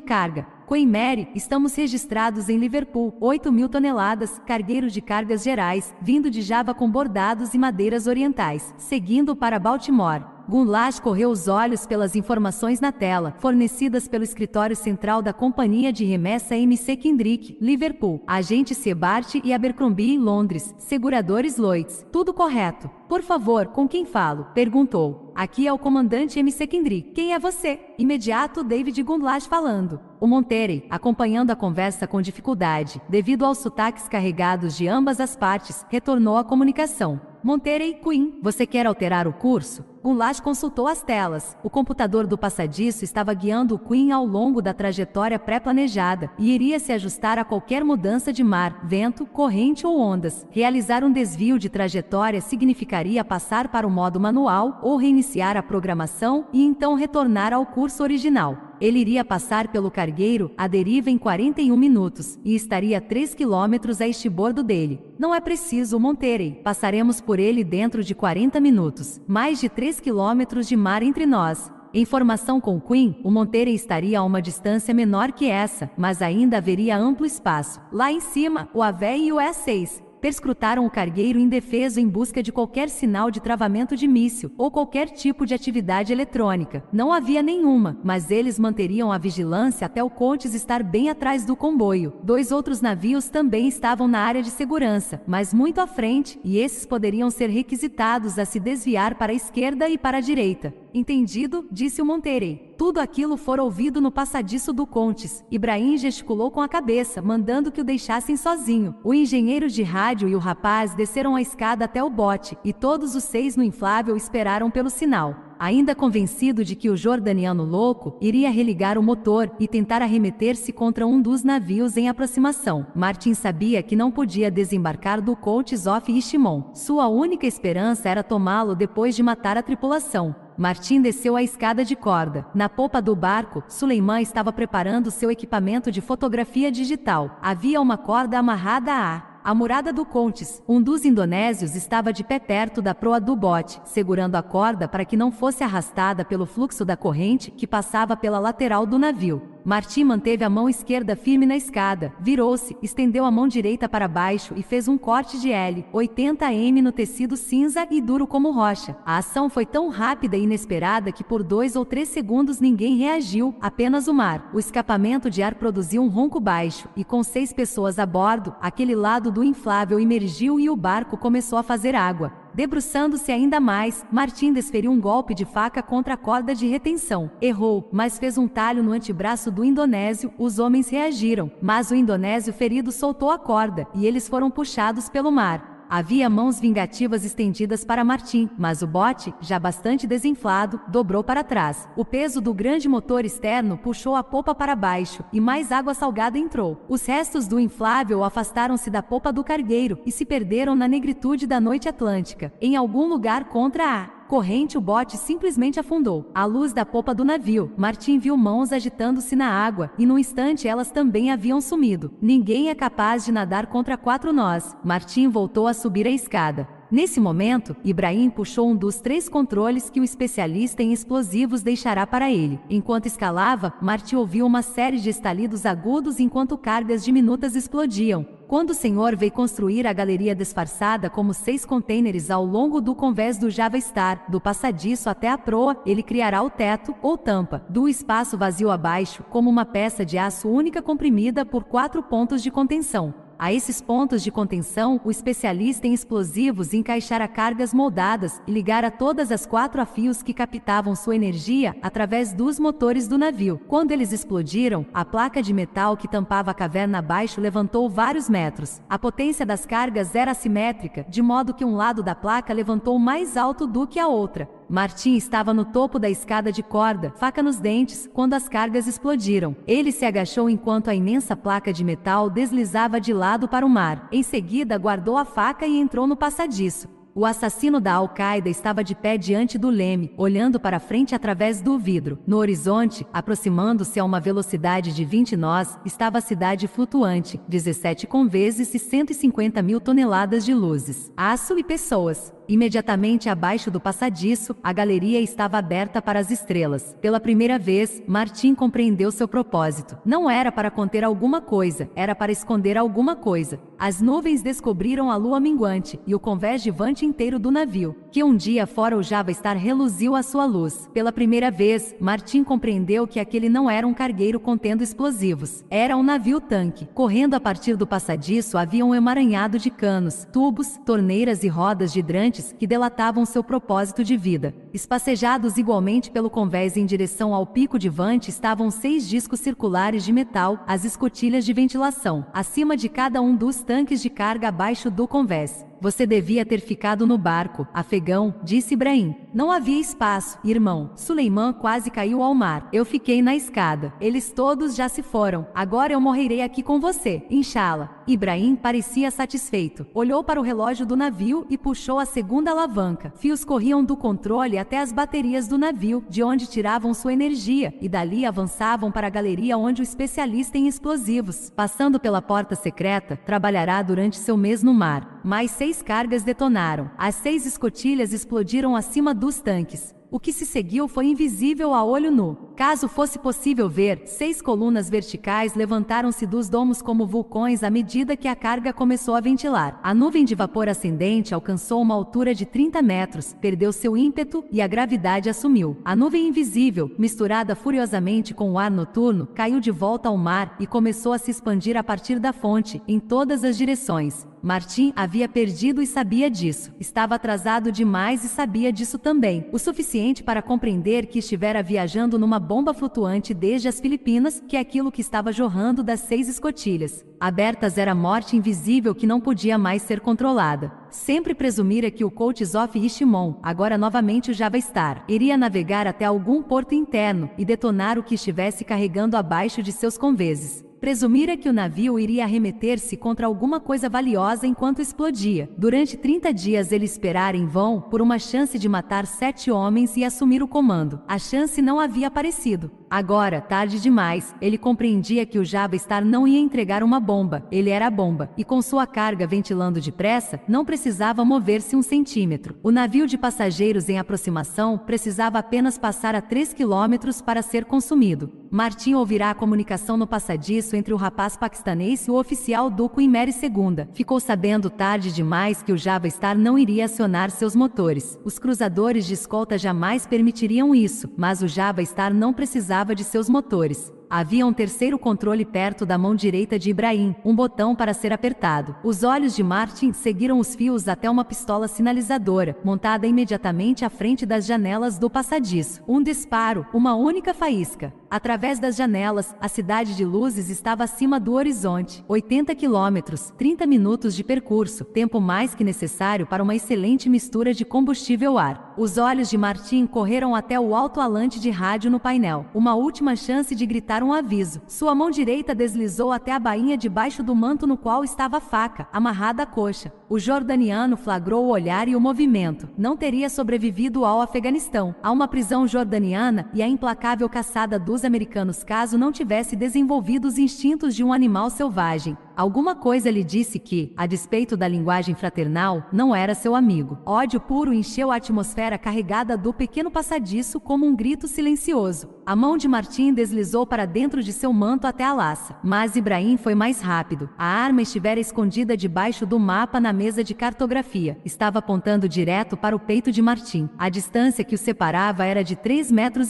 carga. Queen Mary, estamos registrados em Liverpool, 8.000 toneladas, cargueiro de cargas gerais, vindo de Java com bordados e madeiras orientais, seguindo para Baltimore. Gunlas correu os olhos pelas informações na tela, fornecidas pelo escritório central da Companhia de Remessa MC Kendrick, Liverpool, agente Sebart e Abercrombie em Londres, seguradores Lloyds. Tudo correto. Por favor, com quem falo? Perguntou. Aqui é o comandante MC Kendrick. Quem é você? Imediato David Gunlas falando. O Monterey, acompanhando a conversa com dificuldade, devido aos sotaques carregados de ambas as partes, retornou à comunicação. Monterey, Queen, você quer alterar o curso? Gunlas consultou as telas. O computador do passadiço estava guiando o Queen ao longo da trajetória pré-planejada e iria se ajustar a qualquer mudança de mar, vento, corrente ou ondas. Realizar um desvio de trajetória significaria passar para o modo manual ou reiniciar a programação e então retornar ao curso original. Ele iria passar pelo cargueiro à deriva em 41 minutos e estaria 3 quilômetros a estibordo dele. Não é preciso, Monterey. Passaremos por ele dentro de 40 minutos. Mais de 3 quilômetros de mar entre nós. Em formação com Queen, o Monterey estaria a uma distância menor que essa, mas ainda haveria amplo espaço. Lá em cima, o AVE e o E6 perscrutaram o cargueiro indefeso em busca de qualquer sinal de travamento de míssil ou qualquer tipo de atividade eletrônica. Não havia nenhuma, mas eles manteriam a vigilância até o Countess estar bem atrás do comboio. 2 outros navios também estavam na área de segurança, mas muito à frente, e esses poderiam ser requisitados a se desviar para a esquerda e para a direita. Entendido, disse o Monterey. Tudo aquilo fora ouvido no passadiço do Countess. Ibrahim gesticulou com a cabeça, mandando que o deixassem sozinho. O engenheiro de rádio e o rapaz desceram a escada até o bote, e todos os 6 no inflável esperaram pelo sinal. Ainda convencido de que o jordaniano louco iria religar o motor e tentar arremeter-se contra um dos navios em aproximação, Martin sabia que não podia desembarcar do Colt Zoff e Shimon. Sua única esperança era tomá-lo depois de matar a tripulação. Martin desceu a escada de corda. Na popa do barco, Suleiman estava preparando seu equipamento de fotografia digital. Havia uma corda amarrada à murada do Contes. Um dos indonésios estava de pé perto da proa do bote, segurando a corda para que não fosse arrastada pelo fluxo da corrente que passava pela lateral do navio. Martin manteve a mão esquerda firme na escada, virou-se, estendeu a mão direita para baixo e fez um corte de L, 80 m no tecido cinza e duro como rocha. A ação foi tão rápida e inesperada que por 2 ou 3 segundos ninguém reagiu, apenas o mar. O escapamento de ar produziu um ronco baixo, e com 6 pessoas a bordo, aquele lado do inflável emergiu e o barco começou a fazer água. Debruçando-se ainda mais, Martin desferiu um golpe de faca contra a corda de retenção. Errou, mas fez um talho no antebraço do indonésio. Os homens reagiram, mas o indonésio ferido soltou a corda, e eles foram puxados pelo mar. Havia mãos vingativas estendidas para Martin, mas o bote, já bastante desinflado, dobrou para trás. O peso do grande motor externo puxou a popa para baixo, e mais água salgada entrou. Os restos do inflável afastaram-se da popa do cargueiro e se perderam na negritude da noite atlântica. Em algum lugar contra a corrente, o bote simplesmente afundou. À luz da popa do navio, Martin viu mãos agitando-se na água, e num instante elas também haviam sumido. Ninguém é capaz de nadar contra 4 nós. Martin voltou a subir a escada. Nesse momento, Ibrahim puxou um dos 3 controles que o especialista em explosivos deixará para ele. Enquanto escalava, Martin ouviu uma série de estalidos agudos enquanto cargas diminutas explodiam. Quando o senhor veio construir a galeria disfarçada como 6 contêineres ao longo do convés do Java Star, do passadiço até a proa, ele criará o teto, ou tampa, do espaço vazio abaixo, como uma peça de aço única comprimida por 4 pontos de contenção. A esses pontos de contenção, o especialista em explosivos encaixara cargas moldadas e ligara todas as 4 a fios que captavam sua energia através dos motores do navio. Quando eles explodiram, a placa de metal que tampava a caverna abaixo levantou vários metros. A potência das cargas era assimétrica, de modo que um lado da placa levantou mais alto do que a outra. Martin estava no topo da escada de corda, faca nos dentes, quando as cargas explodiram. Ele se agachou enquanto a imensa placa de metal deslizava de lado para o mar. Em seguida, guardou a faca e entrou no passadiço. O assassino da Al-Qaeda estava de pé diante do leme, olhando para frente através do vidro. No horizonte, aproximando-se a uma velocidade de 20 nós, estava a cidade flutuante, 17 conveses e 150 mil toneladas de luzes, aço e pessoas. Imediatamente abaixo do passadiço, a galeria estava aberta para as estrelas. Pela primeira vez, Martin compreendeu seu propósito. Não era para conter alguma coisa, era para esconder alguma coisa. As nuvens descobriram a lua minguante, e o convés gigante inteiro do navio, que um dia fora o Java Star reluziu a sua luz. Pela primeira vez, Martin compreendeu que aquele não era um cargueiro contendo explosivos. Era um navio-tanque. Correndo a partir do passadiço havia um emaranhado de canos, tubos, torneiras e rodas de hidrantes que delatavam seu propósito de vida. Espacejados igualmente pelo convés em direção ao pico de Vante estavam 6 discos circulares de metal, as escotilhas de ventilação, acima de cada um dos tanques de carga abaixo do convés. Você devia ter ficado no barco, afegão, disse Ibrahim. Não havia espaço, irmão. Suleiman quase caiu ao mar. Eu fiquei na escada. Eles todos já se foram. Agora eu morrerei aqui com você, inshallah. Ibrahim parecia satisfeito. Olhou para o relógio do navio e puxou a segunda alavanca. Fios corriam do controle até as baterias do navio, de onde tiravam sua energia, e dali avançavam para a galeria onde o especialista em explosivos, passando pela porta secreta, trabalhará durante seu mês no mar. Mais 6 cargas detonaram. As 6 escotilhas explodiram acima dos tanques. O que se seguiu foi invisível a olho nu. Caso fosse possível ver, 6 colunas verticais levantaram-se dos domos como vulcões à medida que a carga começou a ventilar. A nuvem de vapor ascendente alcançou uma altura de 30 metros, perdeu seu ímpeto e a gravidade assumiu. A nuvem invisível, misturada furiosamente com o ar noturno, caiu de volta ao mar e começou a se expandir a partir da fonte, em todas as direções. Martin havia perdido e sabia disso. Estava atrasado demais e sabia disso também. O suficiente para compreender que estivera viajando numa bomba flutuante desde as Filipinas, que é aquilo que estava jorrando das 6 escotilhas. Abertas era a morte invisível que não podia mais ser controlada. Sempre presumira que o Countess-of Richmond, agora novamente o Java Star, iria navegar até algum porto interno e detonar o que estivesse carregando abaixo de seus conveses. Presumira que o navio iria arremeter-se contra alguma coisa valiosa enquanto explodia. Durante 30 dias ele esperara em vão por uma chance de matar 7 homens e assumir o comando. A chance não havia aparecido. Agora, tarde demais, ele compreendia que o Java Star não ia entregar uma bomba. Ele era a bomba, e com sua carga ventilando depressa, não precisava mover-se um centímetro. O navio de passageiros em aproximação precisava apenas passar a 3 quilômetros para ser consumido. Martin ouvirá a comunicação no passadiço entre o rapaz paquistanês e o oficial do Queen Mary II. Ficou sabendo tarde demais que o Java Star não iria acionar seus motores. Os cruzadores de escolta jamais permitiriam isso, mas o Java Star não precisava de seus motores. Havia um terceiro controle perto da mão direita de Ibrahim, um botão para ser apertado. Os olhos de Martin seguiram os fios até uma pistola sinalizadora, montada imediatamente à frente das janelas do passadiço. Um disparo, uma única faísca. Através das janelas, a cidade de luzes estava acima do horizonte. 80 quilômetros, 30 minutos de percurso, tempo mais que necessário para uma excelente mistura de combustível-ar. Os olhos de Martin correram até o alto-alante de rádio no painel. Uma última chance de gritar um aviso. Sua mão direita deslizou até a bainha debaixo do manto no qual estava a faca, amarrada à coxa. O jordaniano flagrou o olhar e o movimento. Não teria sobrevivido ao Afeganistão, a uma prisão jordaniana e à implacável caçada dos americanos caso não tivesse desenvolvido os instintos de um animal selvagem. Alguma coisa lhe disse que, a despeito da linguagem fraternal, não era seu amigo. Ódio puro encheu a atmosfera carregada do pequeno passadiço como um grito silencioso. A mão de Martin deslizou para dentro de seu manto até a laça. Mas Ibrahim foi mais rápido. A arma estivera escondida debaixo do mapa na mesa de cartografia. Estava apontando direto para o peito de Martin. A distância que o separava era de 3,5 metros,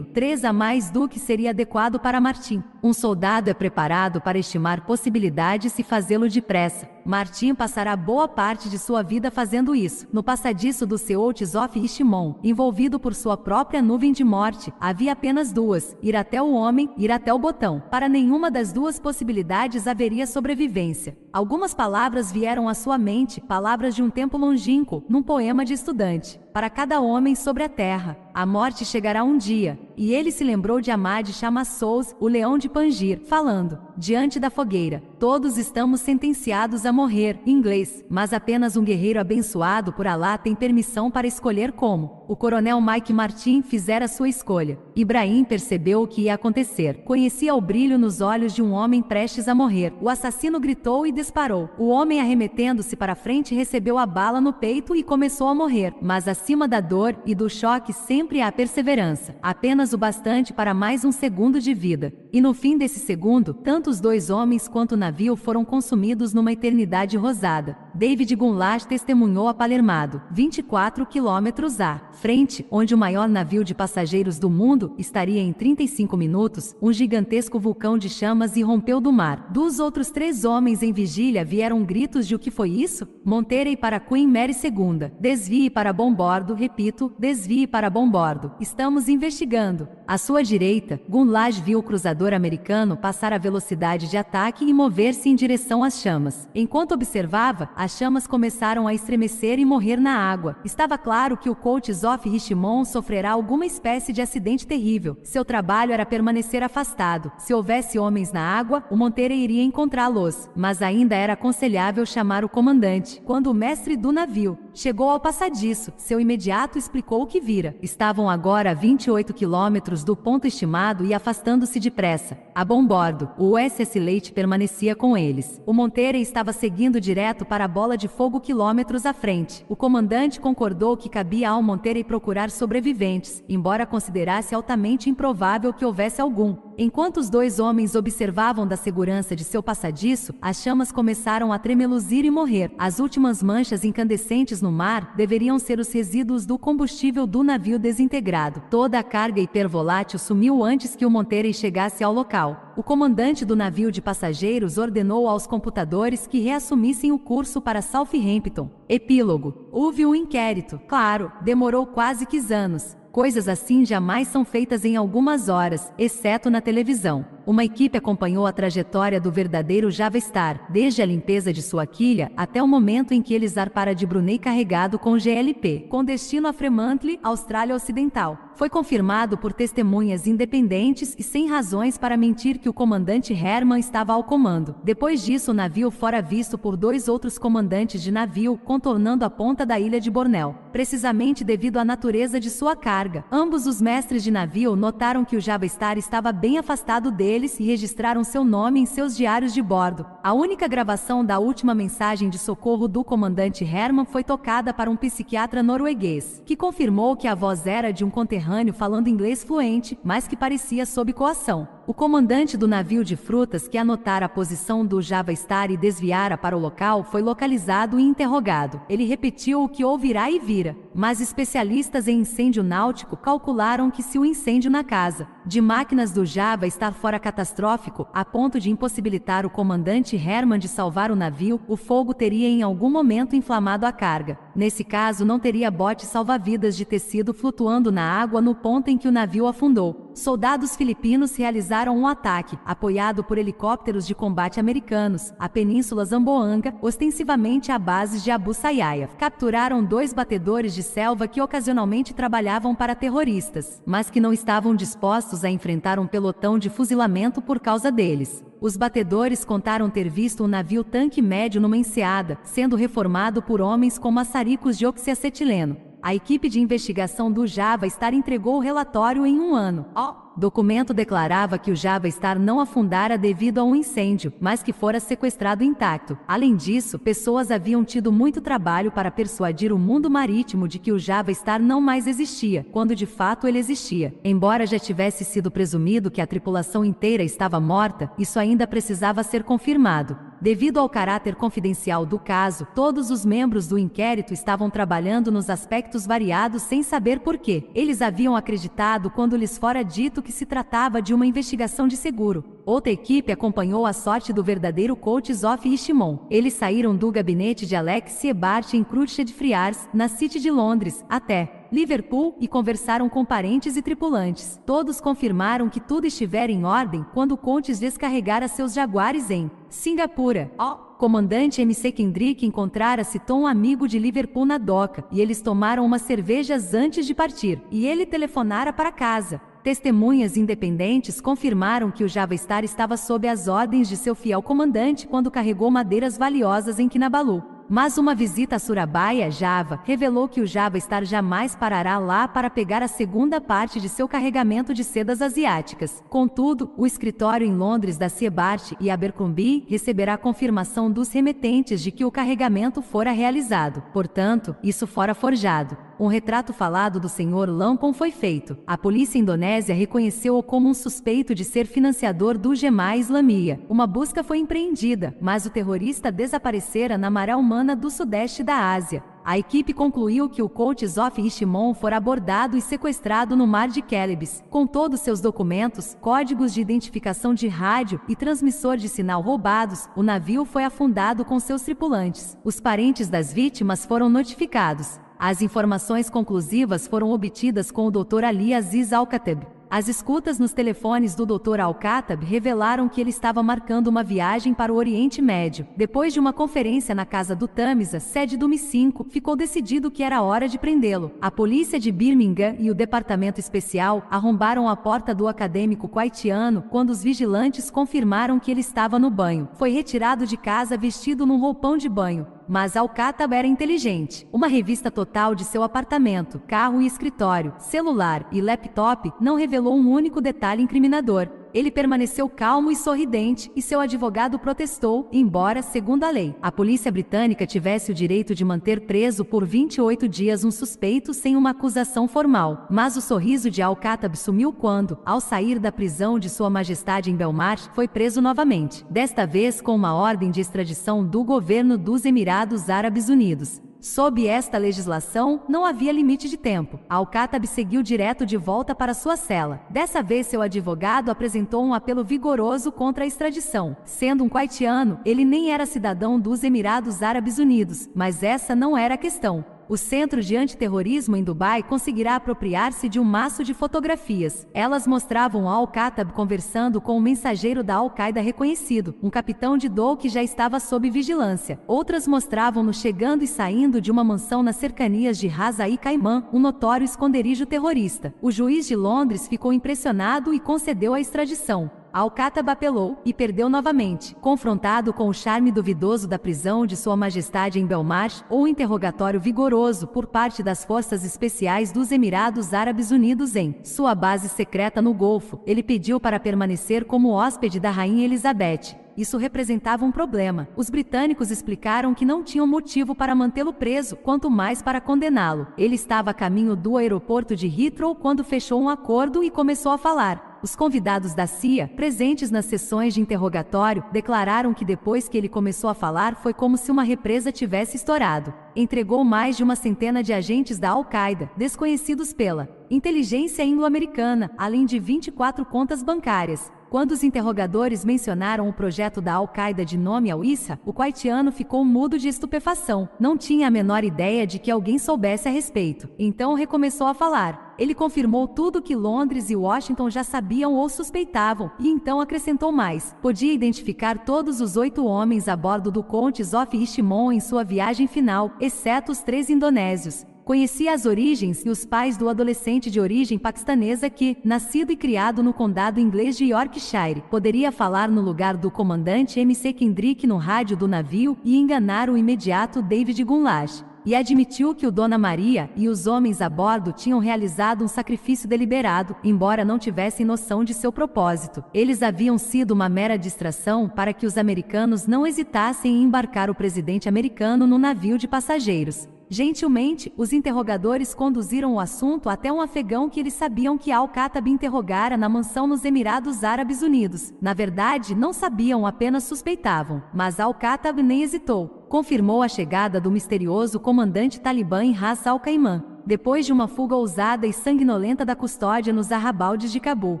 3 a mais do que seria adequado para Martin. Um soldado é preparado para estimar possibilidades e fazê-lo depressa. Martin passará boa parte de sua vida fazendo isso. No passadiço do Countess-of Richmond, envolvido por sua própria nuvem de morte, havia apenas duas: ir até o homem, ir até o botão. Para nenhuma das duas possibilidades haveria sobrevivência. Algumas palavras vieram à sua mente, palavras de um tempo longínquo, num poema de estudante. Para cada homem sobre a terra, a morte chegará um dia. E ele se lembrou de Ahmad Shah Massoud, o leão de Pangir, falando, diante da fogueira: todos estamos sentenciados a morrer, em inglês, mas apenas um guerreiro abençoado por Alá tem permissão para escolher como. O coronel Mike Martin fizera sua escolha. Ibrahim percebeu o que ia acontecer. Conhecia o brilho nos olhos de um homem prestes a morrer. O assassino gritou e disparou. O homem, arremetendo-se para frente, recebeu a bala no peito e começou a morrer. Mas acima da dor e do choque sempre há perseverança. Apenas o bastante para mais um segundo de vida. E no fim desse segundo, tanto os dois homens quanto o navio foram consumidos numa eternidade rosada. David Gunlash testemunhou a Palermado, 24 quilômetros à frente, onde o maior navio de passageiros do mundo estaria em 35 minutos, um gigantesco vulcão de chamas irrompeu do mar. Dos outros 3 homens em vigília vieram gritos de: o que foi isso? Monterey para Queen Mary II. Desvie para bombordo, repito, desvie para bombordo. Estamos investigando. À sua direita, Gunlash viu o cruzador americano passar a velocidade de ataque e mover-se em direção às chamas. Enquanto observava, as chamas começaram a estremecer e morrer na água. Estava claro que o Countess-of Richmond sofrerá alguma espécie de acidente terrível. Seu trabalho era permanecer afastado. Se houvesse homens na água, o Monterey iria encontrá-los. Mas ainda era aconselhável chamar o comandante. Quando o mestre do navio chegou ao passadiço, seu imediato explicou o que vira. Estavam agora a 28 quilômetros do ponto estimado e afastando-se depressa. A bombordo, o USS Leite permanecia com eles. O Monterey estava seguindo direto para a bola de fogo quilômetros à frente. O comandante concordou que cabia ao Monterey procurar sobreviventes, embora considerasse altamente improvável que houvesse algum. Enquanto os 2 homens observavam da segurança de seu passadiço, as chamas começaram a tremeluzir e morrer. As últimas manchas incandescentes no mar deveriam ser os resíduos do combustível do navio desintegrado. Toda a carga hipervolátil sumiu antes que o Monterey chegasse ao local. O comandante do navio de passageiros ordenou aos computadores que reassumissem o curso para Southampton. Epílogo. Houve um inquérito. Claro, demorou quase 15 anos. Coisas assim jamais são feitas em algumas horas, exceto na televisão. Uma equipe acompanhou a trajetória do verdadeiro Java Star, desde a limpeza de sua quilha até o momento em que ele zarpara de Brunei carregado com GLP, com destino a Fremantle, Austrália Ocidental. Foi confirmado por testemunhas independentes e sem razões para mentir que o comandante Herman estava ao comando. Depois disso, o navio fora visto por 2 outros comandantes de navio contornando a ponta da ilha de Bornéu, precisamente devido à natureza de sua carga. Ambos os mestres de navio notaram que o Java Star estava bem afastado deles e registraram seu nome em seus diários de bordo. A única gravação da última mensagem de socorro do comandante Herman foi tocada para um psiquiatra norueguês, que confirmou que a voz era de um conterrâneo falando inglês fluente, mas que parecia sob coação. O comandante do navio de frutas, que anotara a posição do Java Star e desviara para o local, foi localizado e interrogado. Ele repetiu o que ouvirá e vira, mas especialistas em incêndio náutico calcularam que se o incêndio na casa de máquinas do Java Star fora catastrófico, a ponto de impossibilitar o comandante Herman de salvar o navio, o fogo teria em algum momento inflamado a carga. Nesse caso, não teria bote salva-vidas de tecido flutuando na água no ponto em que o navio afundou. Soldados filipinos realizaram um ataque, apoiado por helicópteros de combate americanos, à Península Zamboanga, ostensivamente à base de Abu Sayyaf. Capturaram 2 batedores de selva que ocasionalmente trabalhavam para terroristas, mas que não estavam dispostos a enfrentar um pelotão de fuzilamento por causa deles. Os batedores contaram ter visto um navio tanque médio numa enseada, sendo reformado por homens com maçaricos de oxiacetileno. A equipe de investigação do Java Star entregou o relatório em 1 ano. O documento declarava que o Java Star não afundara devido a um incêndio, mas que fora sequestrado intacto. Além disso, pessoas haviam tido muito trabalho para persuadir o mundo marítimo de que o Java Star não mais existia, quando de fato ele existia. Embora já tivesse sido presumido que a tripulação inteira estava morta, isso ainda precisava ser confirmado. Devido ao caráter confidencial do caso, todos os membros do inquérito estavam trabalhando nos aspectos variados sem saber por quê. Eles haviam acreditado quando lhes fora dito que se tratava de uma investigação de seguro. Outra equipe acompanhou a sorte do verdadeiro coach Zoff e Shimon. Eles saíram do gabinete de Alex Siebart em Crutched Friars, na City de Londres, até Liverpool, e conversaram com parentes e tripulantes. Todos confirmaram que tudo estivera em ordem quando o Coates descarregara seus jaguares em Singapura. O comandante MC Kendrick encontrara-se com um amigo de Liverpool na doca, e eles tomaram umas cervejas antes de partir, e ele telefonara para casa. Testemunhas independentes confirmaram que o Java Star estava sob as ordens de seu fiel comandante quando carregou madeiras valiosas em Kinabalu. Mas uma visita a Surabaya, Java, revelou que o Java Star jamais parará lá para pegar a segunda parte de seu carregamento de sedas asiáticas. Contudo, o escritório em Londres da Siebart e Abercrombie receberá confirmação dos remetentes de que o carregamento fora realizado. Portanto, isso fora forjado. Um retrato falado do Sr. Lampon foi feito. A polícia indonésia reconheceu-o como um suspeito de ser financiador do Jemaah Islamiyah. Uma busca foi empreendida, mas o terrorista desaparecera na Maré Humana do sudeste da Ásia. A equipe concluiu que o coach Zoff e Shimon fora abordado e sequestrado no mar de Celebes, com todos seus documentos, códigos de identificação de rádio e transmissor de sinal roubados. O navio foi afundado com seus tripulantes. Os parentes das vítimas foram notificados. As informações conclusivas foram obtidas com o Dr. Ali Aziz Al-Khattab. As escutas nos telefones do Dr. Al-Khattab revelaram que ele estava marcando uma viagem para o Oriente Médio. Depois de uma conferência na casa do Tamisa, sede do MI5, ficou decidido que era hora de prendê-lo. A polícia de Birmingham e o departamento especial arrombaram a porta do acadêmico kuwaitiano quando os vigilantes confirmaram que ele estava no banho. Foi retirado de casa vestido num roupão de banho. Mas Al-Khattab era inteligente. Uma revista total de seu apartamento, carro e escritório, celular e laptop não revelou um único detalhe incriminador. Ele permaneceu calmo e sorridente, e seu advogado protestou, embora, segundo a lei, a polícia britânica tivesse o direito de manter preso por 28 dias um suspeito sem uma acusação formal. Mas o sorriso de Al-Khattab sumiu quando, ao sair da prisão de Sua Majestade em Belmarsh, foi preso novamente, desta vez com uma ordem de extradição do governo dos Emirados Árabes Unidos. Sob esta legislação, não havia limite de tempo. Al-Khattab seguiu direto de volta para sua cela. Dessa vez, seu advogado apresentou um apelo vigoroso contra a extradição. Sendo um kuwaitiano, ele nem era cidadão dos Emirados Árabes Unidos, mas essa não era a questão. O Centro de Antiterrorismo em Dubai conseguirá apropriar-se de um maço de fotografias. Elas mostravam Al-Khattab conversando com um mensageiro da Al-Qaeda reconhecido, um capitão de Dou que já estava sob vigilância. Outras mostravam-no chegando e saindo de uma mansão nas cercanias de Ras Al Khaimah, um notório esconderijo terrorista. O juiz de Londres ficou impressionado e concedeu a extradição. Al-Khattab apelou e perdeu novamente. Confrontado com o charme duvidoso da prisão de Sua Majestade em Belmarsh, ou interrogatório vigoroso por parte das forças especiais dos Emirados Árabes Unidos em sua base secreta no Golfo, ele pediu para permanecer como hóspede da Rainha Elizabeth. Isso representava um problema. Os britânicos explicaram que não tinham motivo para mantê-lo preso, quanto mais para condená-lo. Ele estava a caminho do aeroporto de Heathrow quando fechou um acordo e começou a falar. Os convidados da CIA, presentes nas sessões de interrogatório, declararam que depois que ele começou a falar foi como se uma represa tivesse estourado. Entregou mais de uma centena de agentes da Al-Qaeda, desconhecidos pela inteligência anglo-americana, além de 24 contas bancárias. Quando os interrogadores mencionaram o projeto da Al-Qaeda de nome Al-Issa, o kuwaitiano ficou mudo de estupefação. Não tinha a menor ideia de que alguém soubesse a respeito. Então recomeçou a falar. Ele confirmou tudo que Londres e Washington já sabiam ou suspeitavam, e então acrescentou mais. Podia identificar todos os 8 homens a bordo do Countess of Ishimon em sua viagem final, exceto os 3 indonésios. Conhecia as origens e os pais do adolescente de origem paquistanesa que, nascido e criado no condado inglês de Yorkshire, poderia falar no lugar do comandante M.C. Kendrick no rádio do navio e enganar o imediato David Gunlash. E admitiu que o Dona Maria e os homens a bordo tinham realizado um sacrifício deliberado, embora não tivessem noção de seu propósito. Eles haviam sido uma mera distração para que os americanos não hesitassem em embarcar o presidente americano no navio de passageiros. Gentilmente, os interrogadores conduziram o assunto até um afegão que eles sabiam que Al-Khattab interrogara na mansão nos Emirados Árabes Unidos. Na verdade, não sabiam, apenas suspeitavam. Mas Al-Khattab nem hesitou. Confirmou a chegada do misterioso comandante talibã em Ras Al Khaimah, depois de uma fuga ousada e sanguinolenta da custódia nos arrabaldes de Cabul.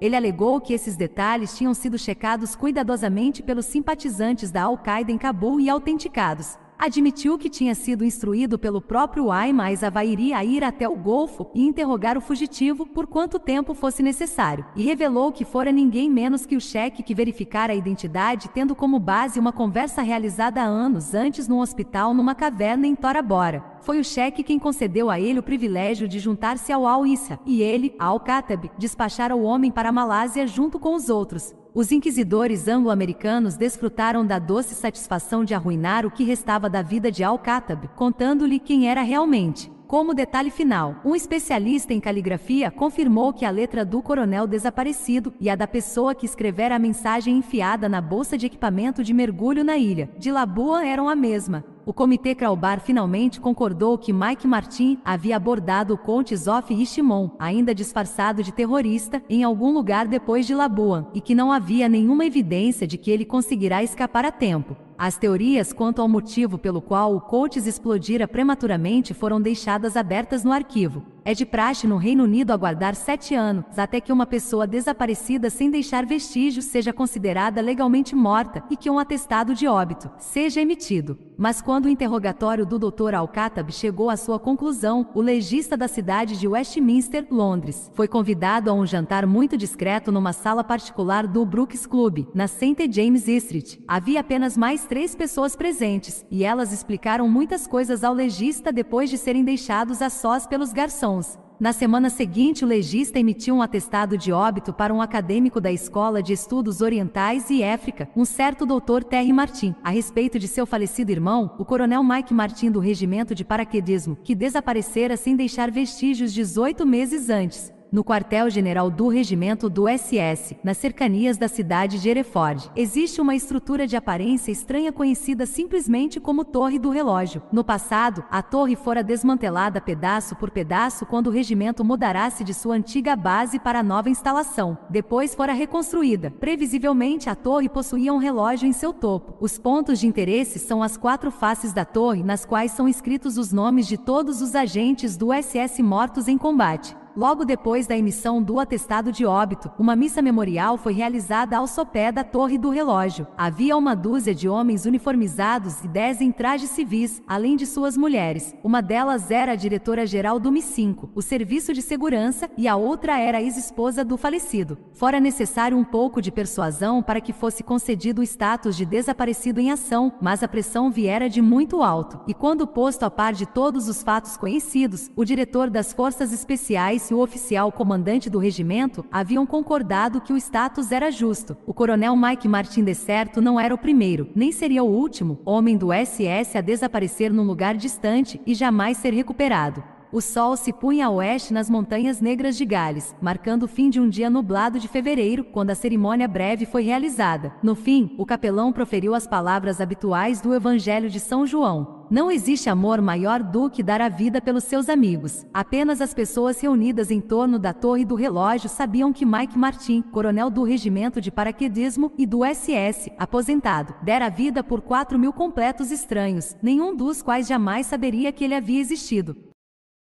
Ele alegou que esses detalhes tinham sido checados cuidadosamente pelos simpatizantes da Al-Qaeda em Cabul e autenticados. Admitiu que tinha sido instruído pelo próprio Ayman al-Zawahiri a ir até o Golfo e interrogar o fugitivo por quanto tempo fosse necessário, e revelou que fora ninguém menos que o cheque que verificara a identidade, tendo como base uma conversa realizada anos antes num hospital numa caverna em Tora Bora. Foi o cheque quem concedeu a ele o privilégio de juntar-se ao Al-Issa, e ele, Al-Khattab, despachara o homem para a Malásia junto com os outros. Os inquisidores anglo-americanos desfrutaram da doce satisfação de arruinar o que restava da vida de Al-Khattab, contando-lhe quem era realmente. Como detalhe final, um especialista em caligrafia confirmou que a letra do coronel desaparecido e a da pessoa que escrevera a mensagem enfiada na bolsa de equipamento de mergulho na ilha de Labuan eram a mesma. O Comitê Crowbar finalmente concordou que Mike Martin havia abordado o Countess of Ishimon, ainda disfarçado de terrorista, em algum lugar depois de Labuan, e que não havia nenhuma evidência de que ele conseguirá escapar a tempo. As teorias quanto ao motivo pelo qual o Countess explodira prematuramente foram deixadas abertas no arquivo. É de praxe no Reino Unido aguardar 7 anos, até que uma pessoa desaparecida sem deixar vestígios seja considerada legalmente morta e que um atestado de óbito seja emitido. Mas quando o interrogatório do Dr. Al-Khattab chegou à sua conclusão, o legista da cidade de Westminster, Londres, foi convidado a um jantar muito discreto numa sala particular do Brooks Club, na St. James Street. Havia apenas mais 3 pessoas presentes, e elas explicaram muitas coisas ao legista depois de serem deixados a sós pelos garçons. Na semana seguinte, o legista emitiu um atestado de óbito para um acadêmico da Escola de Estudos Orientais e África, um certo Dr. Terry Martin, a respeito de seu falecido irmão, o coronel Mike Martin do Regimento de Paraquedismo, que desaparecera sem deixar vestígios 18 meses antes, no quartel-general do regimento do SS, nas cercanias da cidade de Hereford. Existe uma estrutura de aparência estranha conhecida simplesmente como Torre do Relógio. No passado, a torre fora desmantelada pedaço por pedaço quando o regimento mudara-se de sua antiga base para a nova instalação. Depois fora reconstruída. Previsivelmente, a torre possuía um relógio em seu topo. Os pontos de interesse são as 4 faces da torre, nas quais são escritos os nomes de todos os agentes do SS mortos em combate. Logo depois da emissão do atestado de óbito, uma missa memorial foi realizada ao sopé da Torre do Relógio. Havia uma dúzia de homens uniformizados e 10 em trajes civis, além de suas mulheres. Uma delas era a diretora-geral do MI5, o Serviço de Segurança, e a outra era a ex-esposa do falecido. Fora necessário um pouco de persuasão para que fosse concedido o status de desaparecido em ação, mas a pressão viera de muito alto, e quando posto a par de todos os fatos conhecidos, o diretor das Forças Especiais e o oficial comandante do regimento haviam concordado que o status era justo. O coronel Mike Martin de certo não era o primeiro, nem seria o último, homem do SS a desaparecer num lugar distante e jamais ser recuperado. O sol se punha a oeste nas Montanhas Negras de Gales, marcando o fim de um dia nublado de fevereiro, quando a cerimônia breve foi realizada. No fim, o capelão proferiu as palavras habituais do Evangelho de São João. Não existe amor maior do que dar a vida pelos seus amigos. Apenas as pessoas reunidas em torno da Torre do Relógio sabiam que Mike Martin, coronel do regimento de paraquedismo e do SS, aposentado, dera a vida por 4.000 completos estranhos, nenhum dos quais jamais saberia que ele havia existido.